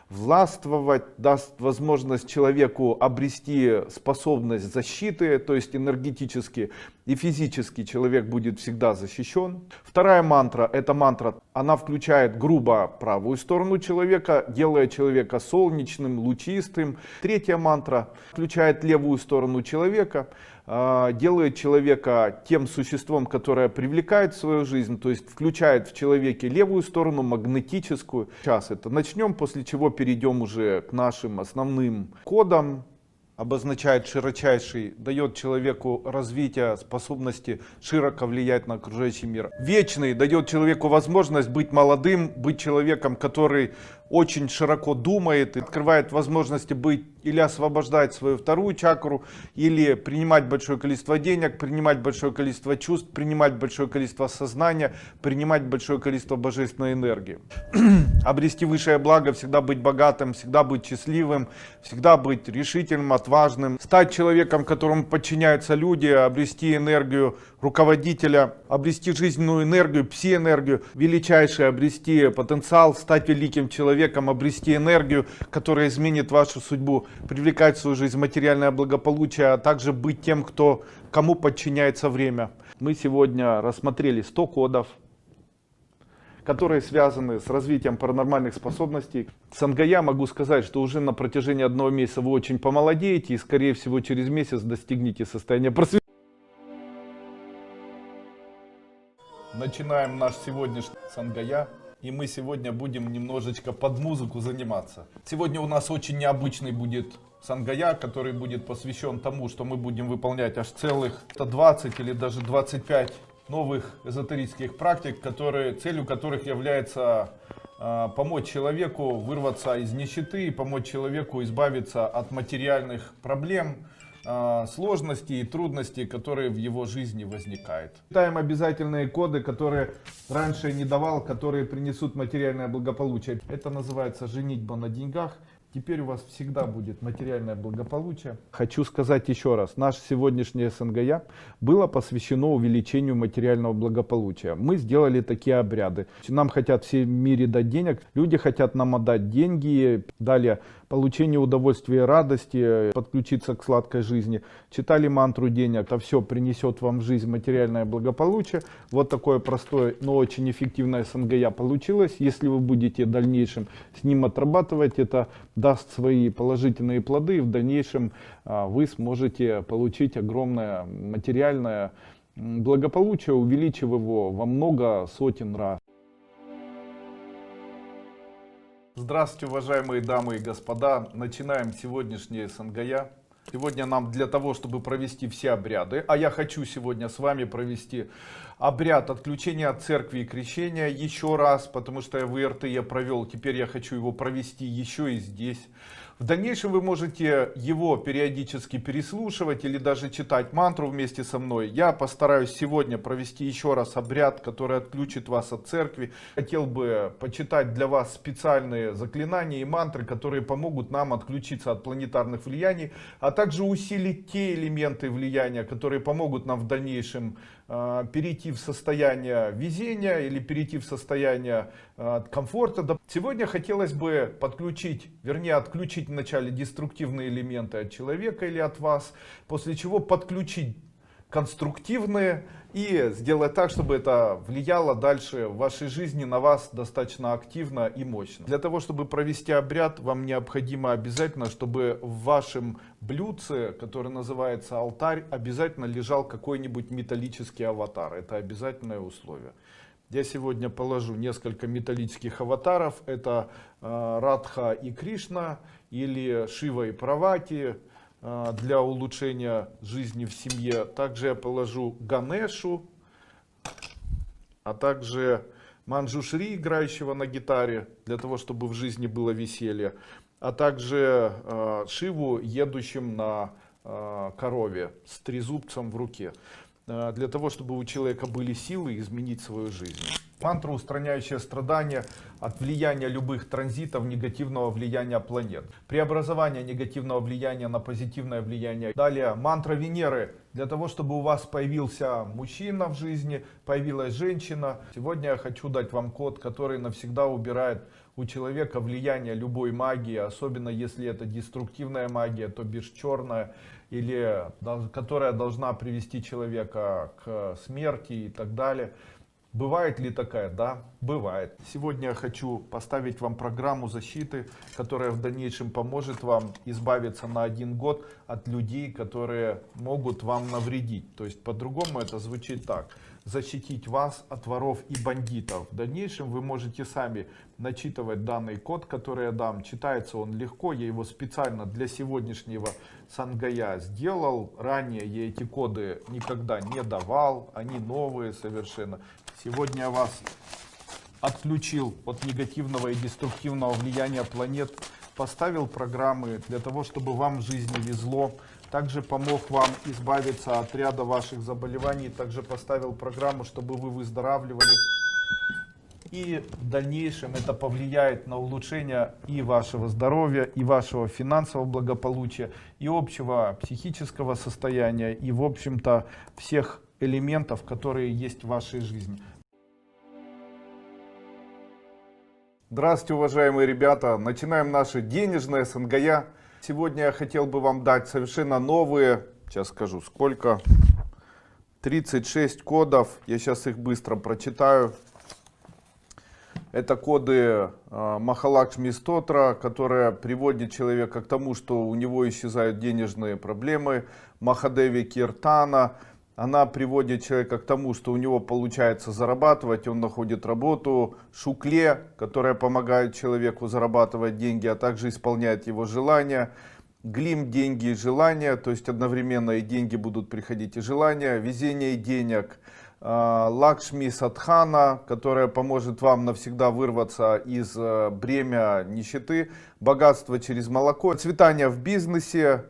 властвовать, даст возможность человеку обрести способность защиты, то есть энергетически и физически человек будет всегда защищен. Вторая мантра, эта мантра, она включает грубо правую сторону человека, делая человека солнечным, лучистым. Третья мантра включает левую сторону человека, делает человека тем существом, которое привлекает в свою жизнь, то есть включает в человеке левую сторону, магнетическую. Сейчас это начнем, после чего перейдем уже к нашим основным кодам. обозначает широчайший, дает человеку развитие способности широко влиять на окружающий мир. Вечный дает человеку возможность быть молодым, быть человеком, который очень широко думает, открывает возможности быть или освобождать свою вторую чакру, или принимать большое количество денег, принимать большое количество чувств, принимать большое количество сознания, принимать большое количество божественной энергии. Обрести высшее благо, всегда быть богатым, всегда быть счастливым, всегда быть решительным, отважным, стать человеком, которому подчиняются люди, обрести энергию руководителя, обрести жизненную энергию, пси-энергию, величайшее, обрести потенциал, стать великим человеком, обрести энергию, которая изменит вашу судьбу, привлекать в свою жизнь материальное благополучие, а также быть тем, кому подчиняется время. Мы сегодня рассмотрели 100 кодов, которые связаны с развитием паранормальных способностей. Сангая, могу сказать, что уже на протяжении 1 месяца вы очень помолодеете и, скорее всего, через месяц достигнете состояния просветления. Начинаем наш сегодняшний Сангая. И мы сегодня будем немножечко под музыку заниматься. Сегодня у нас очень необычный будет Сангая, который будет посвящен тому, что мы будем выполнять аж целых 20 или даже 25 новых эзотерических практик, целью которых является помочь человеку вырваться из нищеты и помочь человеку избавиться от материальных проблем, сложностей и трудностей, которые в его жизни возникают. Читаем обязательные коды, которые раньше не давал, которые принесут материальное благополучие. Это называется женитьба на деньгах. Теперь у вас всегда будет материальное благополучие. Хочу сказать еще раз, наше сегодняшнее Сангая было посвящено увеличению материального благополучия. Мы сделали такие обряды. Нам хотят все в мире дать денег, люди хотят нам отдать деньги, далее получение удовольствия и радости, подключиться к сладкой жизни. Читали мантру денег, это все принесет вам в жизнь материальное благополучие. Вот такое простое, но очень эффективное Сангая получилось. Если вы будете в дальнейшем с ним отрабатывать, это даст свои положительные плоды, и в дальнейшем вы сможете получить огромное материальное благополучие, увеличив его во много сотен раз. Здравствуйте, уважаемые дамы и господа! Начинаем сегодняшнее Сангая. Сегодня нам для того, чтобы провести все обряды, а я хочу сегодня с вами провести обряд отключения от церкви и крещения еще раз, потому что я в ИРТ я провел, теперь я хочу его провести еще и здесь. В дальнейшем вы можете его периодически переслушивать или даже читать мантру вместе со мной. Я постараюсь сегодня провести еще раз обряд, который отключит вас от церкви. Хотел бы почитать для вас специальные заклинания и мантры, которые помогут нам отключиться от планетарных влияний, а также усилить те элементы влияния, которые помогут нам в дальнейшем перейти в состояние везения или перейти в состояние комфорта. Сегодня хотелось бы отключить вначале деструктивные элементы от человека или от вас, после чего подключить конструктивные и сделать так, чтобы это влияло дальше в вашей жизни на вас достаточно активно и мощно. Для того, чтобы провести обряд, вам необходимо обязательно, чтобы в вашем блюдце, который называется алтарь, обязательно лежал какой-нибудь металлический аватар. Это обязательное условие. Я сегодня положу несколько металлических аватаров. Это Радха и Кришна или Шива и Парвати для улучшения жизни в семье. Также я положу Ганешу, а также Манджушри, играющего на гитаре, для того, чтобы в жизни было веселье. А также Шиву, едущим на корове с трезубцем в руке. Для того, чтобы у человека были силы изменить свою жизнь. Мантра, устраняющая страдания от влияния любых транзитов, негативного влияния планет. Преобразование негативного влияния на позитивное влияние. Далее мантра Венеры. Для того, чтобы у вас появился мужчина в жизни, появилась женщина. Сегодня я хочу дать вам код, который навсегда убирает у человека влияние любой магии. Особенно если это деструктивная магия, то бишь черная. Или которая должна привести человека к смерти и так далее. Бывает ли такая? Да, бывает. Сегодня я хочу поставить вам программу защиты, которая в дальнейшем поможет вам избавиться на 1 год от людей, которые могут вам навредить. То есть по-другому это звучит так. защитить вас от воров и бандитов. В дальнейшем вы можете сами начитывать данный код, который я дам. Читается он легко, я его специально для сегодняшнего Сангая сделал. Ранее я эти коды никогда не давал, они новые совершенно. Сегодня я вас отключил от негативного и деструктивного влияния планет, поставил программы для того, чтобы вам в жизни везло, также помог вам избавиться от ряда ваших заболеваний, также поставил программу, чтобы вы выздоравливали. И в дальнейшем это повлияет на улучшение и вашего здоровья, и вашего финансового благополучия, и общего психического состояния, и в общем-то всех элементов, которые есть в вашей жизни. Здравствуйте, уважаемые ребята! Начинаем наше денежное Сангая. Сегодня я хотел бы вам дать совершенно новые, сейчас скажу сколько, 36 кодов. Я сейчас их быстро прочитаю. Это коды Махалакшми Стотра, которая приводит человека к тому, что у него исчезают денежные проблемы. Махадеви Киртана. Она приводит человека к тому, что у него получается зарабатывать, он находит работу. Шукле, которая помогает человеку зарабатывать деньги, а также исполняет его желания. Глим, деньги и желания, то есть одновременно и деньги будут приходить, и желания. Везение денег. Лакшми Садхана, которая поможет вам навсегда вырваться из бремя нищеты. Богатство через молоко. Процветание в бизнесе.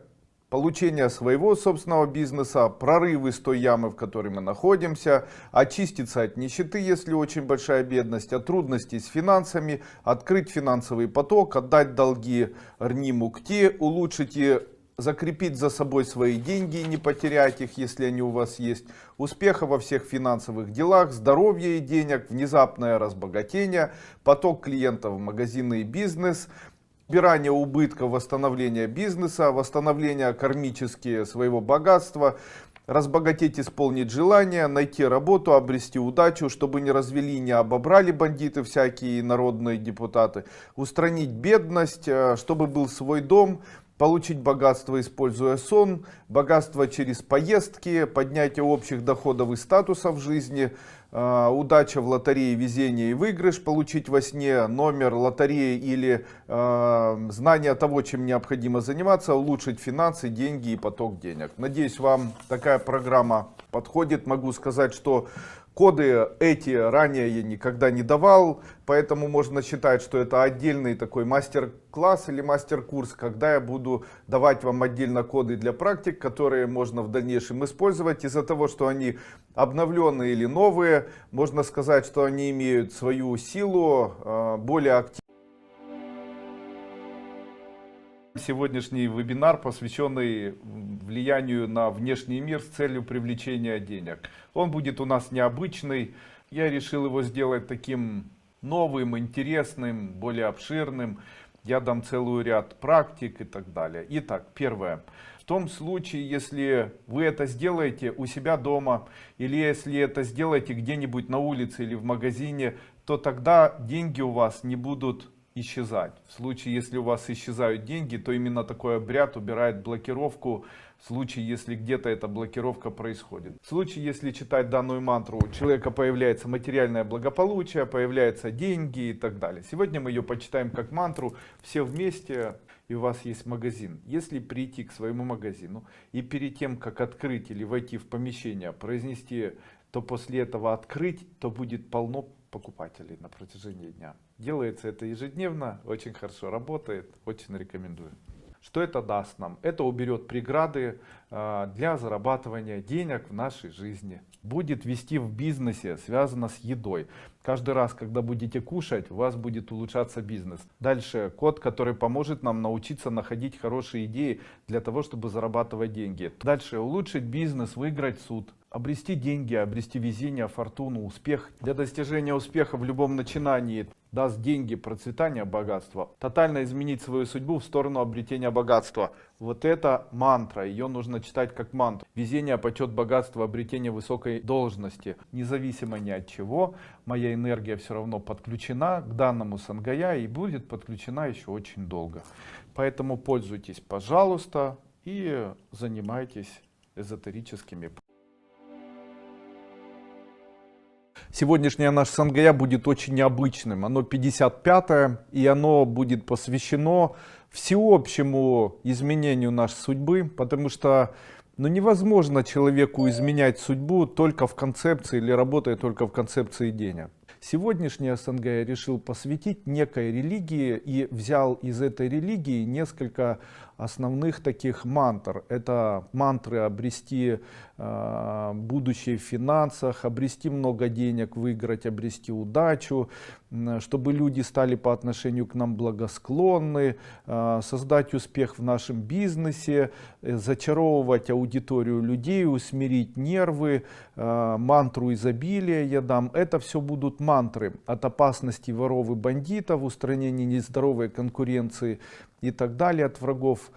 Получение своего собственного бизнеса, прорыв из той ямы, в которой мы находимся, очиститься от нищеты, если очень большая бедность, от трудностей с финансами, открыть финансовый поток, отдать долги Рни-Мукти, улучшить и закрепить за собой свои деньги и не потерять их, если они у вас есть, успеха во всех финансовых делах, здоровья и денег, внезапное разбогатение, поток клиентов в магазины и бизнес, убирание убытков, восстановление бизнеса, восстановление кармически своего богатства, разбогатеть, исполнить желание, найти работу, обрести удачу, чтобы не развели, не обобрали бандиты всякие народные депутаты, устранить бедность, чтобы был свой дом, получить богатство, используя сон, богатство через поездки, поднятие общих доходов и статуса в жизни, удача в лотерее, везение и выигрыш, получить во сне номер лотереи или знание того, чем необходимо заниматься, улучшить финансы, деньги и поток денег. Надеюсь, вам такая программа подходит. Могу сказать, что коды эти ранее я никогда не давал, поэтому можно считать, что это отдельный такой мастер-класс или мастер-курс, когда я буду давать вам отдельно коды для практик, которые можно в дальнейшем использовать. Из-за того, что они обновленные или новые, можно сказать, что они имеют свою силу, более активную. Сегодняшний вебинар, посвященный влиянию на внешний мир с целью привлечения денег. Он будет у нас необычный. Я решил его сделать таким новым, интересным, более обширным. Я дам целый ряд практик и так далее. Итак, первое. В том случае, если вы это сделаете у себя дома, или если это сделаете где-нибудь на улице или в магазине, то тогда деньги у вас не будут исчезать. В случае, если у вас исчезают деньги, то именно такой обряд убирает блокировку. В случае, если где-то эта блокировка происходит. В случае, если читать данную мантру, у человека появляется материальное благополучие, появляются деньги и так далее. Сегодня мы ее почитаем как мантру все вместе, и у вас есть магазин. Если прийти к своему магазину и перед тем, как открыть или войти в помещение, произнести, то после этого открыть, то будет полно покупателей на протяжении дня. Делается это ежедневно, очень хорошо работает, очень рекомендую. Что это даст нам? Это уберет преграды для зарабатывания денег в нашей жизни. Будет вести в бизнесе, связано с едой. Каждый раз, когда будете кушать, у вас будет улучшаться бизнес. Дальше код, который поможет нам научиться находить хорошие идеи для того, чтобы зарабатывать деньги. Дальше улучшить бизнес, выиграть суд. Обрести деньги, обрести везение, фортуну, успех. Для достижения успеха в любом начинании даст деньги, процветание, богатство. Тотально изменить свою судьбу в сторону обретения богатства. Вот это мантра, ее нужно читать как мантру. Везение, почет, богатство, обретение высокой должности. Независимо ни от чего, моя энергия все равно подключена к данному Сангая и будет подключена еще очень долго. Поэтому пользуйтесь, пожалуйста, и занимайтесь эзотерическими. Сегодняшнее наше Сангая будет очень необычным. Оно 55-е, и оно будет посвящено всеобщему изменению нашей судьбы, потому что невозможно человеку изменять судьбу только в концепции или работая только в концепции денег. Сегодняшнее СНГ я решил посвятить некой религии и взял из этой религии несколько основных таких мантр. Это мантры обрести будущее в финансах, обрести много денег, выиграть, обрести удачу, чтобы люди стали по отношению к нам благосклонны, создать успех в нашем бизнесе, зачаровывать аудиторию людей, усмирить нервы, мантру изобилия я дам. Это все будут мантры от опасности воров и бандитов, устранения нездоровой конкуренции и так далее от врагов.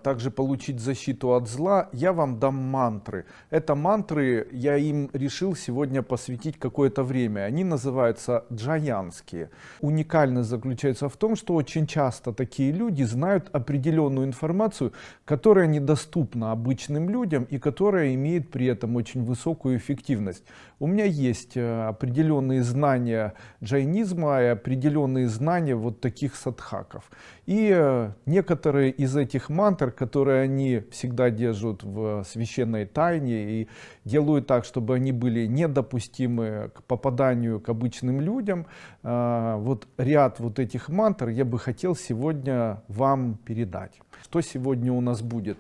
Также получить защиту от зла. Я вам дам мантры. Это мантры, я им решил сегодня посвятить какое-то время. Они называются джаянские. Уникальность заключается в том, что очень часто такие люди знают определенную информацию, которая недоступна обычным людям и которая имеет при этом очень высокую эффективность. У меня есть определенные знания джайнизма и определенные знания вот таких садхаков. И некоторые из этих мантр, которые они всегда держат в священной тайне и делают так, чтобы они были недопустимы к попаданию к обычным людям. Вот ряд вот этих мантр я бы хотел сегодня вам передать. Что сегодня у нас будет?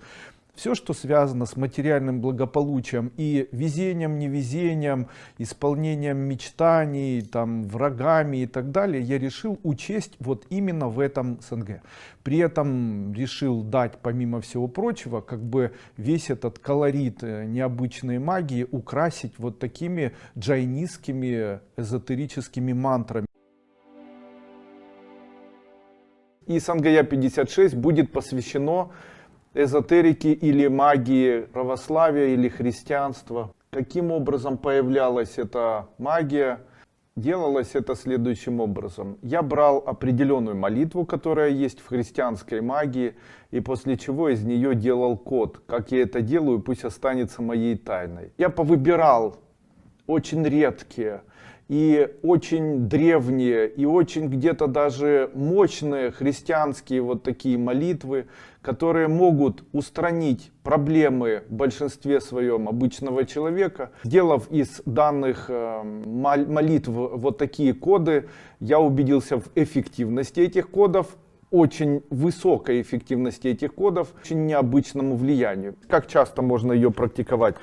Все, что связано с материальным благополучием и везением, невезением, исполнением мечтаний, там, врагами и так далее, я решил учесть вот именно в этом СНГ. При этом решил дать, помимо всего прочего, как бы весь этот колорит необычной магии украсить вот такими джайнистскими эзотерическими мантрами. И Сангая 56 будет посвящено эзотерики или магии православия или христианства. Каким образом появлялась эта магия? Делалось это следующим образом. Я брал определенную молитву, которая есть в христианской магии, и после чего из нее делал код. Как я это делаю, пусть останется моей тайной. Я повыбирал очень редкие и очень древние, и очень где-то даже мощные христианские вот такие молитвы, которые могут устранить проблемы в большинстве своем обычного человека. Сделав из данных молитв вот такие коды, я убедился в эффективности этих кодов, очень высокой эффективности этих кодов, очень необычному влиянию. Как часто можно ее практиковать?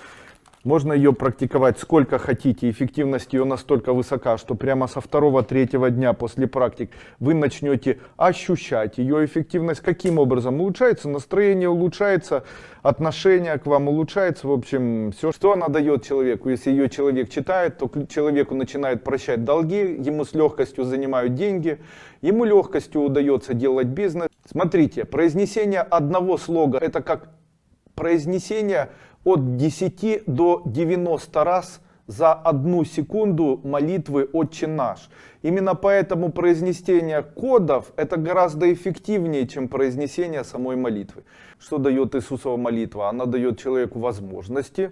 Можно ее практиковать сколько хотите, эффективность ее настолько высока, что прямо со 2-3 дня после практик вы начнете ощущать ее эффективность. Каким образом? Улучшается настроение, улучшается отношение к вам, улучшается, в общем, все, что она дает человеку. Если ее человек читает, то человеку начинает прощать долги, ему с легкостью занимают деньги, ему легкостью удается делать бизнес. Смотрите, произнесение одного слога, это как произнесение от 10 до 90 раз за 1 секунду молитвы «Отче наш». Именно поэтому произнесение кодов это гораздо эффективнее, чем произнесение самой молитвы. Что дает Иисусова молитва? Она дает человеку возможности,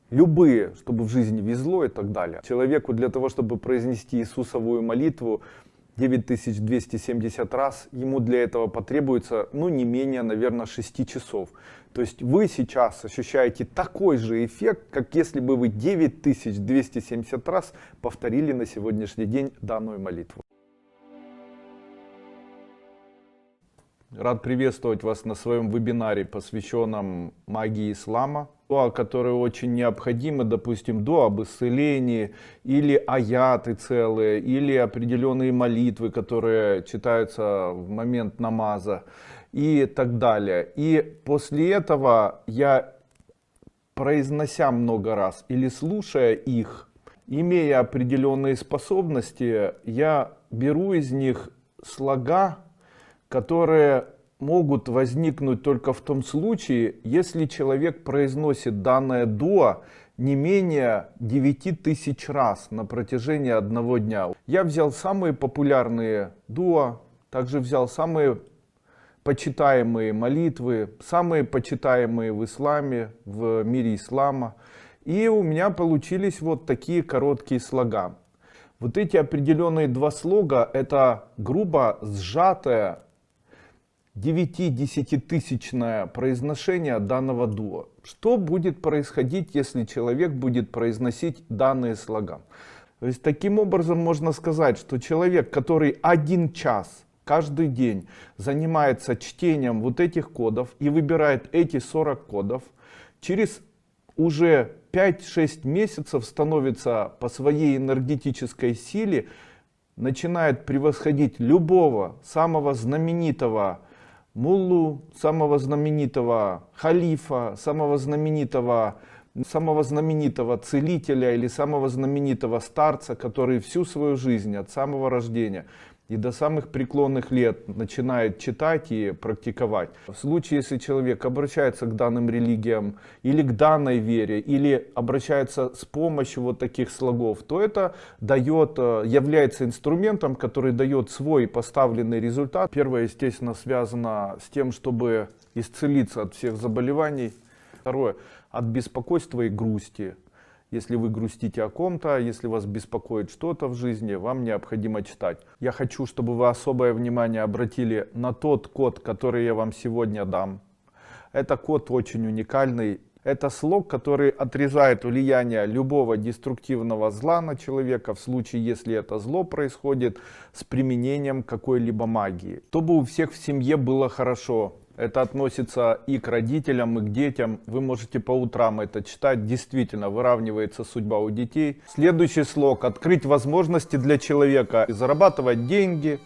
любые, чтобы в жизни везло и так далее. Человеку для того, чтобы произнести Иисусовую молитву 9270 раз, ему для этого потребуется не менее, наверное, 6 часов. То есть вы сейчас ощущаете такой же эффект, как если бы вы 9270 раз повторили на сегодняшний день данную молитву. Рад приветствовать вас на своем вебинаре, посвященном магии ислама. Дуа, которые очень необходимы, допустим, дуа об исцелении, или аяты целые, или определенные молитвы, которые читаются в момент намаза и так далее. И после этого я, произнося много раз или слушая их, имея определенные способности, я беру из них слога, которые могут возникнуть только в том случае, если человек произносит данное дуа не менее 9000 раз на протяжении одного дня. Я взял самые популярные дуа, также взял самые почитаемые молитвы, самые почитаемые в исламе, в мире ислама. И у меня получились вот такие короткие слога. Вот эти определенные два слога — это грубо сжатое 9-10-тысячное произношение данного дуа. Что будет происходить, если человек будет произносить данные слога? То есть таким образом можно сказать, что человек, который 1 час каждый день занимается чтением вот этих кодов и выбирает эти 40 кодов, через уже 5-6 месяцев становится по своей энергетической силе, начинает превосходить любого самого знаменитого муллу, самого знаменитого халифа, самого знаменитого целителя или самого знаменитого старца, который всю свою жизнь от самого рождения и до самых преклонных лет начинает читать и практиковать. В случае, если человек обращается к данным религиям или к данной вере, или обращается с помощью вот таких слогов, то это является инструментом, который дает свой поставленный результат. Первое, естественно, связано с тем, чтобы исцелиться от всех заболеваний. Второе, от беспокойства и грусти. Если вы грустите о ком-то, если вас беспокоит что-то в жизни, вам необходимо читать. Я хочу, чтобы вы особое внимание обратили на тот код, который я вам сегодня дам. Это код очень уникальный. Это слог, который отрезает влияние любого деструктивного зла на человека в случае, если это зло происходит с применением какой-либо магии. Чтобы у всех в семье было хорошо. Это относится и к родителям, и к детям. Вы можете по утрам это читать. Действительно, выравнивается судьба у детей. Следующий слог. Открыть возможности для человека. Зарабатывать деньги.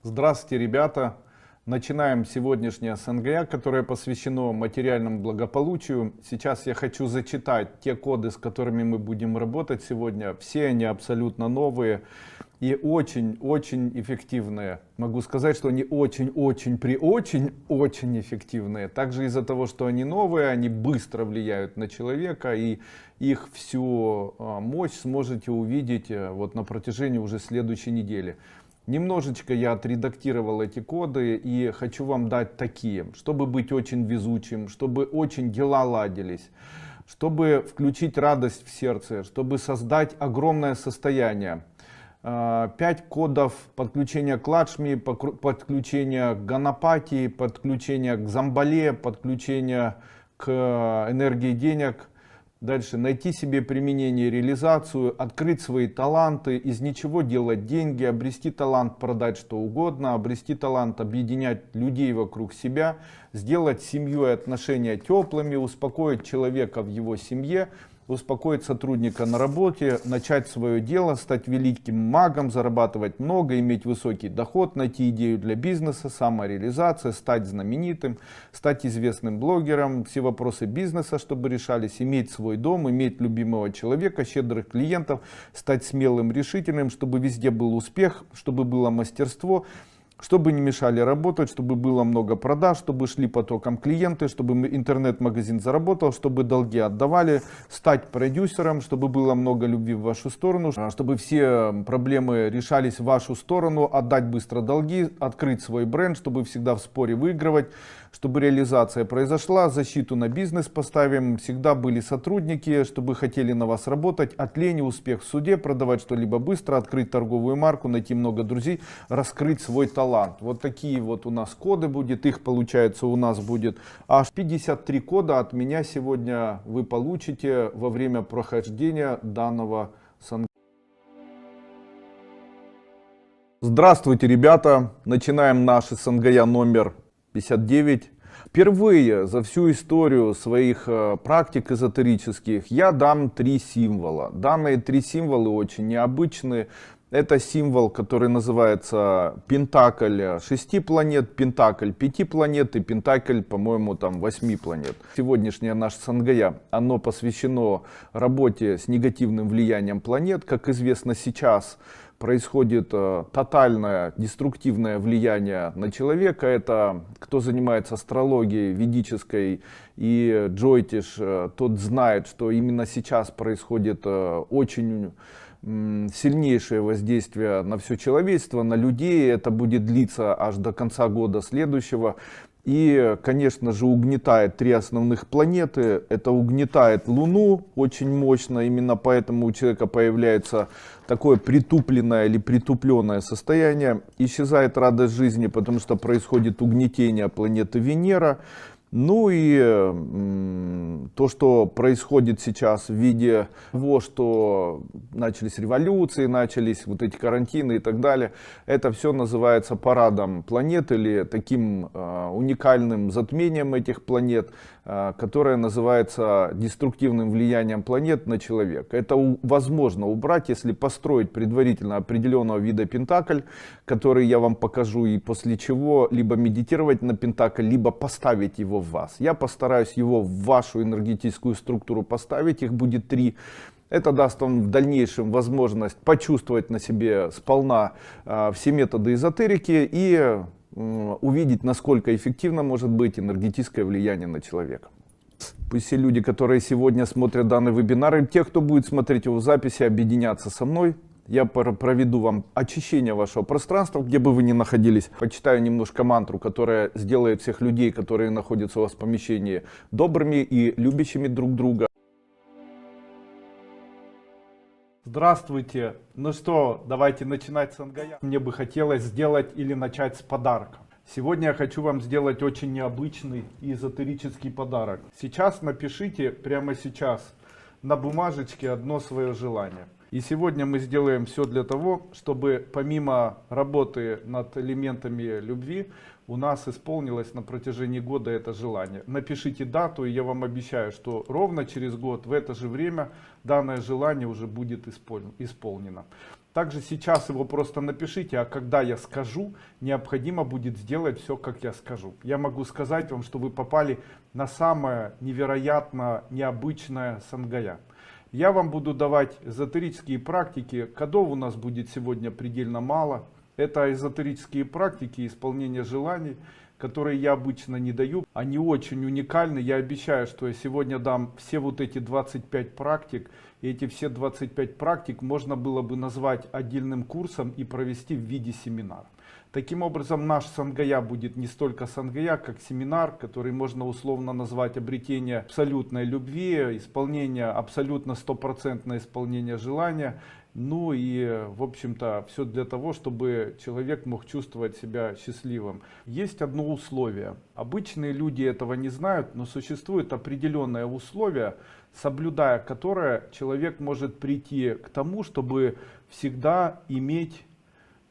Здравствуйте, ребята. Начинаем сегодняшнее СНГ, которое посвящено материальному благополучию. Сейчас я хочу зачитать те коды, с которыми мы будем работать сегодня. Все они абсолютно новые и очень-очень эффективные. Могу сказать, что они очень эффективные. Также из-за того, что они новые, они быстро влияют на человека, и их всю мощь сможете увидеть вот на протяжении уже следующей недели. Немножечко я отредактировал эти коды и хочу вам дать такие, чтобы быть очень везучим, чтобы очень дела ладились, чтобы включить радость в сердце, чтобы создать огромное состояние. 5 кодов подключения к Лакшми, подключения к Ганапати, подключения к Замбале, подключения к энергии денег. Дальше найти себе применение, реализацию, открыть свои таланты, из ничего делать деньги, обрести талант продать что угодно, обрести талант объединять людей вокруг себя, сделать семью и отношения теплыми, успокоить человека в его семье, успокоить сотрудника на работе, начать свое дело, стать великим магом, зарабатывать много, иметь высокий доход, найти идею для бизнеса, самореализация, стать знаменитым, стать известным блогером, все вопросы бизнеса, чтобы решались, иметь свой дом, иметь любимого человека, щедрых клиентов, стать смелым, решительным, чтобы везде был успех, чтобы было мастерство, чтобы не мешали работать, чтобы было много продаж, чтобы шли потоком клиенты, чтобы интернет-магазин заработал, чтобы долги отдавали, стать продюсером, чтобы было много любви в вашу сторону, чтобы все проблемы решались в вашу сторону, отдать быстро долги, открыть свой бренд, чтобы всегда в споре выигрывать, чтобы реализация произошла, защиту на бизнес поставим, всегда были сотрудники, чтобы хотели на вас работать, от лени, успех в суде, продавать что-либо быстро, открыть торговую марку, найти много друзей, раскрыть свой талант. Вот такие вот у нас коды будет, их получается у нас будет аж 53 кода от меня сегодня вы получите во время прохождения данного СНГ. Здравствуйте, ребята, начинаем наш СНГ номер 59. Впервые за всю историю своих практик эзотерических я дам 3 символа. Данные 3 символа очень необычные. Это символ, который называется Пентакль 6 планет, Пентакль 5 планет и Пентакль, по-моему, там 8 планет. Сегодняшнее наше Сангая, оно посвящено работе с негативным влиянием планет. Как известно, сейчас происходит тотальное деструктивное влияние на человека. Это кто занимается астрологией ведической и джойтиш, тот знает, что именно сейчас происходит очень сильнейшее воздействие на все человечество, на людей. Это будет длиться аж до конца года следующего. И, конечно же, угнетает три основных планеты. Это угнетает Луну очень мощно. Именно поэтому у человека появляется такое притупленное или притупленное состояние. Исчезает радость жизни, потому что происходит угнетение планеты Венера. Ну и то, что происходит сейчас в виде того, что начались революции, начались вот эти карантины и так далее, это все называется парадом планет или таким уникальным затмением этих планет, которое называется деструктивным влиянием планет на человека. Это возможно убрать, если построить предварительно определенного вида пентакль, который я вам покажу, и после чего либо медитировать на пентакль, либо поставить его в вас. Я постараюсь его в вашу энергетическую структуру поставить, их будет 3. Это даст вам в дальнейшем возможность почувствовать на себе сполна все методы эзотерики и увидеть, насколько эффективно может быть энергетическое влияние на человека. Пусть все люди, которые сегодня смотрят данный вебинар, и те, кто будет смотреть его в записи, объединятся со мной. Я проведу вам очищение вашего пространства, где бы вы ни находились. Почитаю немножко мантру, которая сделает всех людей, которые находятся у вас в помещении, добрыми и любящими друг друга. Здравствуйте. Ну что, давайте начинать с Сангая. Мне бы хотелось сделать или начать с подарка. Сегодня я хочу вам сделать очень необычный и эзотерический подарок. Сейчас напишите, прямо сейчас, на бумажечке одно свое желание. И сегодня мы сделаем все для того, чтобы помимо работы над элементами любви, у нас исполнилось на протяжении года это желание. Напишите дату, и я вам обещаю, что ровно через год в это же время данное желание уже будет исполнено. Также сейчас его просто напишите, а когда я скажу, необходимо будет сделать все, как я скажу. Я могу сказать вам, что вы попали на самое невероятно необычное Сангая. Я вам буду давать эзотерические практики. Кодов у нас будет сегодня предельно мало. Это эзотерические практики исполнения желаний, которые я обычно не даю. Они очень уникальны. Я обещаю, что я сегодня дам все вот эти 25 практик. И эти все 25 практик можно было бы назвать отдельным курсом и провести в виде семинара. Таким образом, наш Сангая будет не столько Сангая, как семинар, который можно условно назвать обретение абсолютной любви, исполнение абсолютно стопроцентное исполнение желания. Ну и, в общем-то, все для того, чтобы человек мог чувствовать себя счастливым. Есть одно условие. Обычные люди этого не знают, но существует определенное условие, соблюдая которое человек может прийти к тому, чтобы всегда иметь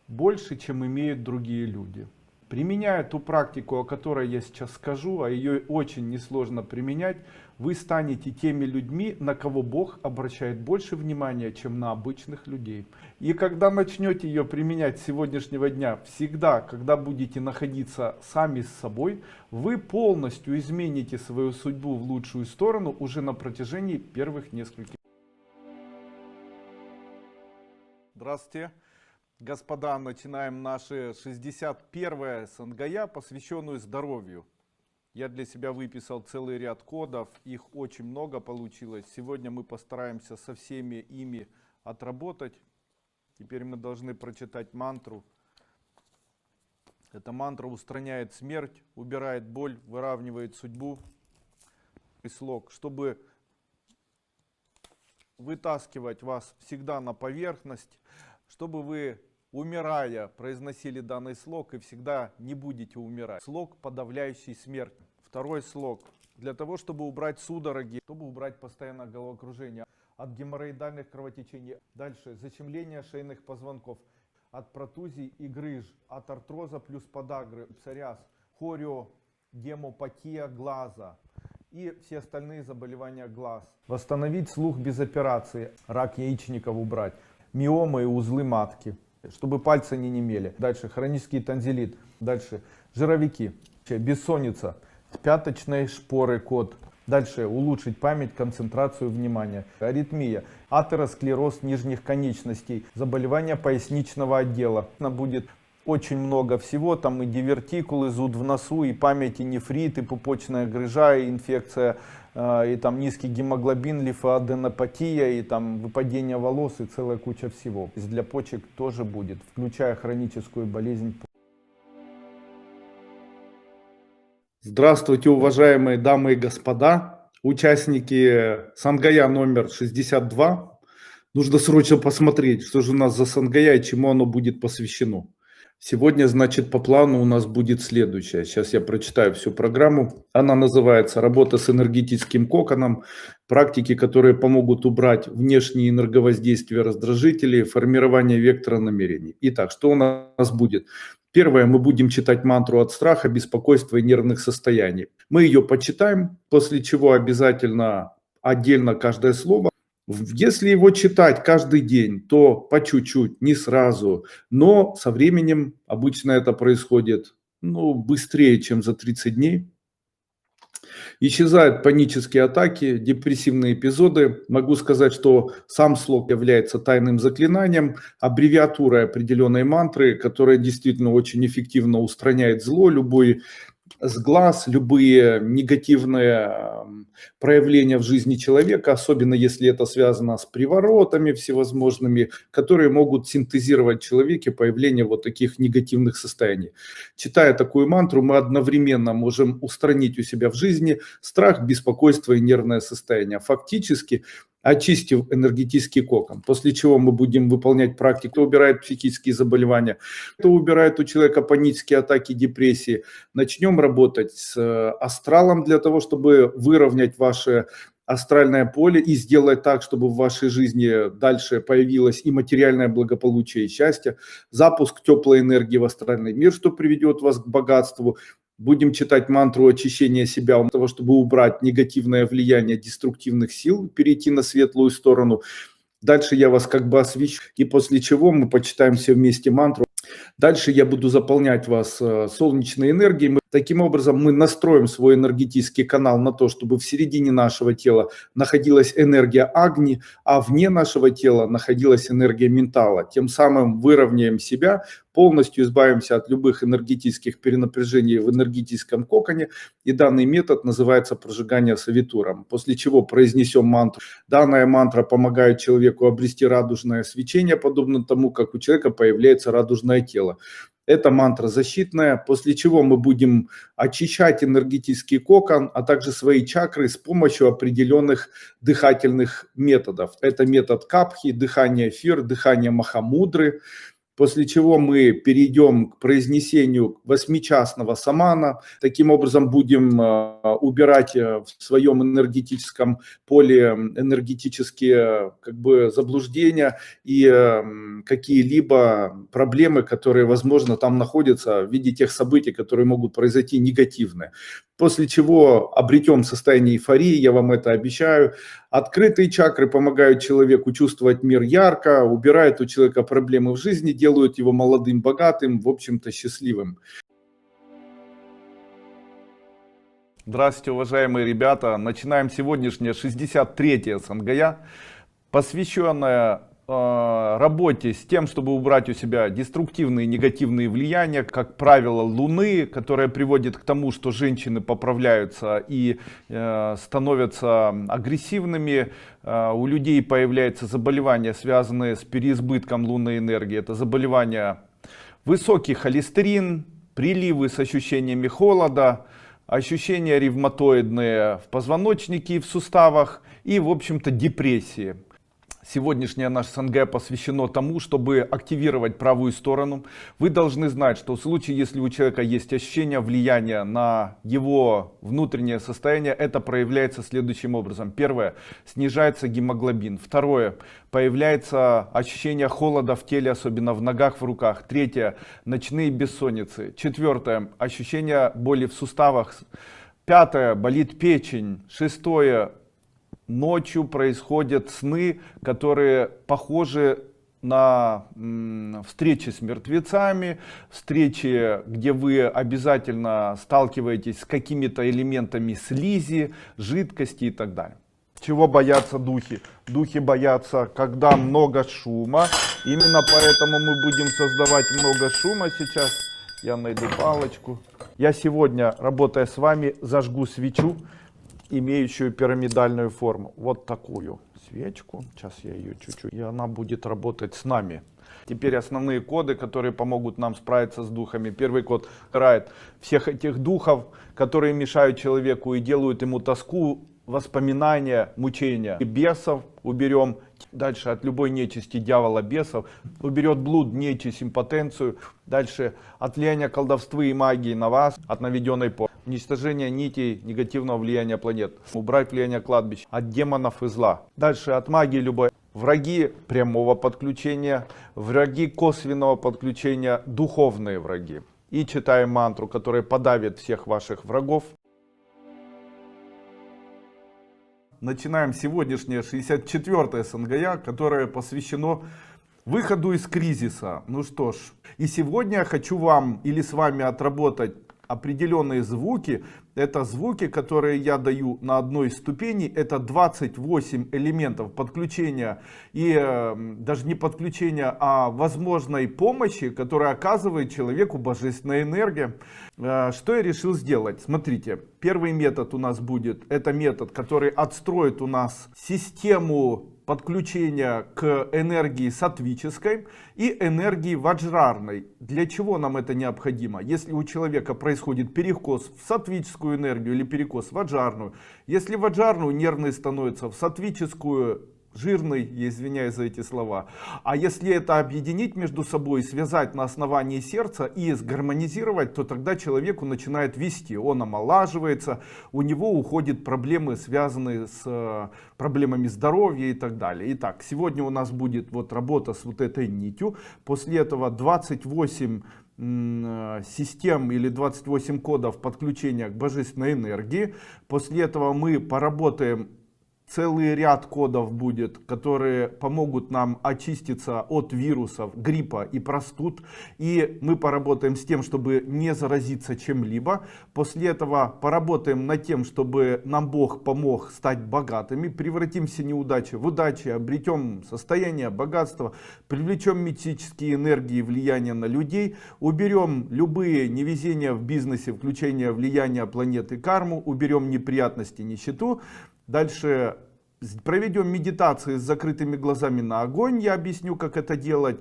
больше, чем имеют другие люди. Применяя ту практику, о которой я сейчас скажу, а ее очень несложно применять, вы станете теми людьми, на кого Бог обращает больше внимания, чем на обычных людей. И когда начнете ее применять с сегодняшнего дня, всегда, когда будете находиться сами с собой, вы полностью измените свою судьбу в лучшую сторону уже на протяжении первых нескольких. Здравствуйте. Господа, начинаем наше 61-е Сангая, посвященную здоровью. Я для себя выписал целый ряд кодов, их очень много получилось. Сегодня мы постараемся со всеми ими отработать. Теперь мы должны прочитать мантру. Эта мантра устраняет смерть, убирает боль, выравнивает судьбу. И слог, чтобы вытаскивать вас всегда на поверхность, чтобы вы, умирая, произносили данный слог и всегда не будете умирать. Слог, подавляющий смерть. Второй слог. Для того, чтобы убрать судороги, чтобы убрать постоянное головокружение от геморроидальных кровотечений. Дальше. Защемление шейных позвонков. От протузий и грыж. От артроза плюс подагры. Псориаз. Хорио. Гемопатия глаза. И все остальные заболевания глаз. Восстановить слух без операции. Рак яичников убрать. Миомы и узлы матки, чтобы пальцы не немели. Дальше хронический танзелит. Дальше жировики, бессонница, пяточные шпоры, код. Дальше улучшить память, концентрацию внимания. Аритмия, атеросклероз нижних конечностей, заболевания поясничного отдела. Будет очень много всего, там и дивертикулы, зуд в носу, и память, и нефрит, и пупочная грыжа, и инфекция, и там низкий гемоглобин, лимфоаденопатия, и там выпадение волос, и целая куча всего. Для почек тоже будет, включая хроническую болезнь. Здравствуйте, уважаемые дамы и господа, участники Сангая номер 62. Нужно срочно посмотреть, что же у нас за Сангая и чему оно будет посвящено. Сегодня, значит, по плану у нас будет следующее. Сейчас я прочитаю всю программу. Она называется «Работа с энергетическим коконом. Практики, которые помогут убрать внешние энерговоздействия раздражителей, формирование вектора намерений». Итак, что у нас будет? Первое, мы будем читать мантру от страха, беспокойства и нервных состояний. Мы ее почитаем, после чего обязательно отдельно каждое слово. Если его читать каждый день, то по чуть-чуть, не сразу, но со временем обычно это происходит быстрее, чем за 30 дней. Исчезают панические атаки, депрессивные эпизоды. Могу сказать, что сам слог является тайным заклинанием, аббревиатурой определенной мантры, которая действительно очень эффективно устраняет зло, любой сглаз, любые негативные проявления в жизни человека, особенно если это связано с приворотами всевозможными, которые могут синтезировать в человеке появление вот таких негативных состояний. Читая такую мантру, мы одновременно можем устранить у себя в жизни страх, беспокойство и нервное состояние. Фактически, очистив энергетический кокон, после чего мы будем выполнять практику, это убирает психические заболевания, это убирает у человека панические атаки, депрессии. Начнем работать с астралом для того, чтобы выровнять ваше астральное поле и сделать так, чтобы в вашей жизни дальше появилось и материальное благополучие, и счастье. Запуск теплой энергии в астральный мир, что приведет вас к богатству. Будем читать мантру очищения себя для того, чтобы убрать негативное влияние деструктивных сил, перейти на светлую сторону. Дальше я вас как бы освещу, и после чего мы почитаем все вместе мантру. Дальше я буду заполнять вас солнечной энергией. Таким образом мы настроим свой энергетический канал на то, чтобы в середине нашего тела находилась энергия Агни, а вне нашего тела находилась энергия ментала. Тем самым выровняем себя, полностью избавимся от любых энергетических перенапряжений в энергетическом коконе. И данный метод называется прожигание савитуром. После чего произнесем мантру. Данная мантра помогает человеку обрести радужное свечение, подобно тому, как у человека появляется радужное тело. Это мантра защитная, после чего мы будем очищать энергетический кокон, а также свои чакры с помощью определенных дыхательных методов. Это метод капхи, дыхание эфир, дыхание махамудры. После чего мы перейдем к произнесению восьмичастного самана. Таким образом будем убирать в своем энергетическом поле энергетические заблуждения и какие-либо проблемы, которые, возможно, там находятся в виде тех событий, которые могут произойти негативные. После чего обретем состояние эйфории, я вам это обещаю. Открытые чакры помогают человеку чувствовать мир ярко, убирают у человека проблемы в жизни, делают его молодым, богатым, в общем-то счастливым. Здравствуйте, уважаемые ребята. Начинаем сегодняшнее 63-е Сангая, посвященное работе с тем, чтобы убрать у себя деструктивные негативные влияния, как правило, Луны, которая приводит к тому, что женщины поправляются и становятся агрессивными. У людей появляются заболевания, связанные с переизбытком лунной энергии. Это заболевания высокий холестерин, приливы с ощущениями холода, ощущения ревматоидные в позвоночнике и в суставах и, в общем-то, депрессии. Сегодняшнее наше Сангая посвящено тому, чтобы активировать правую сторону. Вы должны знать, что в случае, если у человека есть ощущение влияния на его внутреннее состояние, это проявляется следующим образом. Первое, снижается гемоглобин. Второе, появляется ощущение холода в теле, особенно в ногах, в руках. Третье, ночные бессонницы. Четвертое, ощущение боли в суставах. Пятое, болит печень. Шестое, ночью происходят сны, которые похожи на встречи с мертвецами, встречи, где вы обязательно сталкиваетесь с какими-то элементами слизи, жидкости и так далее. Чего боятся духи? Духи боятся, когда много шума. Именно поэтому мы будем создавать много шума сейчас. Я найду палочку. Я сегодня, работая с вами, зажгу свечу, имеющую пирамидальную форму. Вот такую свечку. Сейчас я ее чуть-чуть. И она будет работать с нами. Теперь основные коды, которые помогут нам справиться с духами. Первый код убирает всех этих духов, которые мешают человеку и делают ему тоску, воспоминания, мучения. И бесов уберем. Дальше от любой нечисти, дьявола, бесов. Уберет блуд, нечисть, импотенцию. Дальше от влияния колдовства и магии на вас, от наведенной порчи. Уничтожение нитей негативного влияния планет. Убрать влияние кладбищ. От демонов и зла. Дальше от магии любой. Враги прямого подключения, враги косвенного подключения, духовные враги. И читаем мантру, которая подавит всех ваших врагов. Начинаем сегодняшнее 64-е Сангая, которое посвящено выходу из кризиса. Ну что ж, и сегодня я хочу вам или с вами отработать определенные звуки. Это звуки, которые я даю на одной из ступеней. Это 28 элементов подключения и даже не подключения, а возможной помощи, которая оказывает человеку божественная энергия. Что я решил сделать? Смотрите, первый метод у нас будет, это метод, который отстроит у нас систему подключения к энергии сатвической и энергии ваджрарной. Для чего нам это необходимо? Если у человека происходит перекос в сатвическую энергию или перекос в ваджрарную, если в ваджрарную нервный становится в сатвическую, жирный, я извиняюсь за эти слова. А если это объединить между собой, связать на основании сердца и сгармонизировать, то тогда человеку начинает вести. Он омолаживается, у него уходят проблемы, связанные с проблемами здоровья и так далее. Итак, сегодня у нас будет вот работа с вот этой нитью. После этого 28 систем или 28 кодов подключения к божественной энергии. После этого мы поработаем. Целый ряд кодов будет, которые помогут нам очиститься от вирусов, гриппа и простуд. И мы поработаем с тем, чтобы не заразиться чем-либо. После этого поработаем над тем, чтобы нам Бог помог стать богатыми. Превратим все неудачи в удачи, обретем состояние богатства, привлечем мистические энергии и влияния на людей. Уберем любые невезения в бизнесе, включение влияния планеты карму. Уберем неприятности, нищету. Дальше проведем медитации с закрытыми глазами на огонь. Я объясню, как это делать.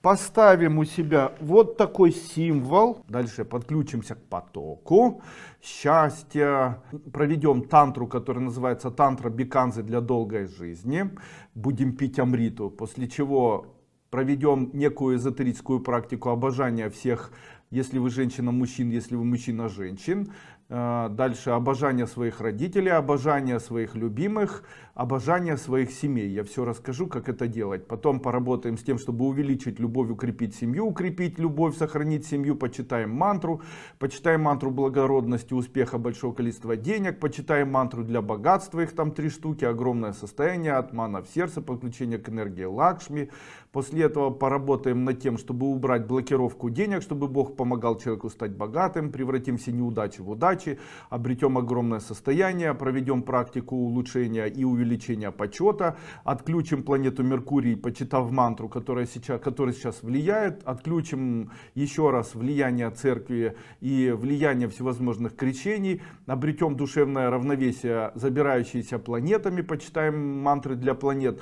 Поставим у себя вот такой символ. Дальше подключимся к потоку счастья. Проведем тантру, которая называется тантра Биканзы для долгой жизни. Будем пить амриту. После чего проведем некую эзотерическую практику обожания всех. Если вы женщина-мужчин, если вы мужчина-женщин. Дальше обожание своих родителей, обожание своих любимых, обожание своих семей. Я все расскажу, как это делать. Потом поработаем с тем, чтобы увеличить любовь, укрепить семью, укрепить любовь, сохранить семью. Почитаем мантру благородности, успеха, большого количества денег. Почитаем мантру для богатства, их там 3 штуки, огромное состояние, атмана в сердце, подключение к энергии Лакшми. После этого поработаем над тем, чтобы убрать блокировку денег, чтобы Бог помогал человеку стать богатым. Превратим все неудачи в удачи. Обретем огромное состояние, проведем практику улучшения и увеличения почета, отключим планету Меркурий, почитав мантру, которая сейчас влияет, отключим еще раз влияние церкви и влияние всевозможных крещений, обретем душевное равновесие, забирающееся планетами, почитаем мантры для планет,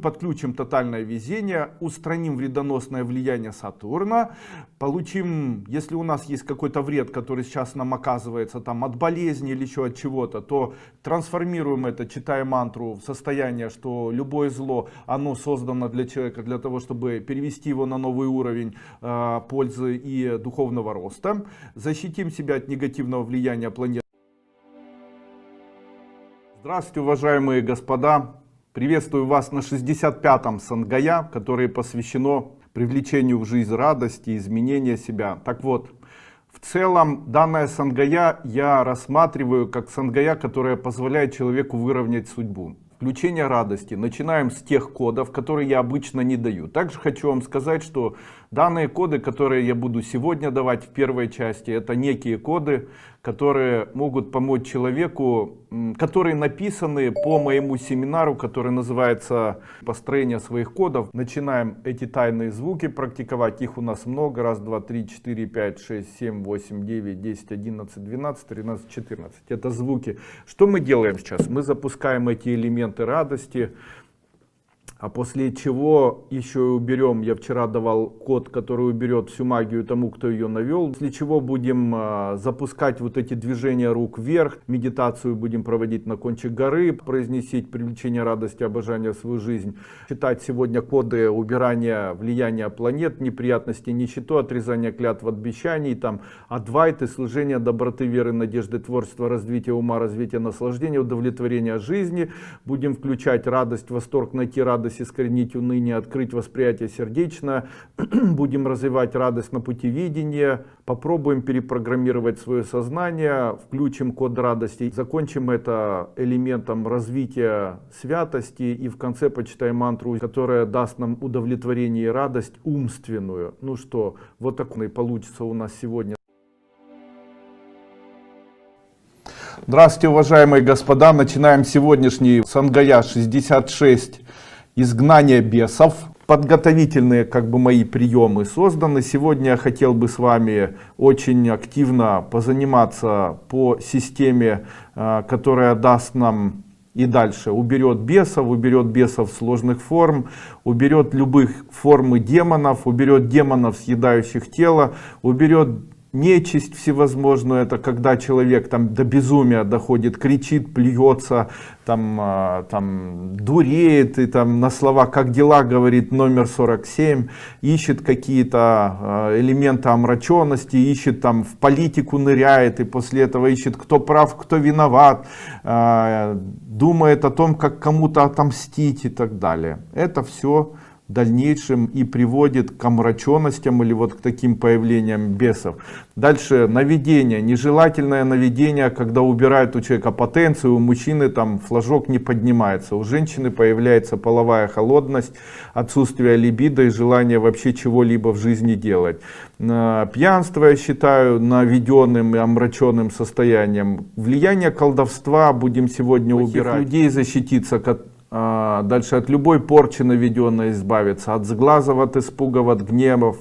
подключим тотальное везение, устраним вредоносное влияние Сатурна, получим, если у нас есть какой-то вред, который сейчас нам оказывается там от болезни или еще от чего-то, то трансформируем это, читая мантру, в состояние, что любое зло, оно создано для человека, для того, чтобы перевести его на новый уровень пользы и духовного роста. Защитим себя от негативного влияния планеты. Здравствуйте, уважаемые господа! Приветствую вас на 65-м Сангая, которое посвящено привлечению в жизнь радости, изменения себя. Так вот, в целом, данная сангая я рассматриваю как сангая, которая позволяет человеку выровнять судьбу. Включение радости. Начинаем с тех кодов, которые я обычно не даю. Также хочу вам сказать, что данные коды, которые я буду сегодня давать в первой части, это некие коды, которые могут помочь человеку, которые написаны по моему семинару, который называется «Построение своих кодов». Начинаем эти тайные звуки практиковать. Их у нас много. Раз, два, три, 4, 5, 6, 7, 8, 9, 10, 11, 12, 13, 14. Это звуки. Что мы делаем сейчас? Мы запускаем эти элементы радости. А после чего еще и уберем, я вчера давал код, который уберет всю магию тому, кто ее навел. После чего будем запускать вот эти движения рук вверх. Медитацию будем проводить на кончик горы, произнесить привлечение радости, обожания в свою жизнь. Читать сегодня коды убирания влияния планет, неприятностей, нищету, отрезания клятв от обещаний, там, адвайты, служения, доброты, веры, надежды, творчества, развития ума, развития наслаждения, удовлетворения жизни. Будем включать радость, восторг, найти радость, искоренить уныние, открыть восприятие сердечное. Будем развивать радость на пути видения. Попробуем перепрограммировать свое сознание. Включим код радости. Закончим это элементом развития святости. И в конце почитаем мантру, которая даст нам удовлетворение и радость умственную. Ну что, вот такой получится у нас сегодня. Здравствуйте, уважаемые господа. Начинаем сегодняшний Сангая 66. Изгнание бесов. Подготовительные мои приемы созданы. Сегодня я хотел бы с вами очень активно позаниматься по системе, которая даст нам и дальше уберет бесов сложных форм, уберет любых формы демонов, уберет демонов, съедающих тело, уберет нечисть всевозможную. Это когда человек до безумия доходит, кричит, плюется, дуреет и на слова «как дела» говорит номер 47, ищет какие-то элементы омраченности, ищет в политику ныряет и после этого ищет, кто прав, кто виноват, думает о том, как кому-то отомстить и так далее. Это все в дальнейшем и приводит к омраченностям или к таким появлениям бесов. Дальше наведение, нежелательное наведение, когда убирают у человека потенцию, у мужчины флажок не поднимается, у женщины появляется половая холодность, отсутствие либидо и желание вообще чего-либо в жизни делать. Пьянство я считаю наведенным и омраченным состоянием. Влияние колдовства будем сегодня убирать. Людей защититься, дальше от любой порчи наведенной избавиться, от сглазов, от испугов, от гневов,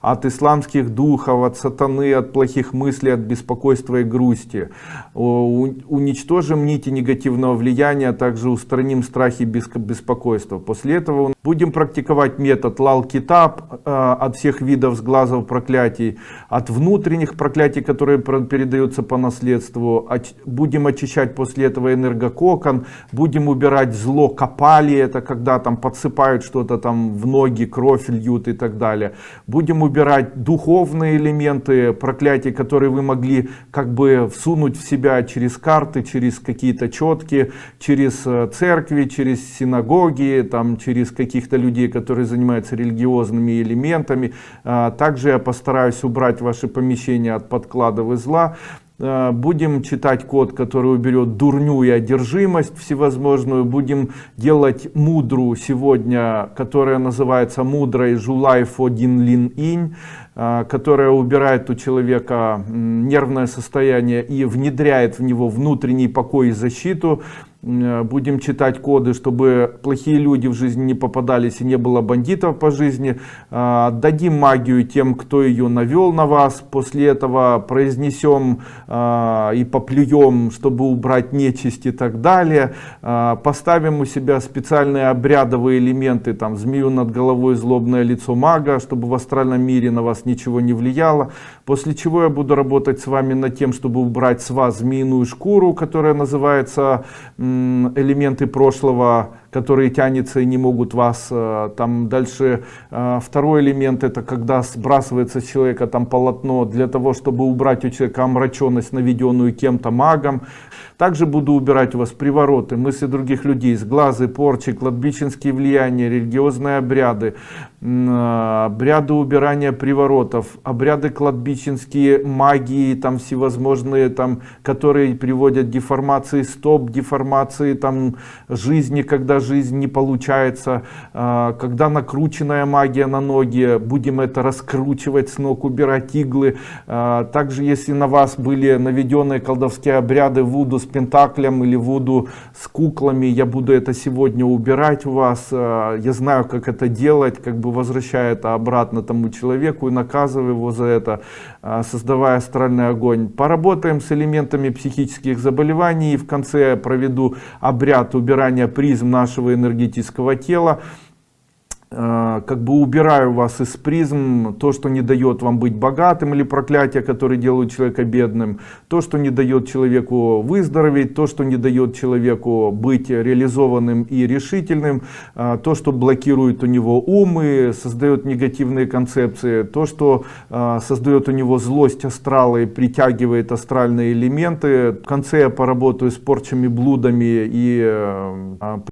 от исламских духов, от сатаны, от плохих мыслей, от беспокойства и грусти. Уничтожим нити негативного влияния, а также устраним страхи и беспокойство. После этого будем практиковать метод лал-китаб от всех видов сглазов, проклятий, от внутренних проклятий, которые передаются по наследству. Будем очищать после этого энергококон, будем убирать зло капали, это когда подсыпают что-то в ноги, кровь льют и так далее. Будем убирать духовные элементы проклятий, которые вы могли всунуть в себя через карты, через какие-то четки, через церкви, через синагоги, через каких-то людей, которые занимаются религиозными элементами. Также я постараюсь убрать ваши помещения от подкладов и зла. Будем читать код, который уберет дурню и одержимость всевозможную. Будем делать мудру сегодня, которая называется мудрой Жулай Фо Дин Лин Инь, которая убирает у человека нервное состояние и внедряет в него внутренний покой и защиту. Будем читать коды, чтобы плохие люди в жизни не попадались и не было бандитов по жизни. Дадим магию тем, кто ее навел на вас. После этого произнесем и поплюем, чтобы убрать нечисть и так далее. Поставим у себя специальные обрядовые элементы, змею над головой, злобное лицо мага, чтобы в астральном мире на вас ничего не влияло. После чего я буду работать с вами над тем, чтобы убрать с вас змеиную шкуру, которая называется элементы прошлого, которые тянутся и не могут вас. Дальше второй элемент, это когда сбрасывается с человека полотно для того, чтобы убрать у человека омраченность, наведенную кем-то магом. Также буду убирать у вас привороты, мысли других людей, сглазы, порчи, кладбищенские влияния, религиозные обряды, обряды убирания приворотов, обряды кладбищенские, магии, всевозможные, которые приводят к деформации стоп, деформации жизни, когда жизнь не получается, когда накрученная магия на ноги, будем это раскручивать с ног, убирать иглы. Также если на вас были наведенные колдовские обряды вуду с пентаклем или вуду с куклами, я буду это сегодня убирать у вас. Я знаю, как это делать, возвращая это обратно тому человеку и наказывая его за это, создавая астральный огонь. Поработаем с элементами психических заболеваний и в конце проведу обряд убирания призм нашего энергетического тела. как бы убираю вас из призм то, что не дает вам быть богатым, или проклятия, которые делают человека бедным, то, что не дает человеку выздороветь, то, что не дает человеку быть реализованным и решительным, то, что блокирует у него ум и создает негативные концепции, то, что создает у него злость астрала и притягивает астральные элементы. В конце я поработаю с порчами, блудами и